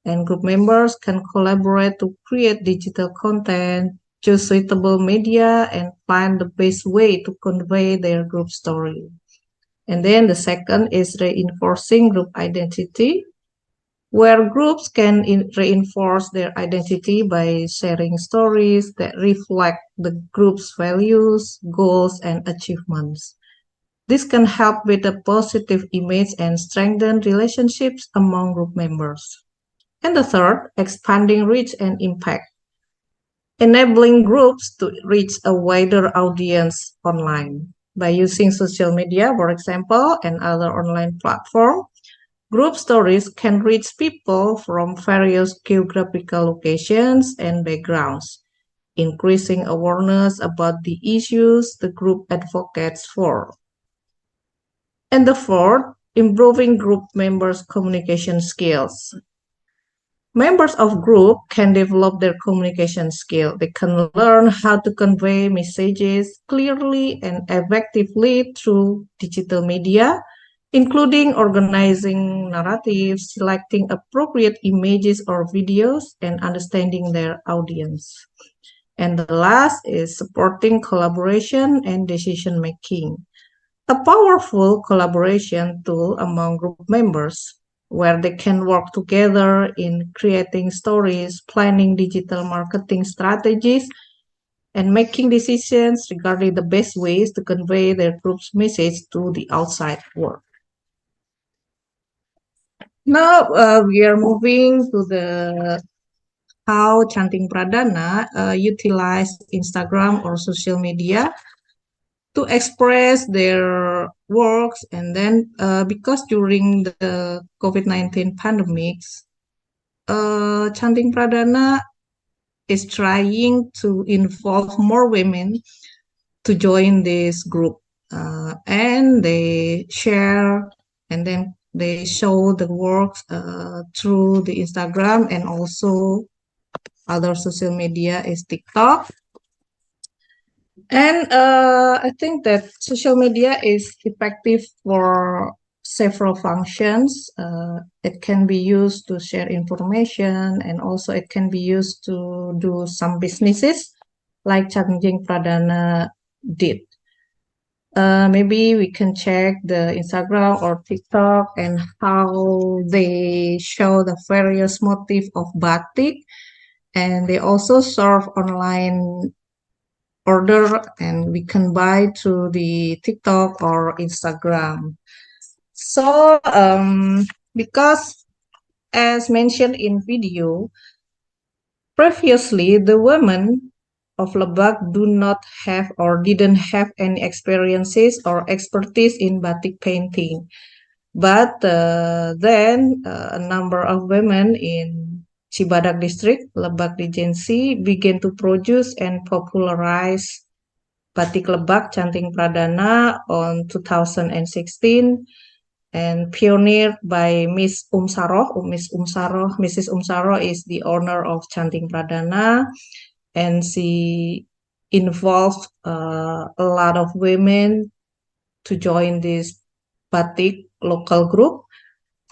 and group members can collaborate to create digital content, choose suitable media, and find the best way to convey their group story. And then the second is reinforcing group identity, where groups can reinforce their identity by sharing stories that reflect the group's values, goals, and achievements. This can help with a positive image and strengthen relationships among group members. And the third, expanding reach and impact, enabling groups to reach a wider audience online. By using social media, for example, and other online platforms, group stories can reach people from various geographical locations and backgrounds, increasing awareness about the issues the group advocates for. And the fourth, improving group members' communication skills. Members of group can develop their communication skill. They can learn how to convey messages clearly and effectively through digital media, including organizing narratives, selecting appropriate images or videos, and understanding their audience. And the last is supporting collaboration and decision making, a powerful collaboration tool among group members where they can work together in creating stories, planning digital marketing strategies, and making decisions regarding the best ways to convey their group's message to the outside world. Now we are moving to the how Chanting Pradana utilize Instagram or social media to express their works. And then because during the COVID-19 pandemics, Chanting Pradana is trying to involve more women to join this group. And they share and then they show the works through the Instagram and also other social media is TikTok. And I think that social media is effective for several functions. It can be used to share information, and also it can be used to do some businesses like Changjing Pradana did. Maybe we can check the Instagram or TikTok and how they show the various motif of batik, and they also serve online order, and we can buy through the TikTok or Instagram. So because as mentioned in video, previously the women of Lebak do not have or didn't have any experiences or expertise in batik painting. But then a number of women in Cibadak district, Lebak Regency, began to produce and popularize batik Lebak Canting Pradana on 2016, and pioneered by Miss Umsaroh. Mrs. Umsaroh is the owner of Canting Pradana, and she involved a lot of women to join this batik local group.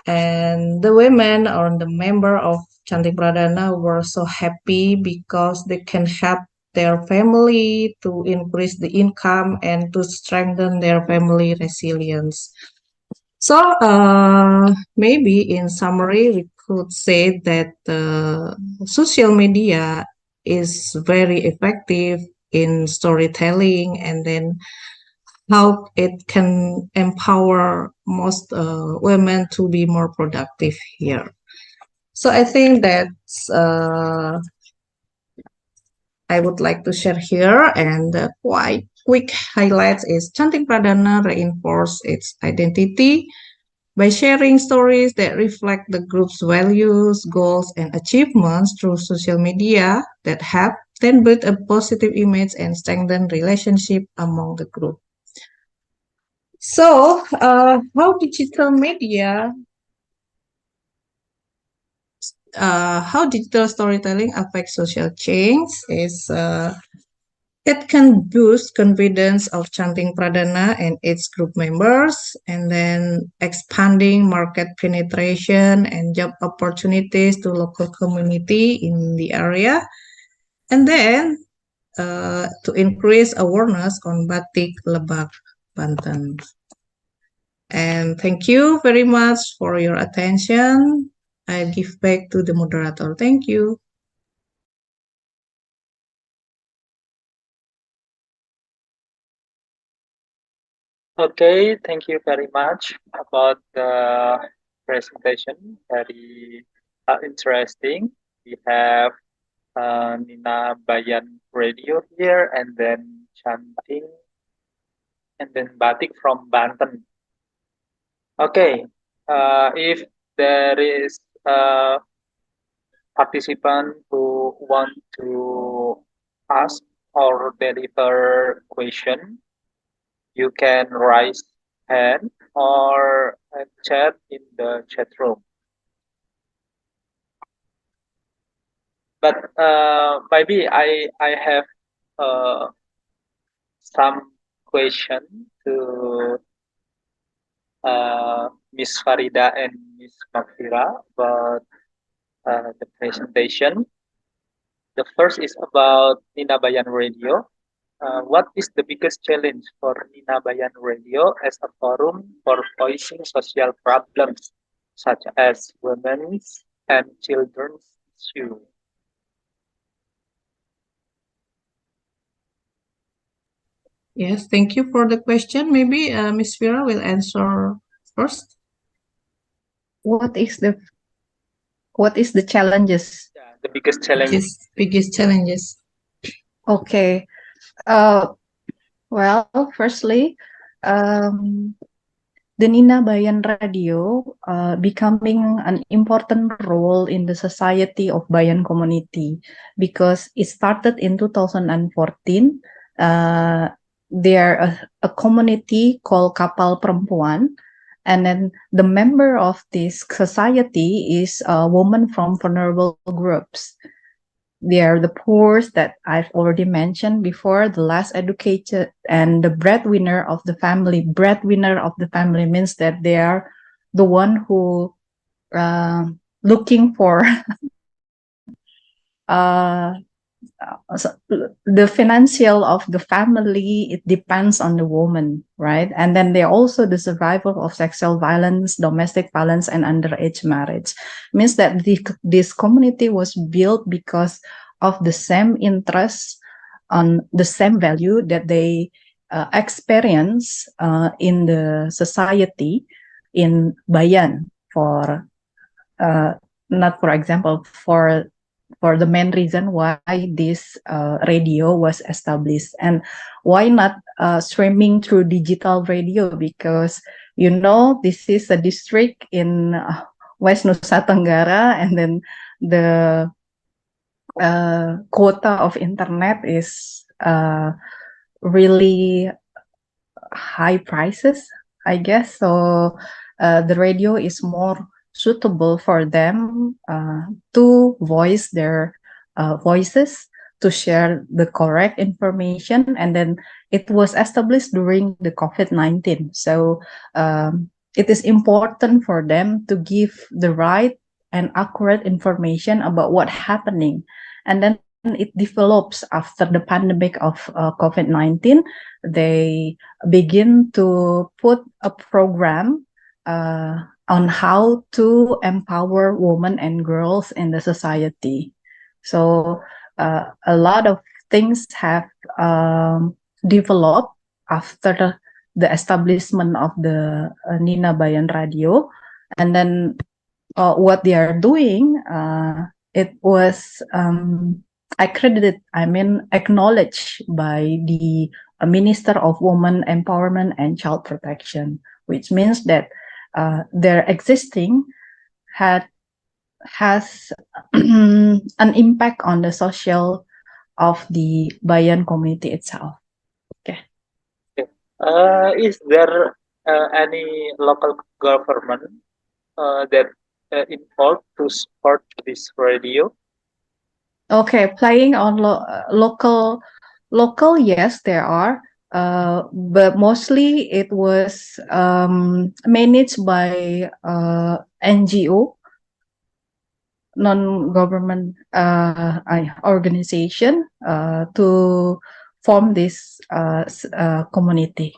And the women or the member of Cantik Pradana were so happy because they can help their family to increase the income and to strengthen their family resilience. So maybe in summary, we could say that social media is very effective in storytelling, and then how it can empower most women to be more productive here. So I think that's I would like to share here, and quite quick highlights is Canting Pradana reinforce its identity by sharing stories that reflect the group's values, goals, and achievements through social media that help then build a positive image and strengthen relationship among the group. So, how digital media, how digital storytelling affects social change is it can boost confidence of Canting Pradana and its group members, and then expanding market penetration and job opportunities to local community in the area, and then to increase awareness on batik Lebak, Banten. And thank you very much for your attention. I give back to the moderator. Thank you. Okay, thank you very much about the presentation. Very interesting. We have Nina Bayan Radio here, and then Chanting, and then Batik from Banten. Okay, if there is a participant who want to ask or deliver question, you can raise hand or chat in the chat room. But maybe I have some question to Miss Farida and Miss Mafira about the presentation. The first is about Nina Bayan Radio. What is the biggest challenge for Nina Bayan Radio as a forum for voicing social problems such as women's and children's issues? Yes, thank you for the question. Maybe Miss Vera will answer first. What is the challenges? Yeah, the biggest challenge. Biggest challenges. Okay. Well, firstly, the Nina Bayan Radio becoming an important role in the society of Bayan community, because it started in 2014. They're a community called Kapal Perempuan, and then the member of this society is women from vulnerable groups. they are the poor that I've already mentioned before, the less educated, and the breadwinner of the family. Breadwinner of the family means that they are the one who looking for so the financial of the family, it depends on the woman, right? And then they also the survival of sexual violence, domestic violence, and underage marriage. Means that this community was built because of the same interests on the same value that they experience in the society in Bayan for not for example for the main reason why this radio was established, and why not streaming through digital radio, because this is a district in West Nusa Tenggara, and then the quota of internet is really high prices, I guess. So the radio is more suitable for them to voice their voices, to share the correct information. And then it was established during the COVID-19. So it is important for them to give the right and accurate information about what's happening. And then it develops after the pandemic of COVID-19. They begin to put a program on how to empower women and girls in the society. So a lot of things have developed after the establishment of the Nina Bayan Radio. And then what they are doing, it was acknowledged by the Minister of Women Empowerment and Child Protection, which means that their existing has an impact on the social of the Bayan community itself. Okay. Is there any local government that involved to support this radio? Okay, playing on local, yes, there are. But mostly it was managed by NGO, non-government organization, to form this community.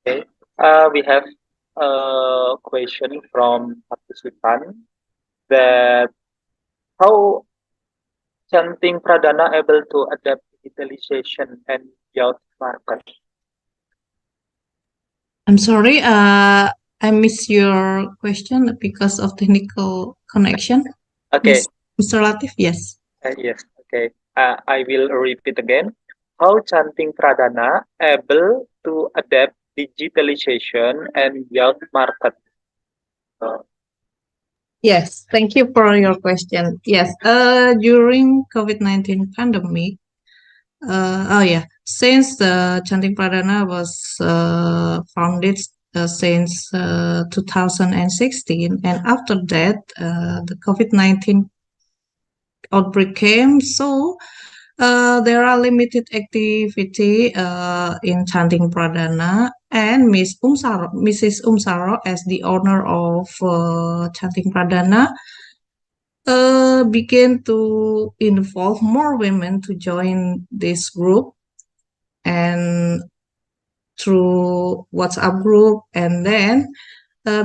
Okay, we have a question from participant that how Chanting Pradana able to adapt digitalization and youth market? I'm sorry, I missed your question because of technical connection. Okay. Yes, Mr. Latif, yes. Yes, okay. I will repeat again. How Chanting Pradana able to adapt digitalization and youth market? Yes, thank you for your question. Yes, during COVID-19 pandemic, since the Chanting Pradana was founded since 2016, and after that, the COVID-19 outbreak came, so there are limited activity in Chanting Pradana, and Mrs. Umsaro, as the owner of Chanting Pradana, began to involve more women to join this group, and through WhatsApp group. And then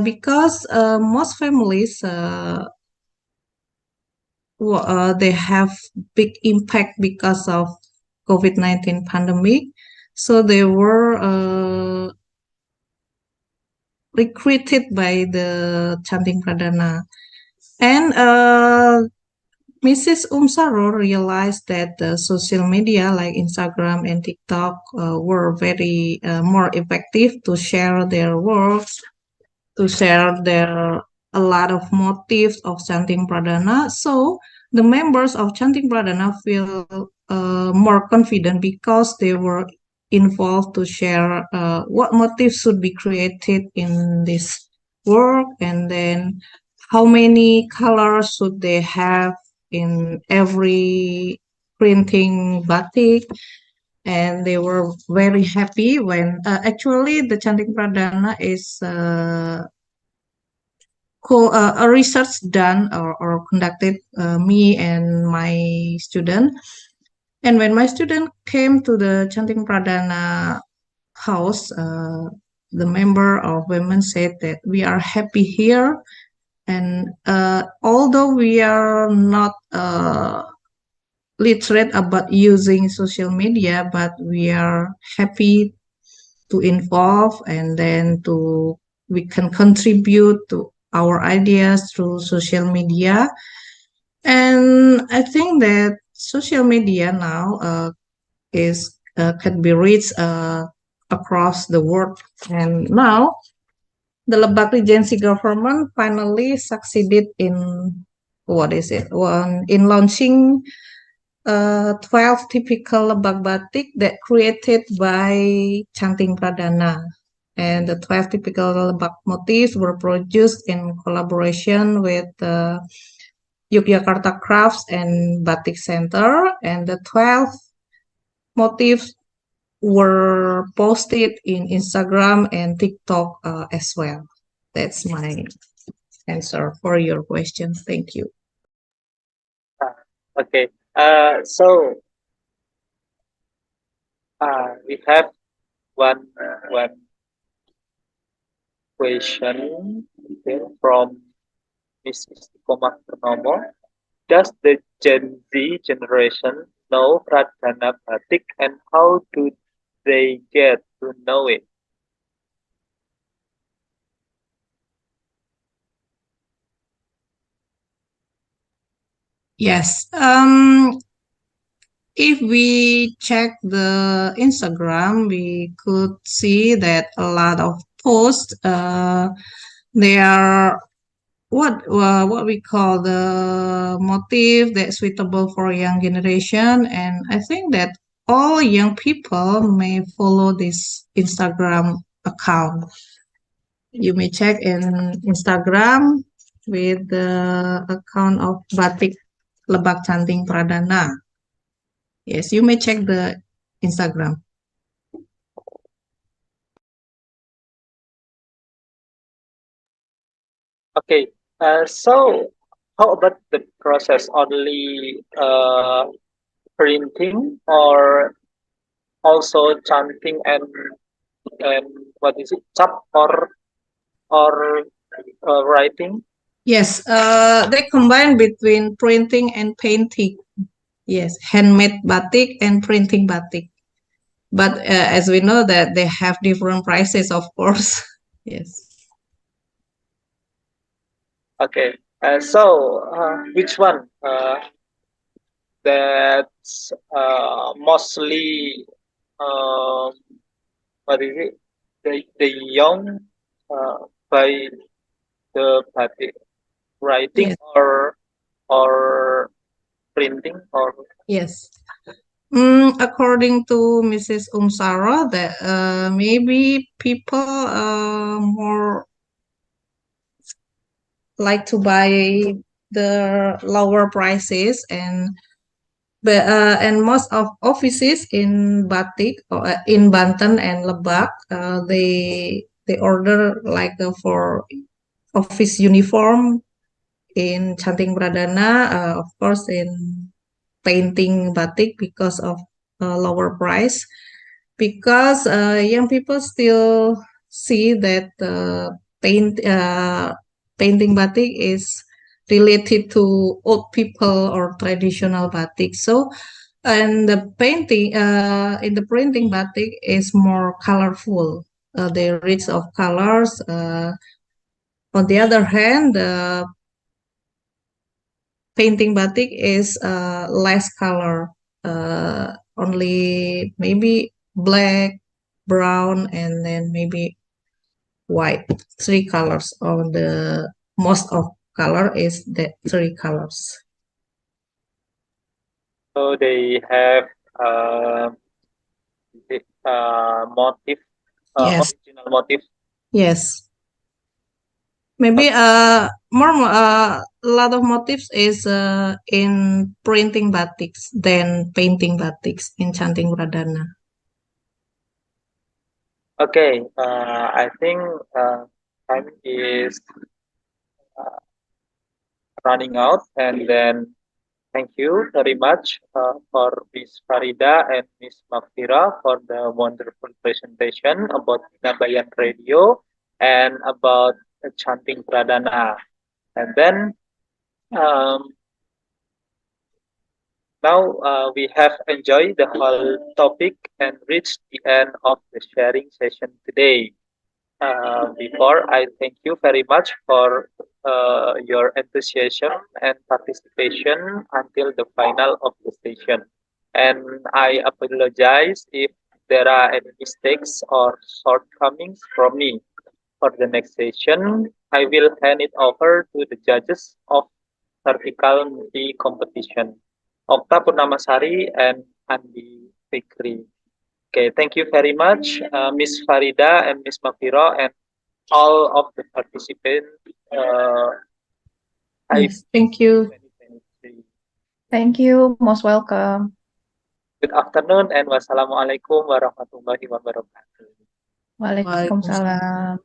because most families they have big impact because of COVID-19 pandemic, so they were recruited by the Chanting Pradana. And Mrs. Umsaro realized that the social media like Instagram and TikTok were very more effective to share their works, to share a lot of motifs of Chanting Pradana. So the members of Chanting Pradana feel more confident because they were involved to share what motifs should be created in this work, and then how many colors should they have in every printing batik, and they were very happy when actually the Cantik Pradana is a research done or conducted me and my student. And when my student came to the Cantik Pradana house, the member of women said that we are happy here, and although we are not literate about using social media, but we are happy to involve, and then we can contribute to our ideas through social media. And I think that social media now is can be reached across the world. And now the Lebak Regency government finally succeeded in in launching 12 typical Lebak batik that created by Cantik Pradana. And the 12 typical Lebak motifs were produced in collaboration with Yogyakarta Crafts and Batik Center. And the 12 motifs were posted in Instagram and TikTok as well. That's my answer for your question. Thank you. Okay. So we have one question here from Miss Istiqomah Purnomo. Does the Gen Z generation know Pradana Batik, and how do they get to know it? Yes. If we check the Instagram, we could see that a lot of posts. They are what we call the motif that's suitable for young generation, and I think that all young people may follow this Instagram account. You may check in Instagram with the account of Batik Lebak Cantik Pradana. Yes, you may check the Instagram. Okay. So how about the process? Only printing, or also chanting and what is it? Chap or writing? Yes, they combine between printing and painting. Yes, handmade batik and printing batik. But as we know that they have different prices, of course. Yes. Okay. So which one that's mostly what is it? The young by the batik writing, Yes. or printing, or Yes. According to Mrs. Umsara, that maybe people more like to buy the lower prices, and most of offices in Batik or in Banten and Lebak, they order like for office uniform in Cantik Pradana, of course in painting batik because of lower price, because young people still see that painting batik is related to old people or traditional batik. So, and the painting in the printing batik is more colorful. The rich of colors. On the other hand, the painting batik is less color, only maybe black, brown, and then maybe white. Three colors. On the most of color is the three colors. so they have motif, Yes. original motif. Yes. Maybe a lot of motifs is in printing batiks than painting batiks in Canting Pradana. Okay, I think time is running out, and then thank you very much for Miss Farida and Miss Mafira for the wonderful presentation about Nabayan Radio and about chanting Pradana. And then um, now we have enjoyed the whole topic and reached the end of the sharing session today. Before I thank you very much for your enthusiasm and participation until the final of the session. And I apologize if there are any mistakes or shortcomings from me. For the next session, I will hand it over to the judges of vertical multi competition, Okta Purnamasari and Andi Fikri. Okay, thank you very much, Miss Farida and Miss Mafiro, and all of the participants. Yes, thank you. 2023. Thank you. Most welcome. Good afternoon and wassalamualaikum warahmatullahi wabarakatuh. Waalaikumsalam.